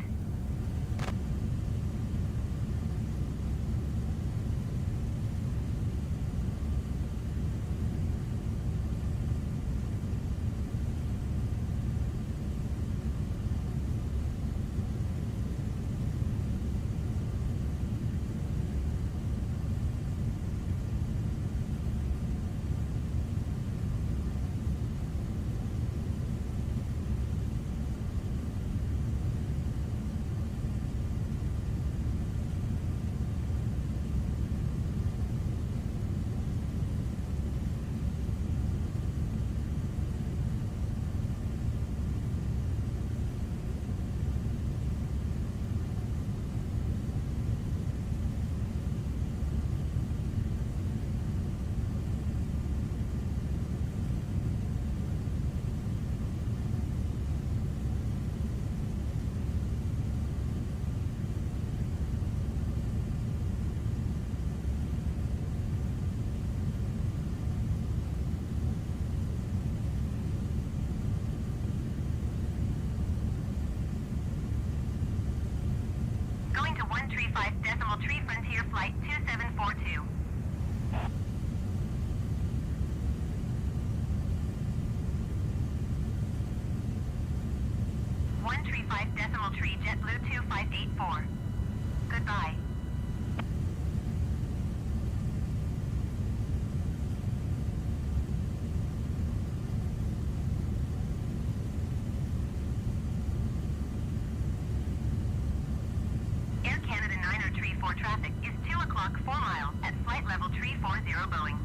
Going to 135.3 Frontier Flight 2742. JetBlue 2584. Goodbye. Air Canada 9034 traffic is 2 o'clock 4 mile at flight level 340 Boeing.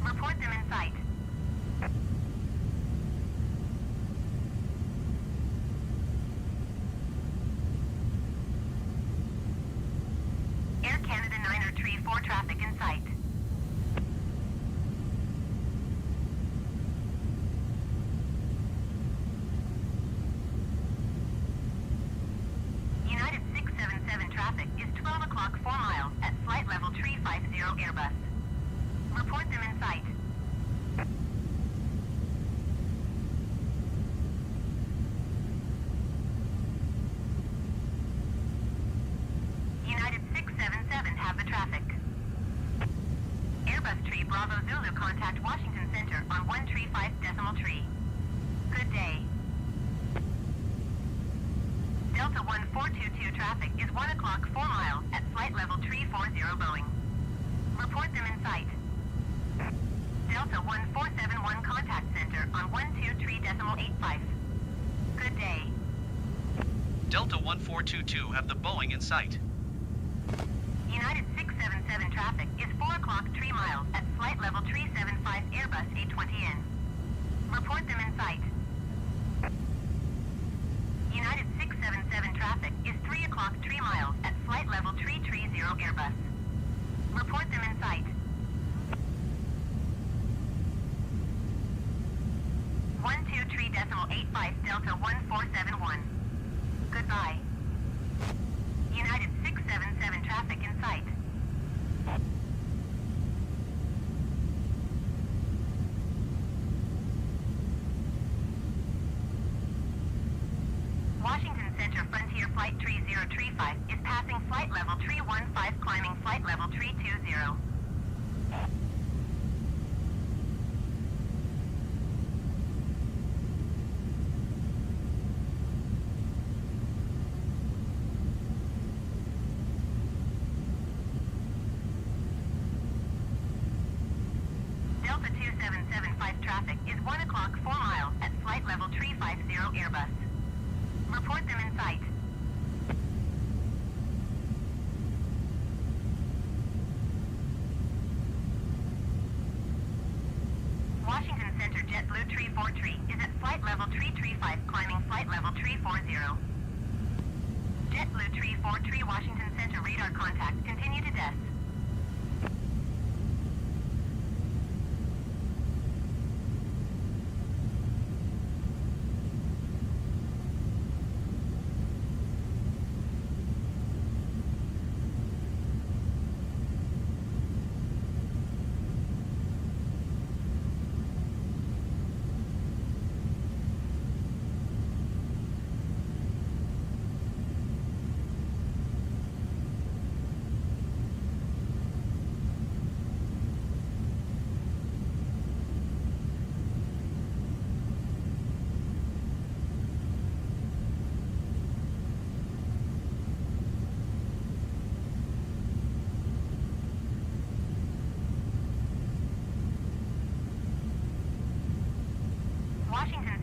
Report them in sight. Air Canada 9034 traffic in sight. United 677 traffic is 12 o'clock 4 miles at flight level 350 Airbus. Report them in sight. United 677 have the traffic. Airbus 3 Bravo Zulu contact Washington Center on 135.3. Good day. Delta 1422 traffic is 1 o'clock 4 miles at flight level 340 Boeing. Report them in sight. Delta 1471 contact center on 123.85. Good day. Delta 1422 have the Boeing in sight. United 677 traffic is 4 o'clock 3 miles at flight level 375 Airbus A20N. Report them in sight. United 677 traffic is 3 o'clock 3 miles at flight level 330 Airbus. Report them in sight. 123.85 Delta 1471. Goodbye. United 677 traffic in sight. Washington Center Frontier Flight 3035 is passing flight level 315 climbing flight level 320. Delta 2775 traffic is 1 o'clock 4 miles at flight level 350 Airbus. Report them in sight. Washington Center JetBlue 343 is at flight level 335 climbing flight level 340. JetBlue 343 Washington Center radar contact continue to desk.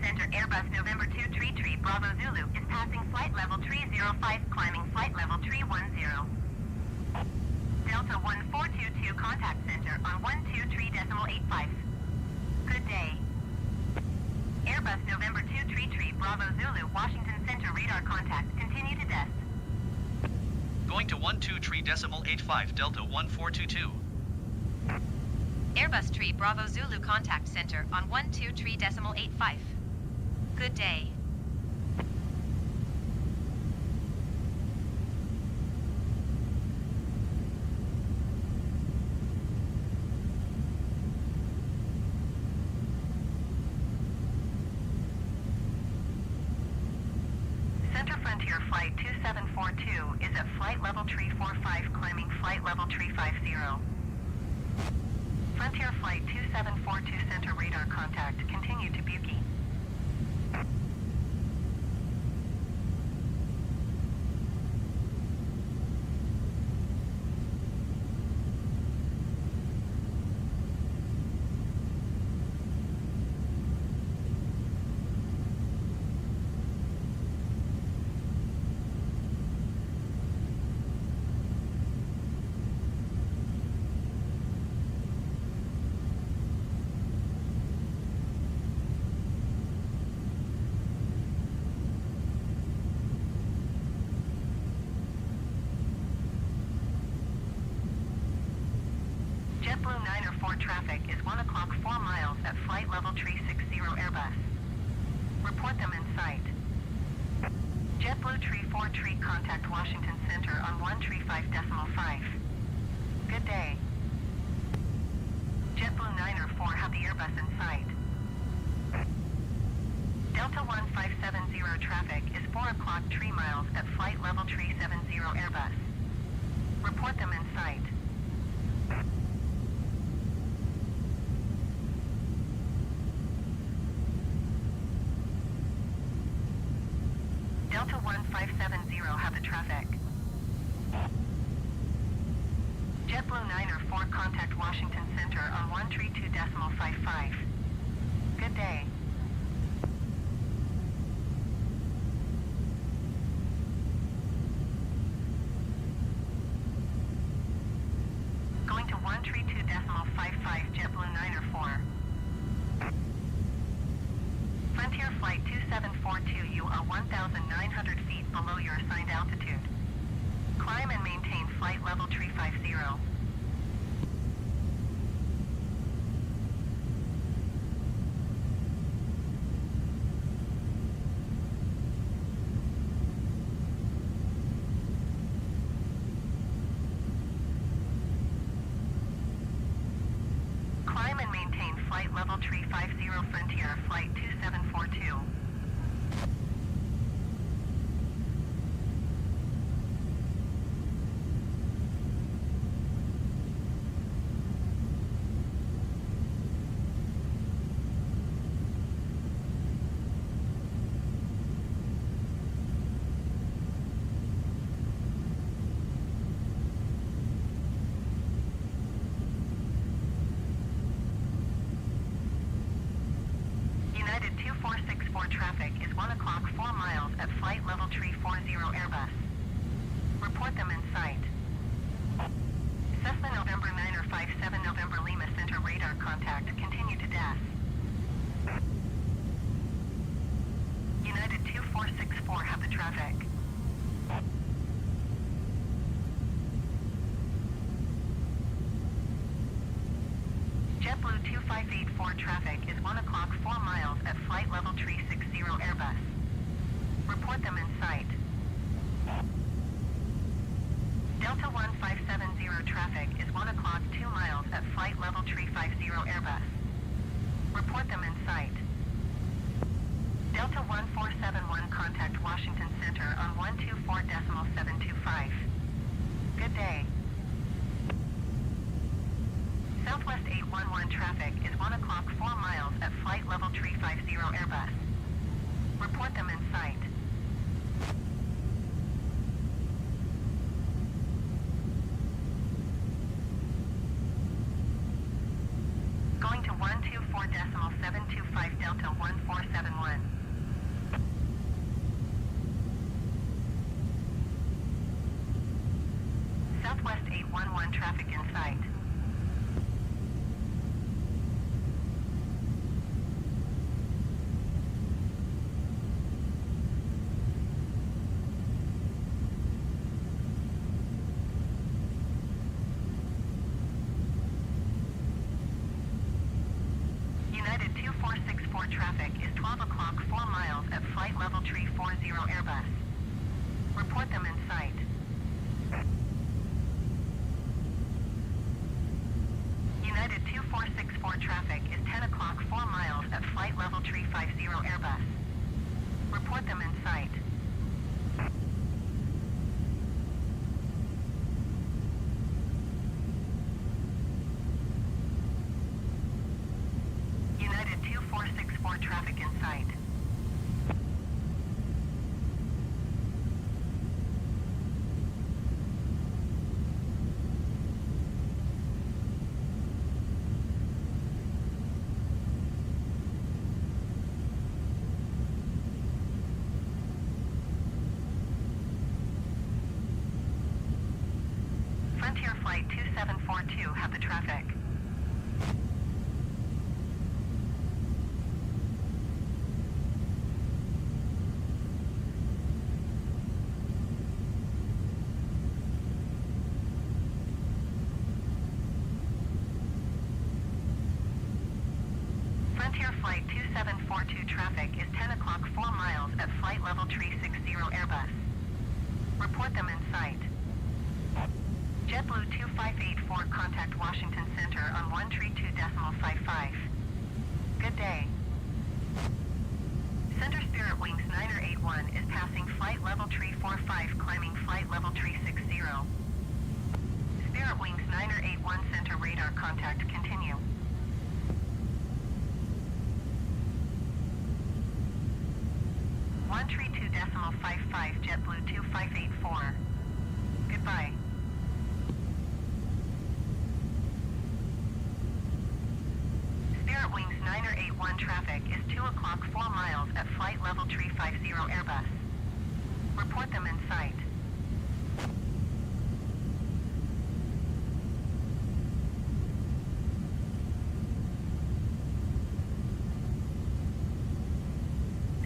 Center, Airbus November 2 Tree Bravo Zulu is passing flight level 305, climbing flight level 310. Delta 1422 contact center on 123.85. Good day. Airbus November 2 Tree Bravo Zulu, Washington Center radar contact. Continue to desk. Going to 123.85 Delta 1422. Airbus Tree Bravo Zulu contact center on 123.85. Good day. Center Frontier Flight 2742 is at flight level 345, climbing flight level 350. Frontier Flight 2742 Center radar contact. Continue to Buki. JetBlue 904 traffic is 1 o'clock 4 miles at flight level 360 Airbus. Report them in sight. JetBlue 343 contact Washington Center on 135.5. Good day. JetBlue 904 have the Airbus in sight. Delta 1570 traffic is 4 o'clock 3 miles at flight level 370 Airbus. Report them in sight. Delta 1570 have the traffic. JetBlue 904 contact Washington Center on 132.55. Good day. Going to 132.55 JetBlue 904. Frontier Flight 2742, you are 1,900 feet below your assigned altitude. Climb and maintain flight level 350. Climb and maintain flight level 350 Frontier Flight 2742. United 2464 traffic is 1 o'clock 4 miles at flight level 340 Airbus. Report them in sight. Cessna November 9 or 57 November Lima Center radar contact. Continue to DAS. United 2464 have the traffic. JetBlue 2584 traffic is 1 o'clock 4 miles at flight level 360 Airbus. Report them in sight. Delta 1570 traffic is 1 o'clock 2 miles at flight level 350 Airbus. Report them in sight. Delta 1471 contact Washington Center on 124.725. Good day. Southwest 811 traffic is 1 o'clock 4 miles at flight level 350 Airbus. Report them in sight. Going to 124.7. 725 Delta 1471. Southwest 811 traffic in sight. United 2464 traffic is 12 o'clock 4 miles at flight level 340 Airbus. Report them in sight. United 2464 traffic is 10 o'clock 4 miles at flight level 350 Airbus. Report them in sight. United 2464 traffic in sight. Frontier Flight 2742 have the traffic. Frontier Flight 2742 traffic is 10 o'clock 4 miles at flight level 360 Airbus. Report them in sight. JetBlue 2584 contact Washington Center on 132.55. Good day. Center Spirit Wings 981 is passing flight level 345 climbing flight level 360. Spirit Wings 981 Center radar contact continue. One 132.55 JetBlue 2584. Goodbye. Spirit Wings 981 traffic is 2 o'clock 4 miles at flight level 350 Airbus. Report them in sight.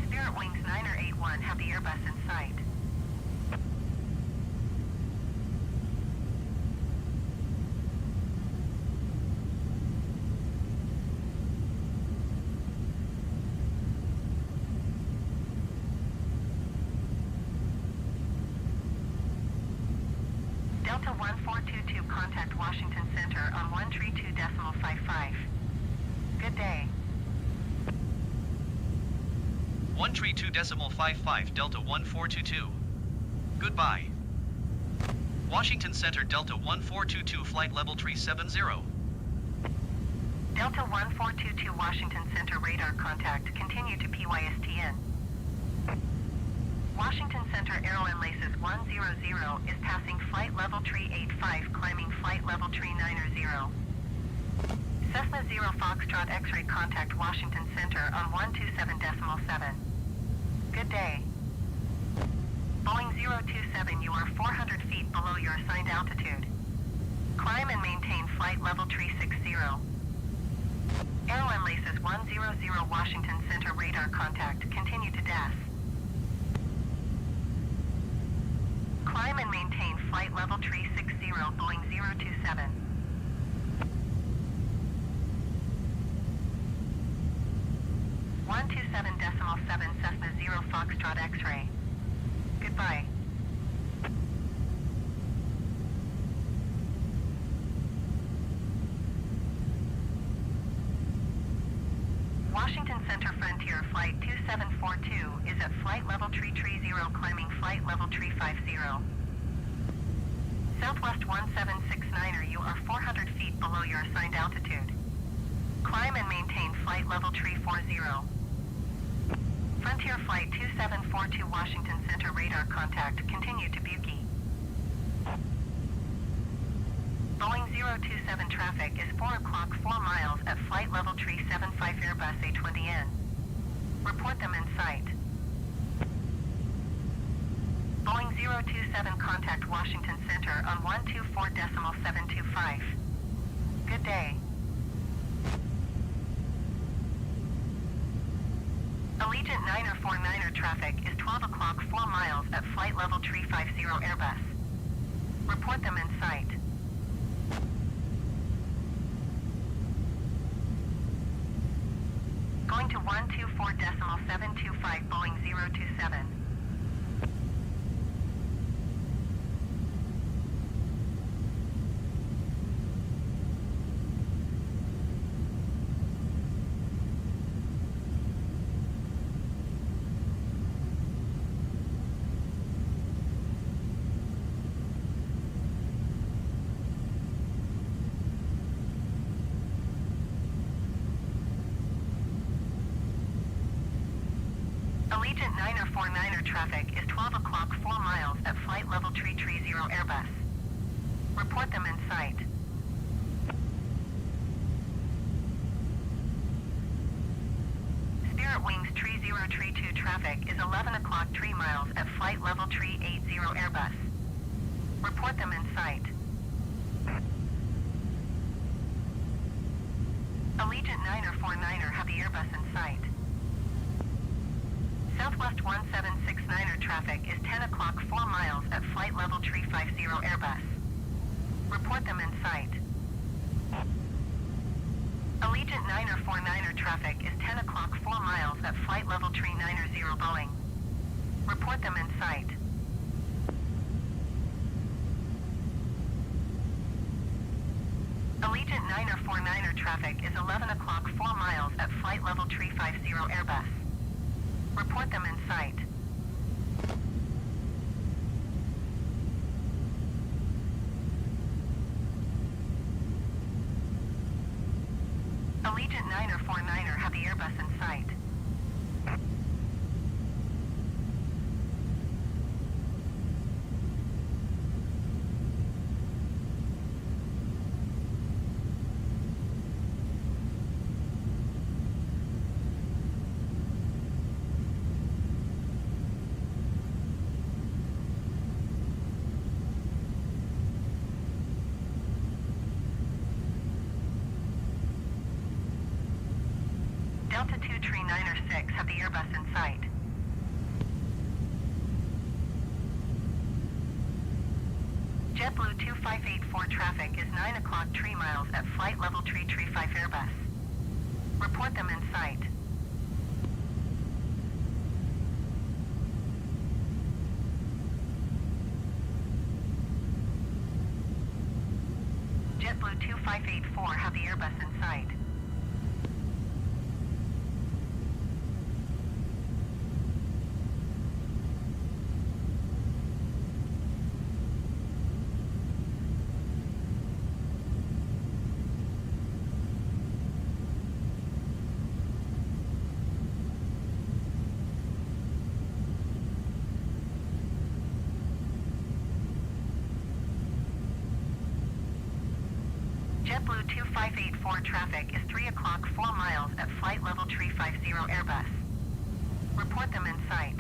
Spirit Wings 981 have the Airbus in sight. Delta 1422 contact Washington Center on 132.55. Good day. 132.55 Delta 1422. Goodbye. Washington Center Delta 1422 flight level 370. Delta 1422 Washington Center radar contact continue to PYSTN. Washington Center Airline Laces 100 is passing flight level 385 climbing flight level 390. Cessna 0 Foxtrot X-ray contact Washington Center on 127.7. Good day. Boeing 027, you are 400 feet below your assigned altitude. Climb and maintain flight level 360. Airline Laces 100 Washington Center radar contact continue to DAS. Climb and maintain flight level 360 Boeing 027. .7 Cessna 0 Foxtrot X-ray. Goodbye. Washington Center Frontier Flight 2742 is at flight level 330 climbing flight level 350. Southwest 1769er, you are 400 feet below your assigned altitude. Climb and maintain flight level 340. Frontier Flight 2742 Washington Center radar contact continue to Buki. Boeing 1027 traffic is 4 o'clock 4 miles at flight level tree 75 Airbus A20N. Report them in sight. Boeing 027 contact Washington Center on 124.725. Good day. Allegiant 949er traffic is 12 o'clock 4 miles at flight level tree 50 Airbus. Report them in sight. Going to 124.725 Boeing 027. Allegiant 949er traffic is 12 o'clock 4 miles at flight level tree 30 Airbus. Report them in sight. Spirit Wings tree 032 traffic is 11 o'clock 3 miles at flight level tree 80 Airbus. Report them in sight. Allegiant 949er have the Airbus in sight. Southwest 1769er traffic is 10 o'clock 4 miles at flight level tree 50 Airbus. Report them in sight. Allegiant 949er traffic is 10 o'clock 4 miles at flight level tree 90 Boeing. Report them in sight. Allegiant 949er traffic is 11 o'clock 4 miles at flight level tree 50 Airbus. Report them in sight. Allegiant 949er have the Airbus in sight. Delta 239er 6 have the Airbus in sight. JetBlue 2584 traffic is 9 o'clock 3 miles at flight level tree 35 Airbus. Report them in sight. JetBlue 2584 have the Airbus in sight. JetBlue 2584 traffic is 3 o'clock 4 miles at flight level tree 50 Airbus. Report them in sight.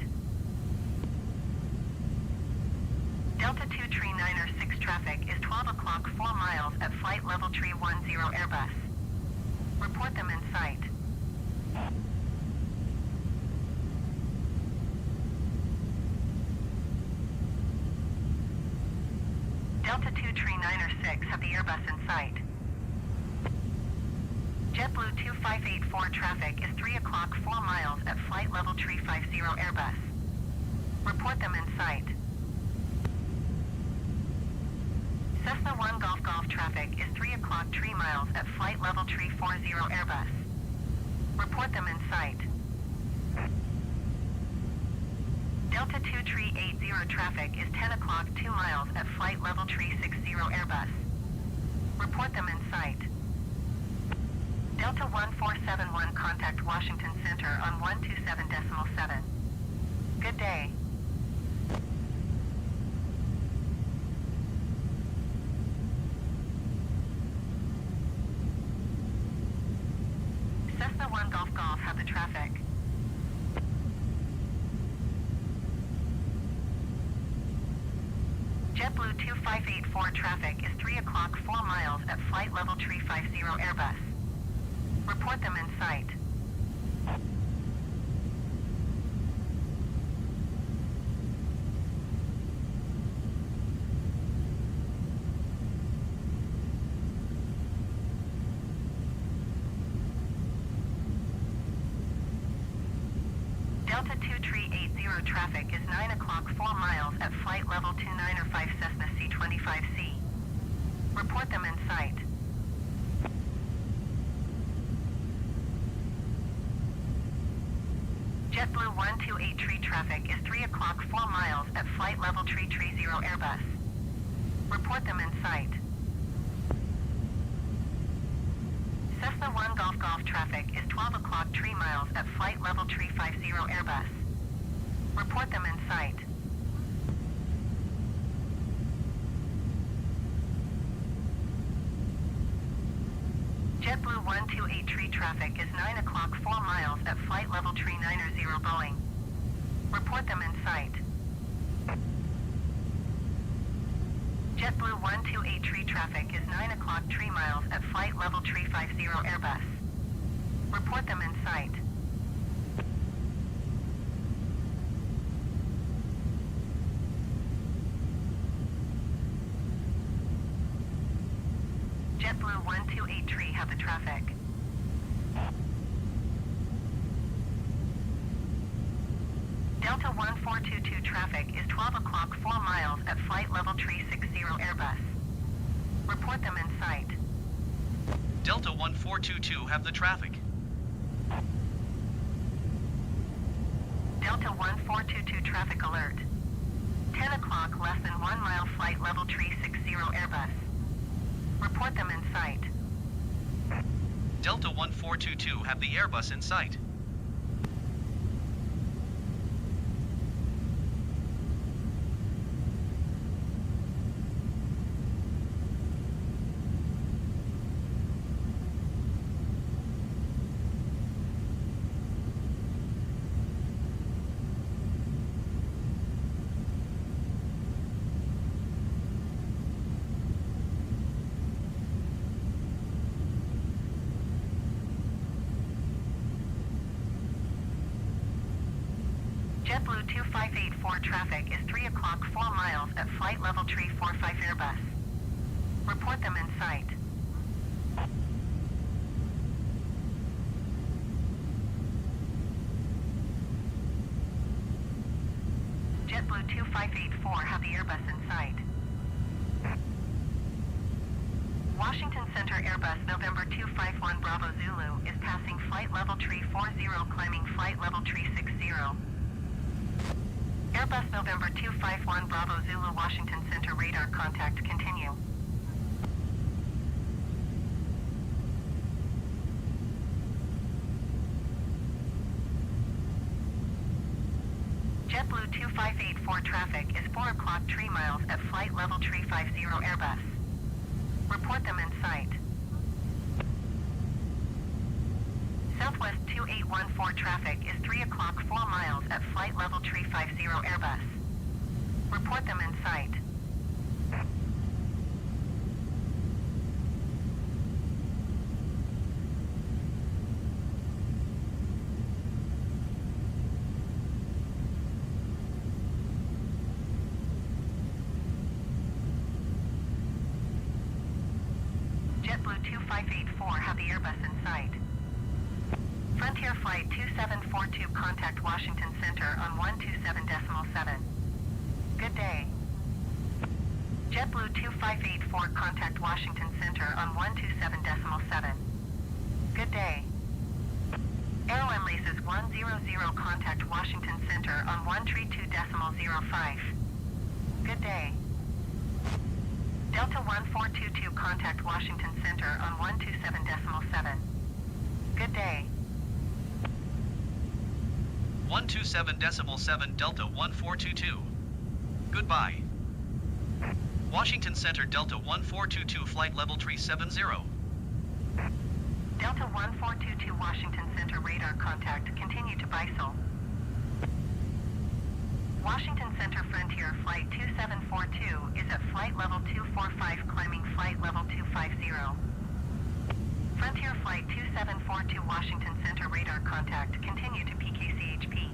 Delta 239er 6 traffic is 12 o'clock 4 miles at flight level tree 10 Airbus. Report them in sight. Delta 239er 6 have the Airbus in sight. JetBlue 2584 traffic is 3 o'clock 4 miles at flight level tree 50 Airbus. Report them in sight. Cessna 1 Golf Golf traffic is 3 o'clock 3 miles at flight level tree 40 Airbus. Report them in sight. Delta 2380 traffic is 10 o'clock 2 miles at flight level tree 60 Airbus. Report them in sight. Delta 1471 contact Washington Center on 127.7. Good day. have the traffic. JetBlue 2584 traffic is 3 o'clock 4 miles at flight level 350 Airbus. Report them in sight. Delta 2380 traffic is 9 o'clock 4 miles at flight level 295 Cessna C25C. Report them in sight. JetBlue 1283 traffic is 3 o'clock 4 miles at flight level 330 Airbus. Report them in sight. Cessna 1 Golf Golf traffic is 12 o'clock 3 miles at flight level 350 Airbus. Report them in sight. JetBlue 1283 traffic is 9 o'clock 4 miles at flight level 390 Boeing. Report them in sight. JetBlue 1283 traffic is 9 o'clock 3 miles at flight level 350 Airbus. Report them in sight. JetBlue 1283 have the traffic. Delta 1422 traffic is 12 o'clock 4 miles at flight level 360 Airbus. Report them in sight. Delta 1422 have the traffic. Delta 1422 traffic alert. 10 o'clock less than 1 mile flight level 360 Airbus. Report them in sight. Delta 1422 have the Airbus in sight. JetBlue 2584 traffic is 3 o'clock 4 miles at flight level 345 Airbus. Report them in sight. JetBlue 2584 have the Airbus in sight. Washington Center Airbus November 251 Bravo Zulu is passing flight level 340 climbing flight level 360. Airbus November 251 Bravo Zulu Washington Center radar contact continue. JetBlue 2584 traffic is 4 o'clock 3 miles at flight level 350 Airbus. Report them in sight. Southwest 2814 traffic is 3 o'clock 4 miles at flight level 350 Airbus. Report them in sight. JetBlue 2584 have the Airbus in sight. Frontier Flight 2742 contact Washington Center on 127.7. Good day. JetBlue 2584 contact Washington Center on 127.7. Good day. Airline Leases 100 contact Washington Center on 132.05. Good day. Delta 1422 contact Washington Center on 127.7. Good day. 127.7 Delta 1422. Goodbye. Washington Center Delta 1422 flight level 370. Delta 1422 Washington Center radar contact. Continue to Bisel. Washington Center Frontier Flight 2742 is at flight level 245 climbing flight level 250. Frontier Flight 2742 Washington Center radar contact. Continue to PKCHP.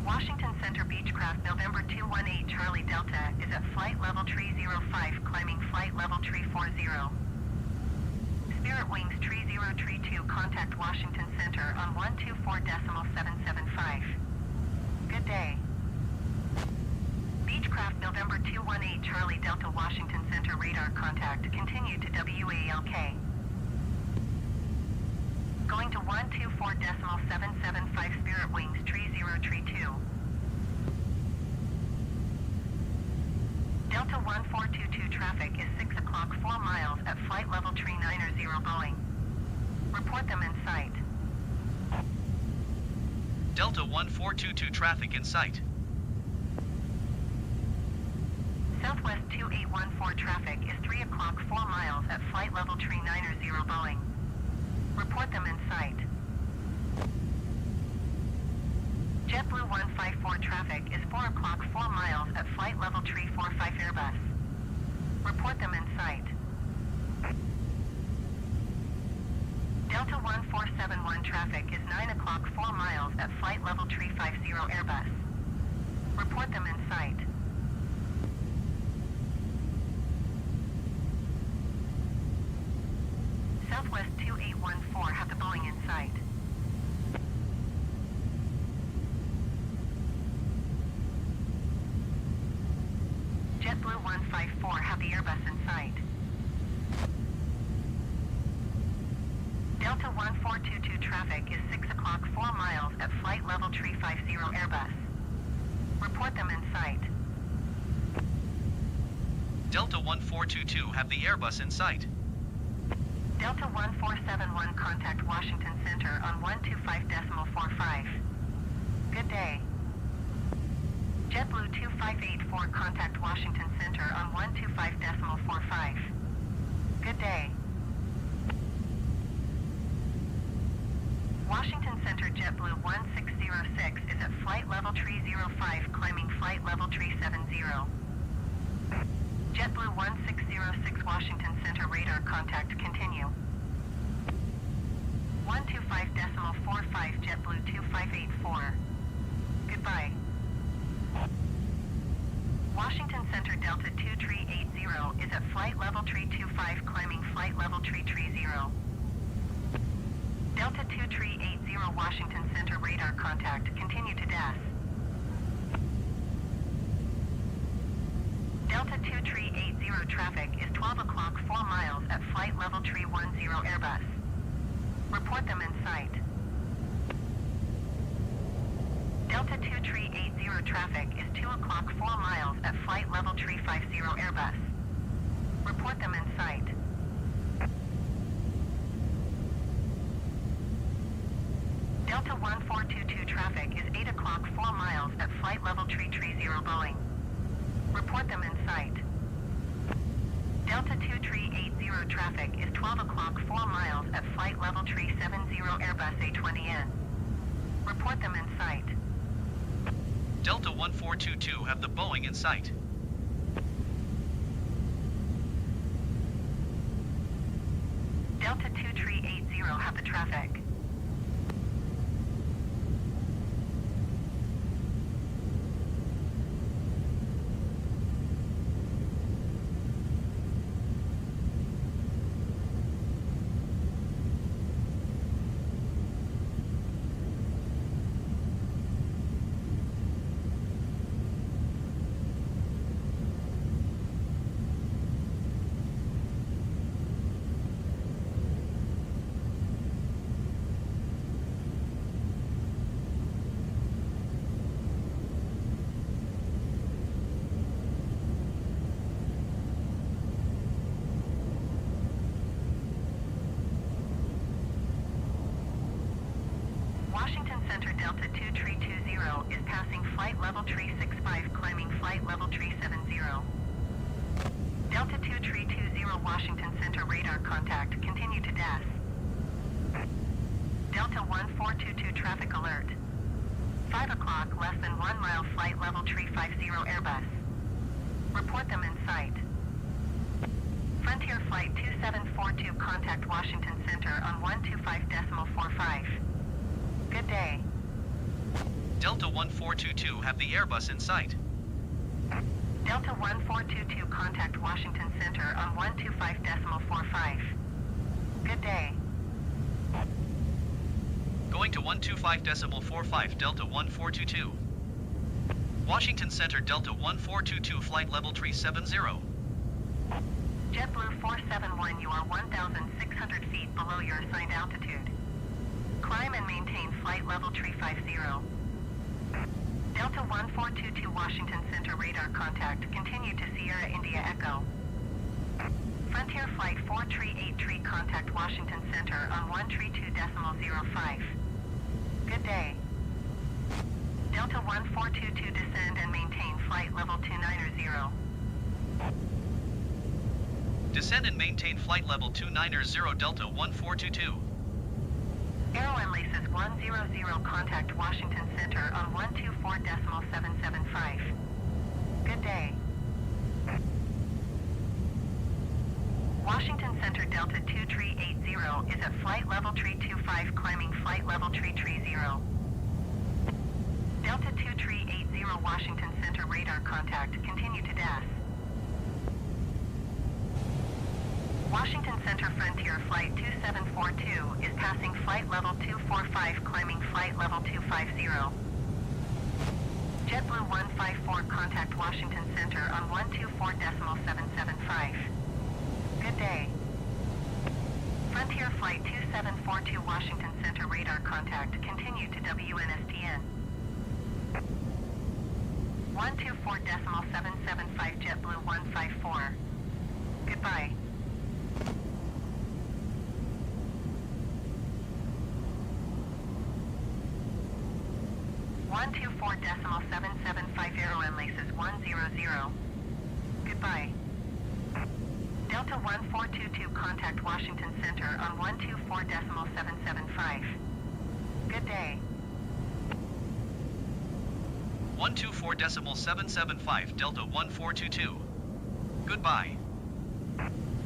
Washington Center Beechcraft November 218 Charlie Delta is at flight level 305 climbing flight level 340. Spirit Wings 3032 contact Washington Center on 124.775. Good day. Beechcraft November 218 Charlie Delta Washington Center radar contact. Continue to WALK. Going to 124.775 Spirit Wings 3032. Delta 1422 traffic is 6 o'clock 4 miles at flight level 390 Boeing. Report them in sight. Delta 1422 traffic in sight. Southwest 2814 traffic is 3 o'clock 4 miles at flight level 390 Boeing. Report them in sight. JetBlue 154 traffic is 4 o'clock 4 miles at flight level 345 Airbus. Report them in sight. Delta 1471 traffic is 9 o'clock 4 miles at flight level 350 Airbus. Report them in sight. Southwest 2814 have the Boeing in sight. JetBlue 154 have the Airbus in sight. Delta 1422 traffic is 6 o'clock 4 miles at flight level 350 Airbus. Report them in sight. Delta 1422 have the Airbus in sight. Delta 1471 contact Washington Center on 125.45. Good day. JetBlue 2584 contact Washington Center on 125.45. Good day. Washington Center JetBlue 1606 is at flight level 305 climbing flight level 370. JetBlue 1606 Washington Center radar contact. Continue. 125.45 JetBlue 2584. Goodbye. Washington Center Delta 2380 is at flight level 325 climbing flight level 330. Delta 2380 Washington Center radar contact. Continue to DAS. Delta 2380 traffic is 12 o'clock 4 miles at flight level 310 Airbus. Report them in sight. Delta 2380 traffic is 2 o'clock 4 miles at flight level 350 Airbus. Report them in sight. Delta 1422 traffic is 8 o'clock 4 miles at flight level 330 Boeing. Report them in sight. Delta 2380 traffic is 12 o'clock 4 miles at flight level 370 Airbus A20N. Report them in sight. Delta 1422 have the Boeing in sight. Delta 2380 have the traffic. Washington Center Delta 2320 is passing flight level 365 climbing flight level 370. Delta 2320 Washington Center radar contact. Continue to DAS. Delta 1422 traffic alert. 5 o'clock, less than 1 mile, flight level 350 Airbus. Report them in sight. Frontier Flight 2742, contact Washington Center on 125.45. Good day. Delta 1422, have the Airbus in sight. Delta 1422, contact Washington Center on 125.45. Good day. Going to 125.45, Delta 1422. Washington Center, Delta 1422, flight level 370. JetBlue 471, you are 1,600 feet below your assigned altitude. Climb and maintain flight level 350. Delta 1422 Washington Center radar contact. Continue to Sierra India Echo. Frontier Flight 4383, contact Washington Center on 132.05. Good day. Delta 1422, descend and maintain flight level 290. Descend and maintain flight level 290, Delta 1422. Aero Laces 100, contact Washington Center on 124.775. Good day. Washington Center Delta 2380 is at flight level 325, climbing flight level 330. Delta 2380 Washington Center radar contact. Continue to DAS. Washington Center Frontier Flight 2742 is passing flight level 245, climbing flight level 250. JetBlue 154, contact Washington Center on 124.775. Good day. Frontier Flight 2742 Washington Center radar contact. Continue to WNSTN. 124.775 JetBlue 154. Goodbye. One 124.775 Airline Laces 100. Goodbye. Delta 1422, contact Washington Center on 124.775. Good day. 124.775, Delta 1422. Goodbye.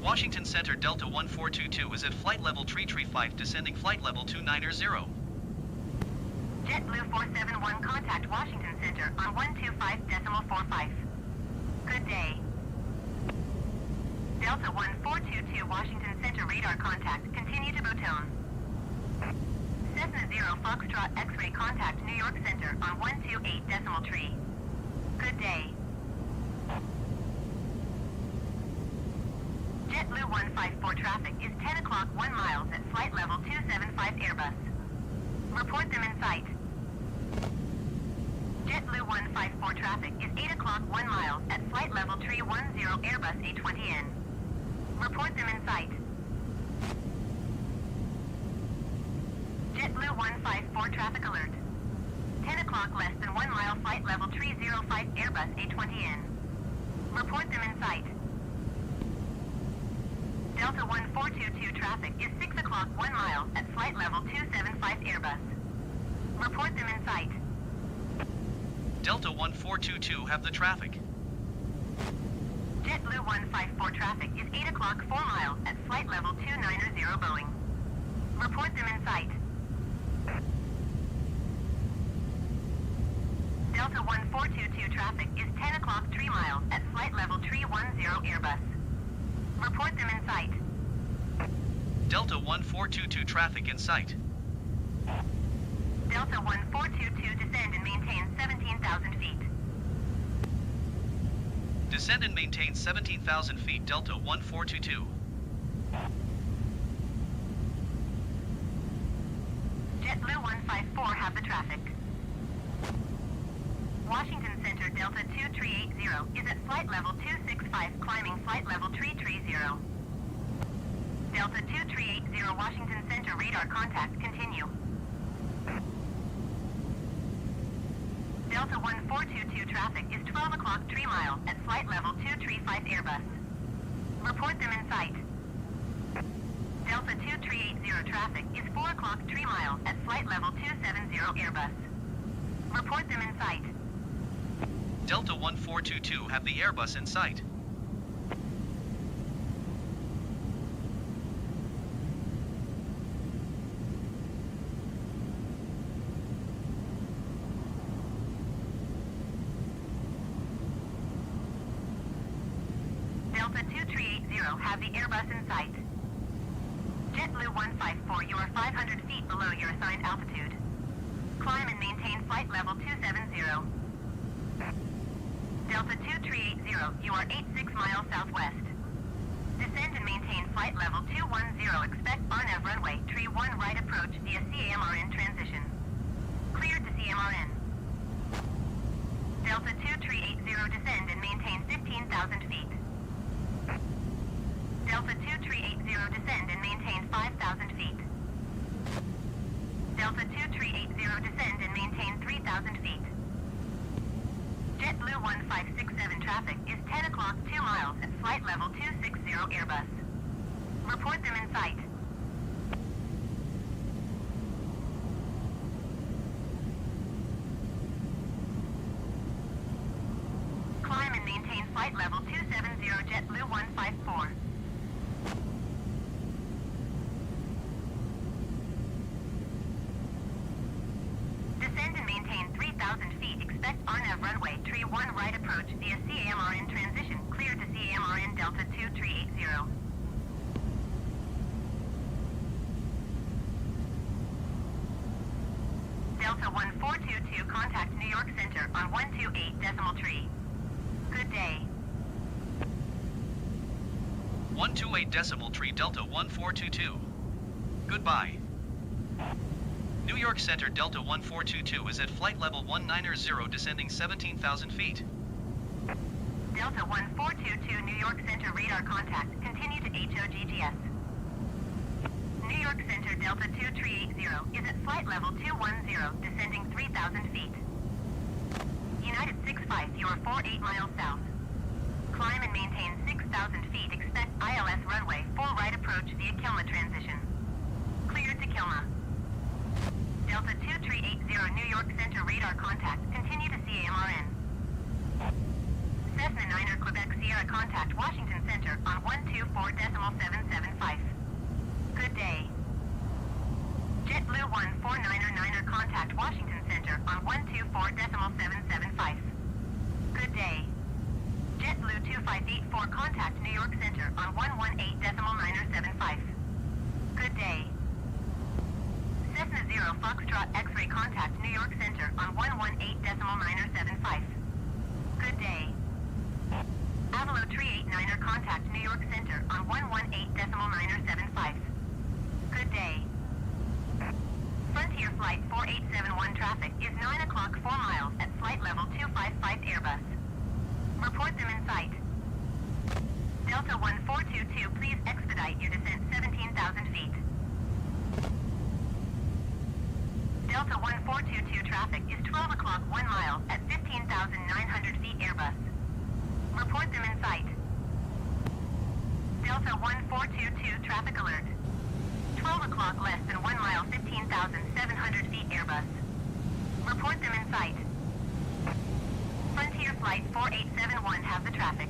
Washington Center, Delta 1422 is at flight level 335, descending flight level 290. JetBlue 471, contact Washington Center on 125.45. Good day. Delta 1422, Washington Center radar contact. Continue to Botone. Cessna 0 Foxtrot X-ray contact New York Center on 128.3. Good day. JetBlue 154 traffic is 10 o'clock 1 mile at flight level 275 Airbus. Report them in sight. JetBlue 154 traffic is 8 o'clock 1 mile at flight level 310 Airbus A20N. Report them in sight. JetBlue 154 traffic alert. 10 o'clock less than 1 mile flight level 305 Airbus A20N. Report them in sight. Delta 1422 traffic is 6 o'clock 1 mile at flight level 275 Airbus. Report them in sight. Delta 1422 have the traffic. JetBlue 154 traffic is 8 o'clock 4 miles at flight level 290 Boeing. Report them in sight. Delta 1422 traffic is 10 o'clock 3 miles at flight level 310 Airbus. Report them in sight. Delta 1422 traffic in sight. Delta 1422 descend and maintain 17,000 feet. Descend and maintain 17,000 feet, Delta 1422. JetBlue 154 have the traffic. Washington Center Delta 2380 is at flight level 265, climbing flight level 330. Delta 2380 Washington Center radar contact. Continue. Delta 1422 traffic is 12 o'clock 3 miles at flight level 235 Airbus. Report them in sight. Delta 2380 traffic is 4 o'clock 3 miles at flight level 270 Airbus. Report them in sight. Delta 1422 have the Airbus in sight. Delta 2380 have the Airbus in sight. JetBlue 154, you are 500 feet below your assigned altitude. Climb and maintain flight level 270. Delta 2380, you are 86 miles southwest. Descend and maintain flight level 210. Expect RNAV runway 31 right approach via CAMRN transition. Cleared to CMRN. Delta 2380, descend and maintain 15,000 feet. Delta 2380, descend and maintain 5,000 feet. Delta 2380, descend and maintain 3,000 feet. JetBlue 1567 traffic is 10 o'clock 2 miles at flight level 260 Airbus. Report them in sight. Climb and maintain flight level 270 JetBlue 154. Descend and maintain 3,000 feet. Expect RNAV runway 31 right approach via CAMRN transition. Clear to CAMRN Delta 2380. Delta 1422, contact New York Center on 128.3. Good day. 128.3 Delta 1422. Goodbye. New York Center Delta 1422 is at flight level 190, descending 17,000 feet. Delta 1422, New York Center radar contact. Continue to HOGGS. New York Center Delta 2380 is at flight level 210, descending 3,000 feet. United 65, you are 48 miles south. Climb and maintain 6,000 feet. Expect ILS runway 4 right approach via Kilma transition. Cleared to Kilma. Delta 2380, New York Center radar contact. Continue to CAMRN. Cessna 9er Quebec Sierra contact Washington Center on 124.775. Good day. JetBlue 149er contact Washington Center on 124.775. Good day. JetBlue 2584 contact New York Center on 118.975. Good day. Cessna 0 Foxtrot X-ray contact New York Center on 118.975. Good day. Avalo 389er contact New York Center on 118.975. Good day. Frontier Flight 4871 traffic is 9 o'clock 4 miles at flight level 255 Airbus. Report them in sight. Delta 1422, please expedite your descent 17,000 feet. Delta 1422 traffic is 12 o'clock 1 mile at 15,900 feet Airbus. Report them in sight. Delta 1422 traffic alert. 12 o'clock less than 1 mile 15,700 feet Airbus. Report them in sight. Frontier Flight 4871 have the traffic.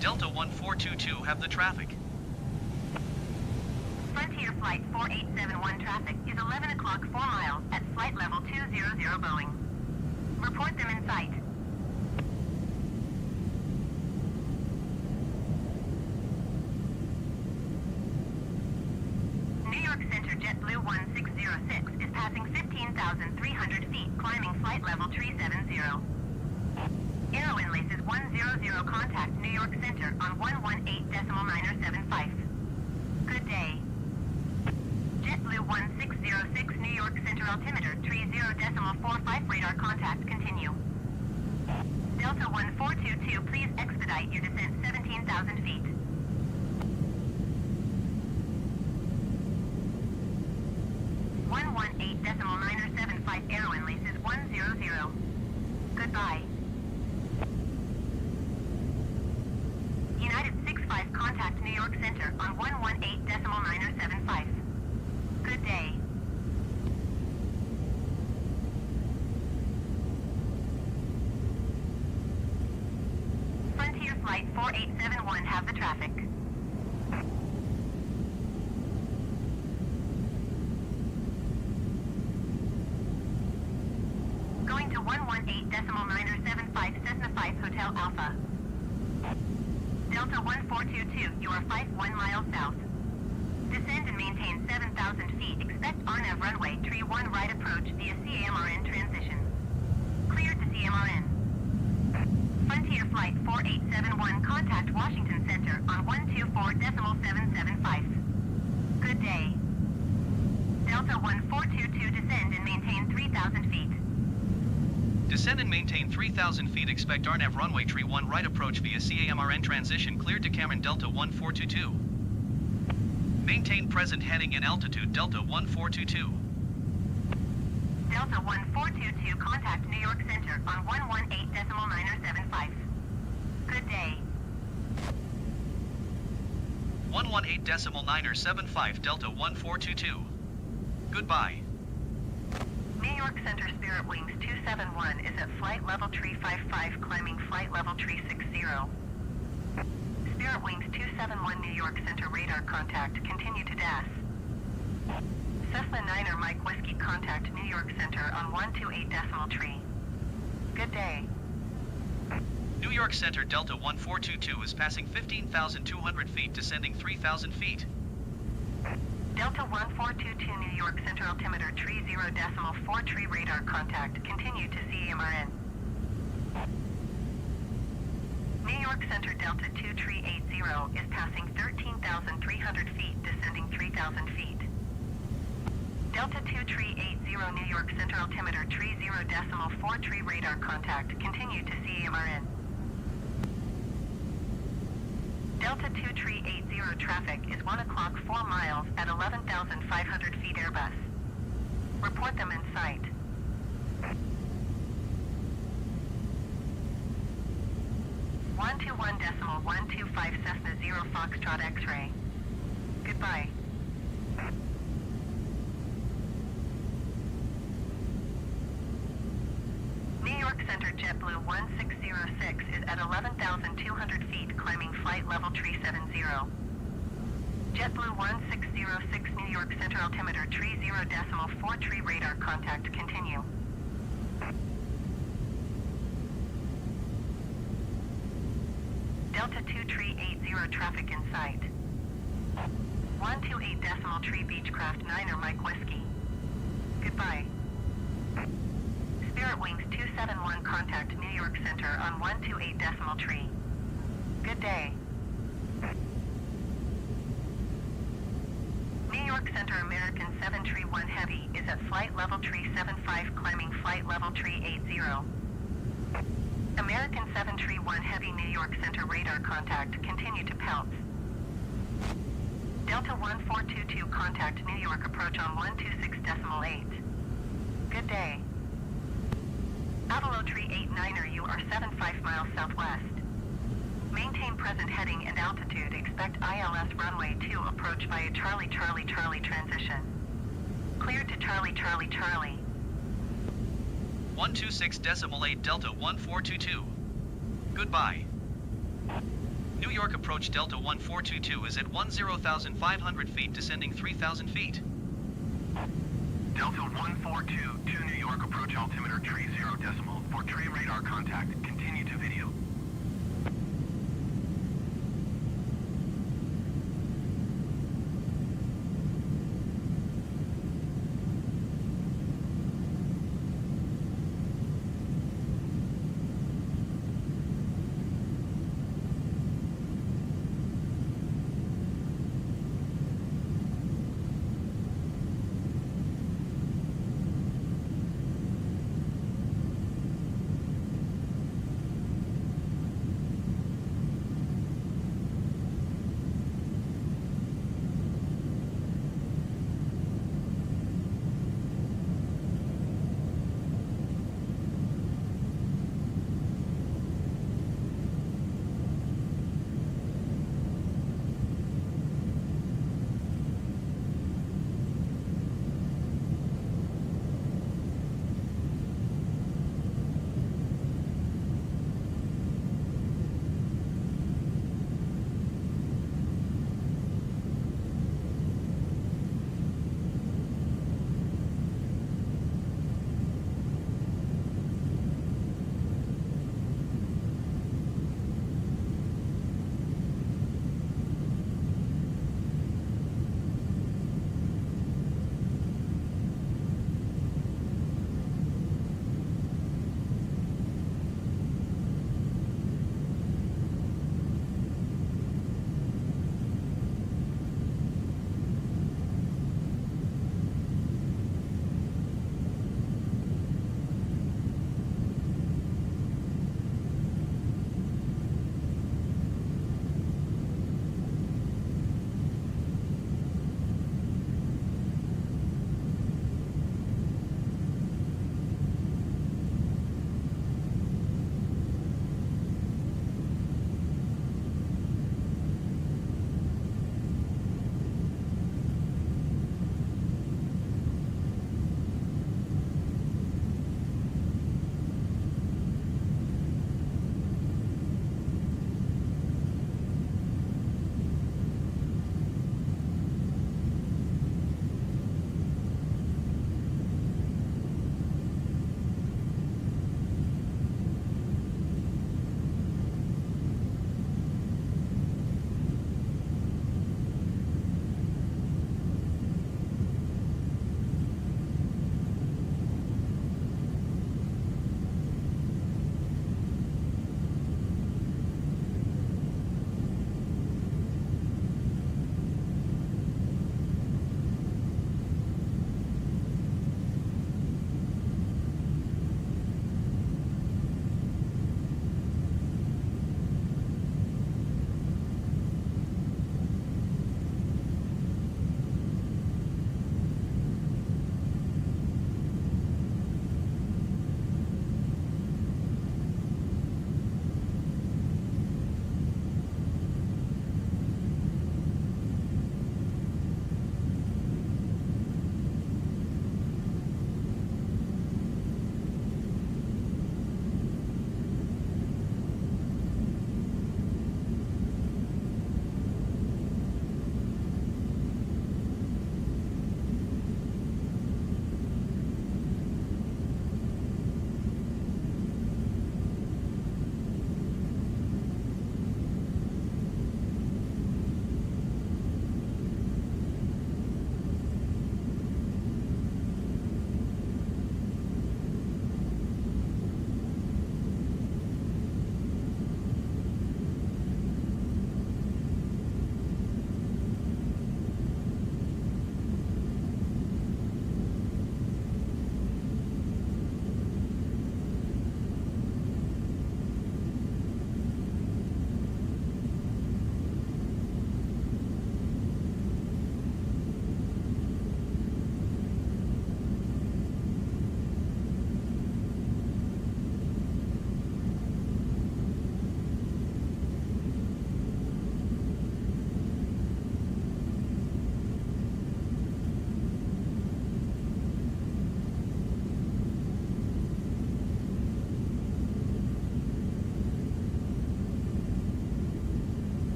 Delta 1422 have the traffic. Frontier Flight 4871 traffic is 11 o'clock 4 miles at flight level 200 Boeing. Report them in sight. New York Center JetBlue 1606 is passing 15,300 feet, climbing flight level 370. Aero Enlaces 100 contact New York Center on 118.975. Good day. JetBlue 1606 New York Center altimeter 30.45 radar contact continue. Delta 1422, please expedite your descent 17,000 feet. .975 Aero Enlaces 100. Goodbye. United 65 Contact New York Center on 118.975. Good day. Frontier Flight 4871 have the traffic. Going to 118.975 Cessna 5 Hotel Alpha. Delta 1422, you are 51 miles south. Descend and maintain 7,000 feet. Expect RNAV runway, tree 1 right approach via CAMRN transition. Cleared to CMRN. Frontier Flight 4871, contact Washington Center on 124.775. Good day. Delta 1422, descend and maintain 3,000 feet. Descend and maintain 3,000 feet. Expect RNAV runway tree 1 right approach via CAMRN transition. Cleared to Cameron Delta 1422. Maintain present heading and altitude Delta 1422. Delta 1422, contact New York Center on 118.975. Good day. 118.975 Delta 1422. Goodbye. New York Center Spirit Wings 271 is at flight level tree 55, climbing flight level tree 60. Spirit Wings 271 New York Center radar contact, continue to DAS. Cessna 9er Mike Whiskey, contact New York Center on 128.3. Good day. New York Center Delta 1422 is passing 15,200 feet, descending 3,000 feet. Delta 1422 New York Center altimeter tree 0.4 tree radar contact, continue to CAMRN. New York Center Delta 2 tree 80 is passing 13,300 feet, descending 3,000 feet. Delta 2 tree 80 New York Center altimeter tree 0.4 tree radar contact, continue to CAMRN. Delta 2 tree 80 traffic is 1 o'clock 4 miles at 11,500 feet Airbus. Report them in sight. One 121.125 Cessna 0 Foxtrot X-ray. Goodbye. New York Center JetBlue 1606 is at 11,200 feet, climbing flight level tree 70. JetBlue 1606 New York Center altimeter tree 0.4 tree radar contact, continue. Delta 2 tree 80 traffic in sight. 128 tree Beechcraft 9er Mike Whiskey. Goodbye. Spirit Wings 271 contact New York Center on 128 tree. Good day. New York Center American 731 Heavy is at flight level tree 75, climbing flight level tree 80. American 731 Heavy New York Center radar contact, continue to Peltz. Delta 1422 contact New York approach on 126.8. Good day. Avalo Tree 89er, you are 75 miles southwest. Maintain present heading and altitude. Expect ILS runway 2 approach via Charlie Charlie Charlie transition. Cleared to Charlie Charlie Charlie. 126.8 Delta 1422. Goodbye. New York approach Delta 1422 is at 10,500 feet, descending 3,000 feet. Delta 142 to New York approach altimeter tree 0.0 for tree radar contact. Continue to video.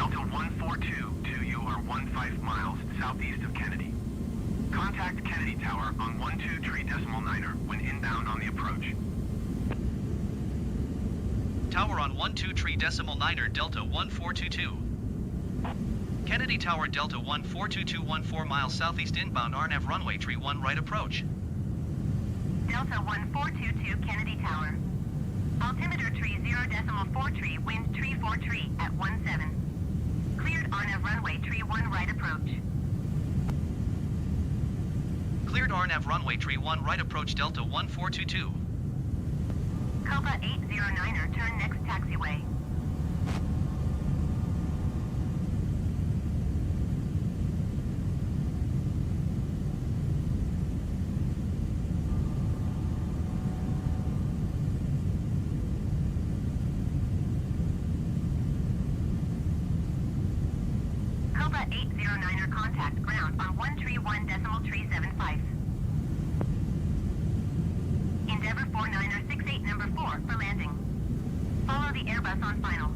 Delta 142 to you are 15 miles southeast of Kennedy. Contact Kennedy Tower on 12.3.9er when inbound on the approach. Tower on 123.9er Delta 1422. Kennedy Tower Delta 142214 miles southeast inbound RNAV runway tree 1 right approach. Delta 1422 Kennedy Tower. Altimeter tree 0.43, wind tree 43 at 17. Cleared RNAV runway tree 1 right approach. Cleared RNAV runway tree 1 right approach Delta 1422. Copa 809er, turn next taxiway. Copa 809er, contact ground on 131.375. Endeavour 49er68 number 4 for landing. Follow the Airbus on final.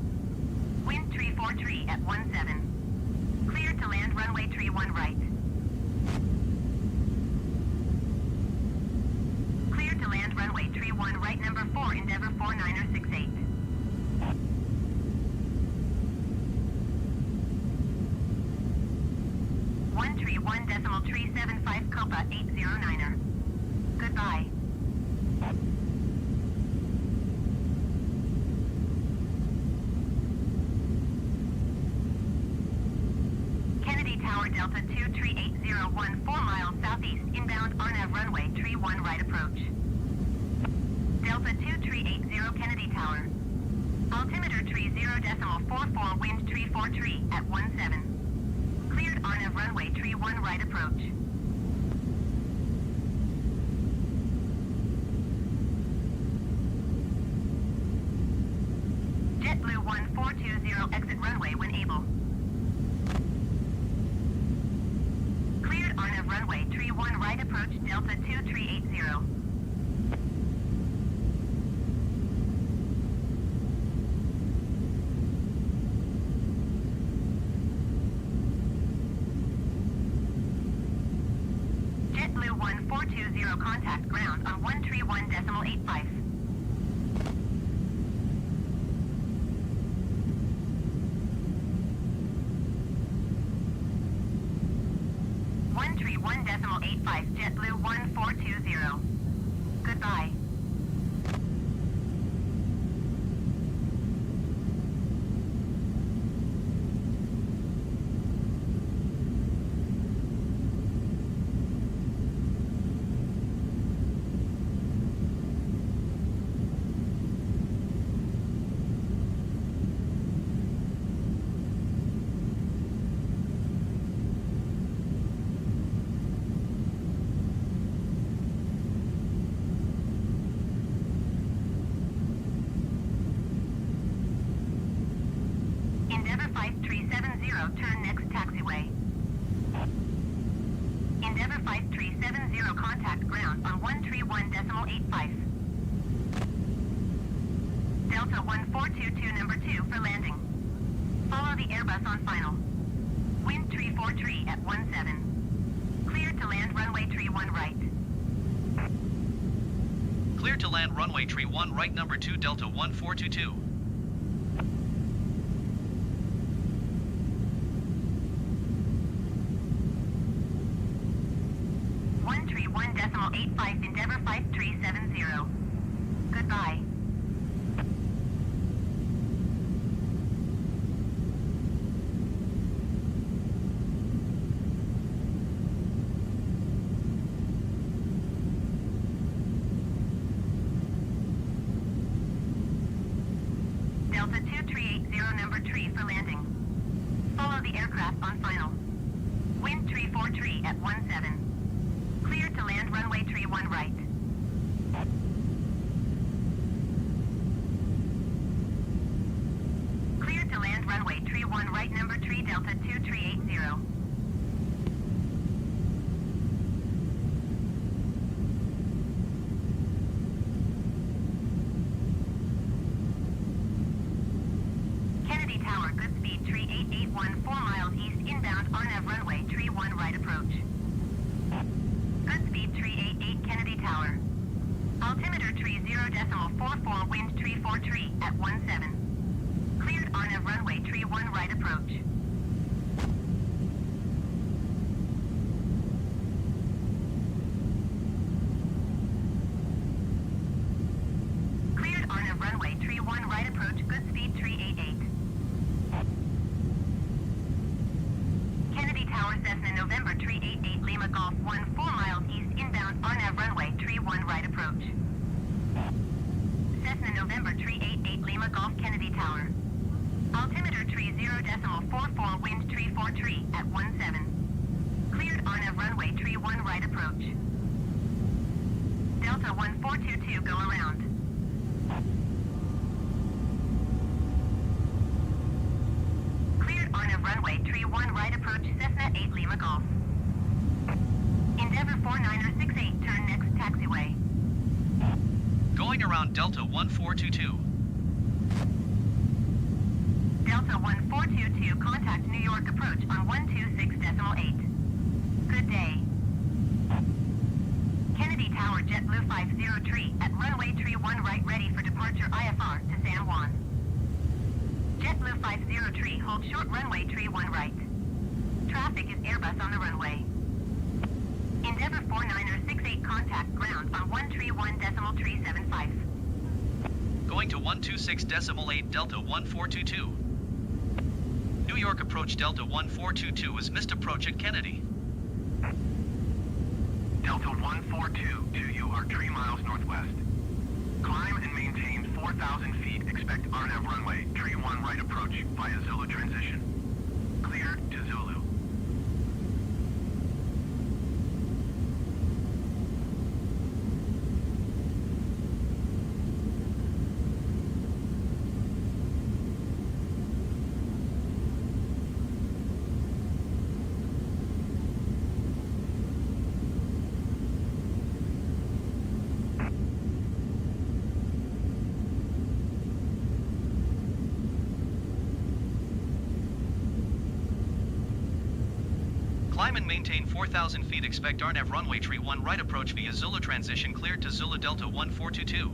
Wind tree 43 at 17. Clear to land runway tree 1 right. Clear to land runway tree 1 right number 4 Endeavour 49er68. One tree 1.375 Copa 809er. Goodbye. Kennedy Tower Delta 23801 4 miles southeast inbound RNAV runway tree 1 right approach. Delta 2380 Kennedy Tower. Altimeter tree 0.44 wind tree 43 at 17. Cleared RNAV runway tree 1 right approach. JetBlue 1420 exit runway when able. Cleared RNAV runway tree 1 right approach Delta 2380. JetBlue 1420 contact ground on 131.85. One tree 1.85 JetBlue 1420. Goodbye. Endeavour 5370, turn next taxiway. Endeavour 5370, contact ground on 131.85. Delta 1422 number 2 for landing. Follow the Airbus on final. Wind tree 43 at 17. Clear to land runway tree 1 right. Clear to land runway tree 1 right number 2 Delta 1422. One tree 1.85 Endeavour 5370. Goodbye. Delta 2380 number 3 for landing. Follow the aircraft on final. Wind tree 43 at 17. Clear to land runway tree 1 right. Clear to land runway tree 1 right number 3 Delta 2380. Kennedy Tower, good speed. speed, tree 881, 4 miles east, inbound, RNAV runway, tree 1 right approach. Good speed, tree 88, Kennedy Tower. Altimeter, tree 0.44, wind, tree 4 tree, at 17. Cleared, RNAV runway, tree 1 right approach. Cleared, RNAV runway, tree 1 right approach, good speed, tree 88. Kennedy Tower, Cessna November, tree 88, Lima Golf 1, 4 miles east, inbound, RNAV runway, tree 1 right approach. Cessna November, tree 88, Lima Golf, Kennedy Tower. Altimeter, tree 0.44, wind, tree 4 tree, at 17. Cleared, RNAV runway, tree 1 right approach. Delta 1422, go around. Cleared, RNAV runway, tree 1 right approach, Cessna 8 Lima Golf. Endeavour 4968, turn next taxiway. Going around Delta 1422. Delta 1422, contact New York approach on 126.8. Good day. Kennedy Tower, JetBlue 50 tree, at runway tree 1 right, ready for departure IFR to San Juan. JetBlue 50 tree, hold short runway tree 1 right. Traffic is Airbus on the runway. Endeavour 4968, contact ground on 131.375. Going to 126.8 Delta 1422. New York approach Delta 1422 is missed approach at Kennedy. Delta 142 to you are 3 miles northwest. Climb and maintain 4,000 feet. Expect RNAV runway, tree 1 right approach via Zulu transition. Cleared to Zulu. Climb and maintain 4,000 feet. Expect RNAV runway tree 1 right approach via Zulu transition. Cleared to Zulu Delta 1422.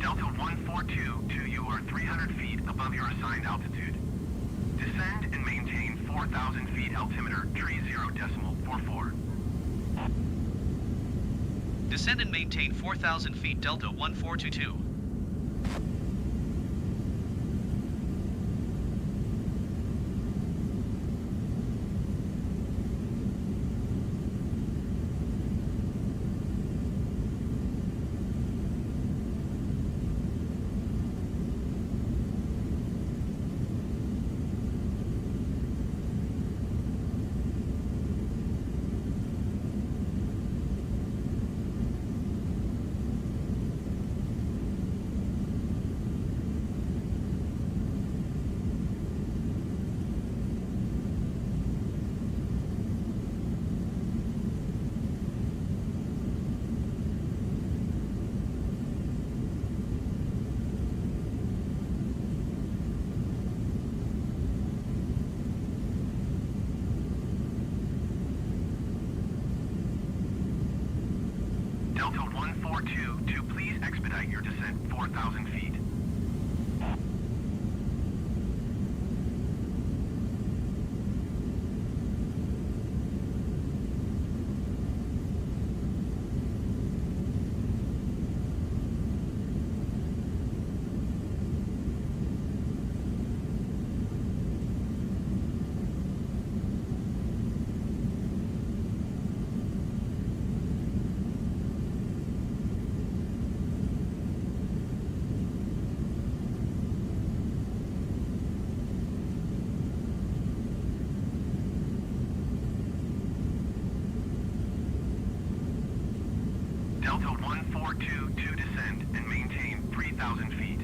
Delta 142 to you are 300 feet above your assigned altitude. Descend and maintain 4,000 feet altimeter, tree 0.44. Descend and maintain 4,000 feet Delta 1422. 142 to descend and maintain 3,000 feet.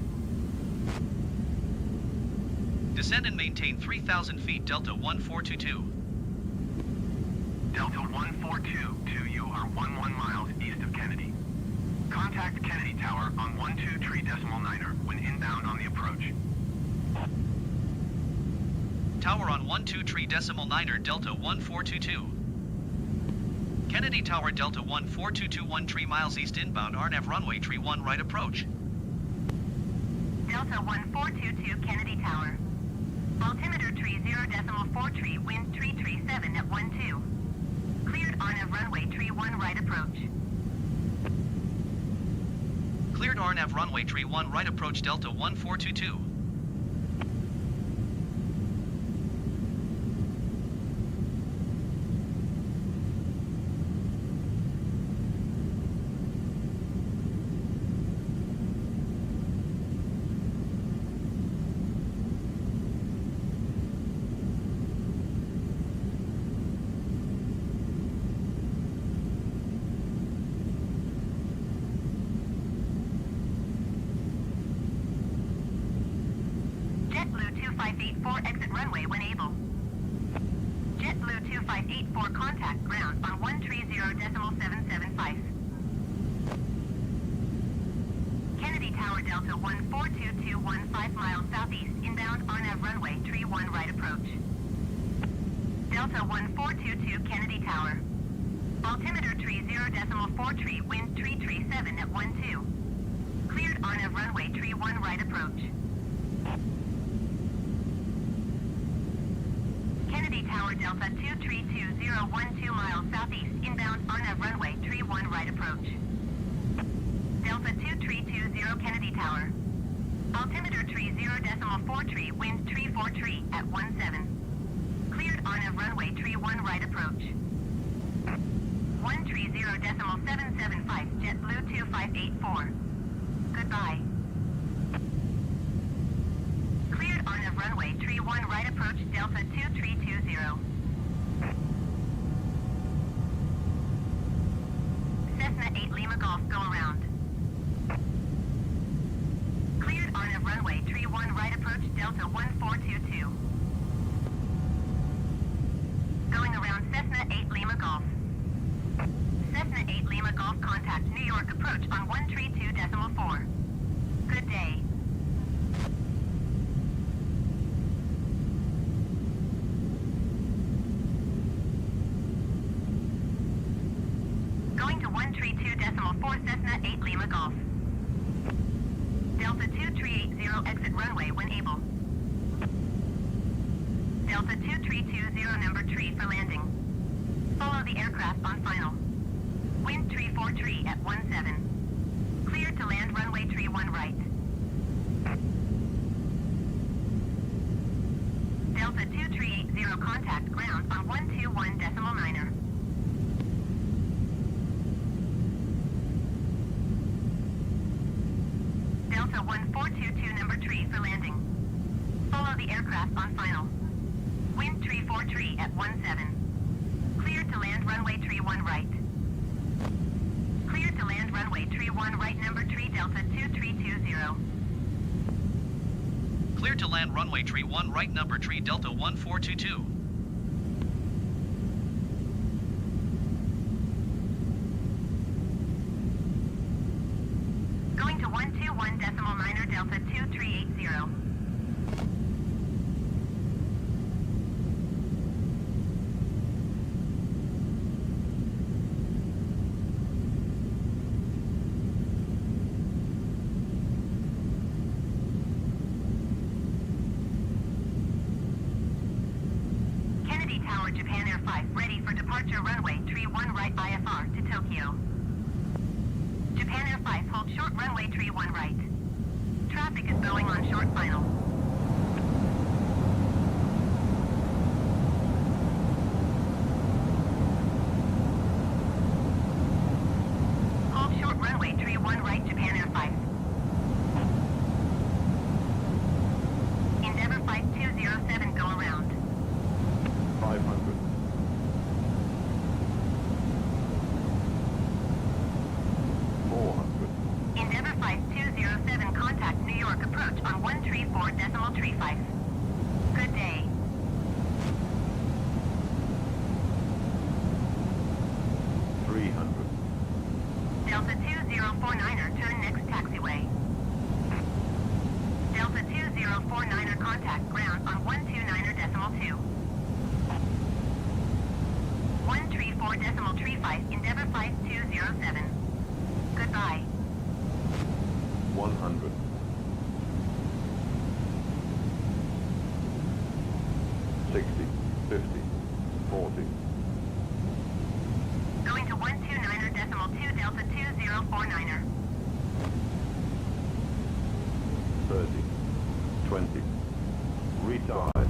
Descend and maintain 3,000 feet, Delta 1422. Delta 142 to you are 11 miles east of Kennedy. Contact Kennedy Tower on 123.9er when inbound on the approach. Tower on 123.9er, Delta 1422. Kennedy Tower, Delta 14221, 3 miles east inbound, RNAV runway, tree 1 right approach. Delta 1422, Kennedy Tower. Altimeter tree 0.43, wind 337 at 12. Cleared RNAV runway, tree 1 right approach. Cleared RNAV runway, tree 1 right approach, Delta 1422. JetBlue 2584, exit runway when able. JetBlue 2584, contact ground on 130.775. Kennedy Tower, Delta 142215, 5 miles southeast, inbound, RNAV runway, tree 1 right approach. Delta 1422, Kennedy Tower. Altimeter tree 0.43, wind 337 at 12. Cleared RNAV runway, tree 1 right approach. Kennedy Tower, Delta 2320, miles southeast, inbound, RNAV runway, tree 1 right approach. Delta 2320, Kennedy Tower. Altimeter tree 0.43, wind 343 at 17. Cleared RNAV runway, tree 1 right approach. 130.775, JetBlue 2584. Goodbye. Cleared RNAV runway, tree 1 right approach, Delta 2320. Cessna 8 Lima Golf, go around. Cleared RNAV runway, tree 1 right approach, Delta 1422. Going around Cessna 8 Lima Golf. Cessna 8 Lima Golf, contact New York approach on 132.4. Good day. Going to 132.4, Cessna 8 Lima Golf. Delta 2380, exit runway when able. Delta 2320, number 3 for landing. Follow the aircraft on final. Wind 343 at 17. Cleared to land runway, tree 1 right. Delta 2380, contact ground on 121.9er. Delta 1422, number 3 for landing. Follow the aircraft on final. Wind 343 at 17. Cleared to land runway, tree 1 right. Cleared to land runway, tree 1 right, number 3, Delta 2320. Cleared to land runway, tree 1 right, number 3, Delta 1422. Going to 121.9er, Delta 2380. Kennedy Tower, Japan Air 5, ready for departure runway, tree 1 right IFR to Tokyo. Japan Air 5, hold short runway, tree 1 right. Traffic is going on short final. Hold short runway, tree 1 right, Japan Air 5. Endeavor 5207, go around. 500. 400. 35. Good day. Delta 2049er, turn next taxiway. Delta 2049er, contact ground on 129er.2. 134.35, Endeavor 5207. Goodbye. 100. 60, 50, 40. Going to 129er.2, Delta 2049er. 30, 20. Retard.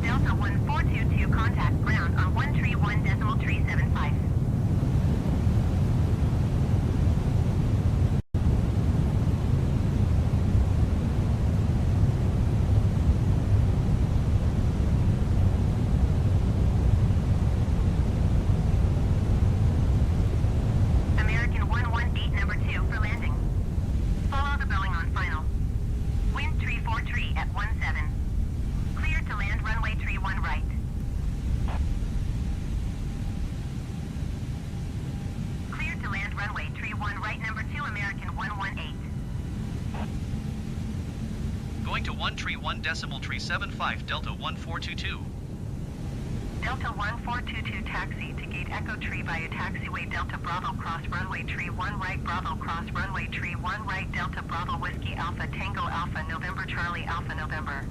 Delta 1422, contact ground on 131.375. American 118, number 2, for landing. Follow the Boeing on final. Wind 343 at 17. Clear to land runway 31 right. Clear to land runway 31 right, number 2, American 118. Going to 131.375, Delta 1422. Delta 1422 taxi to gate Echo Tree via taxiway Delta Bravo cross runway tree 1 right, Bravo cross runway tree 1 right, Delta Bravo Whiskey Alpha Tango Alpha November Charlie Alpha November.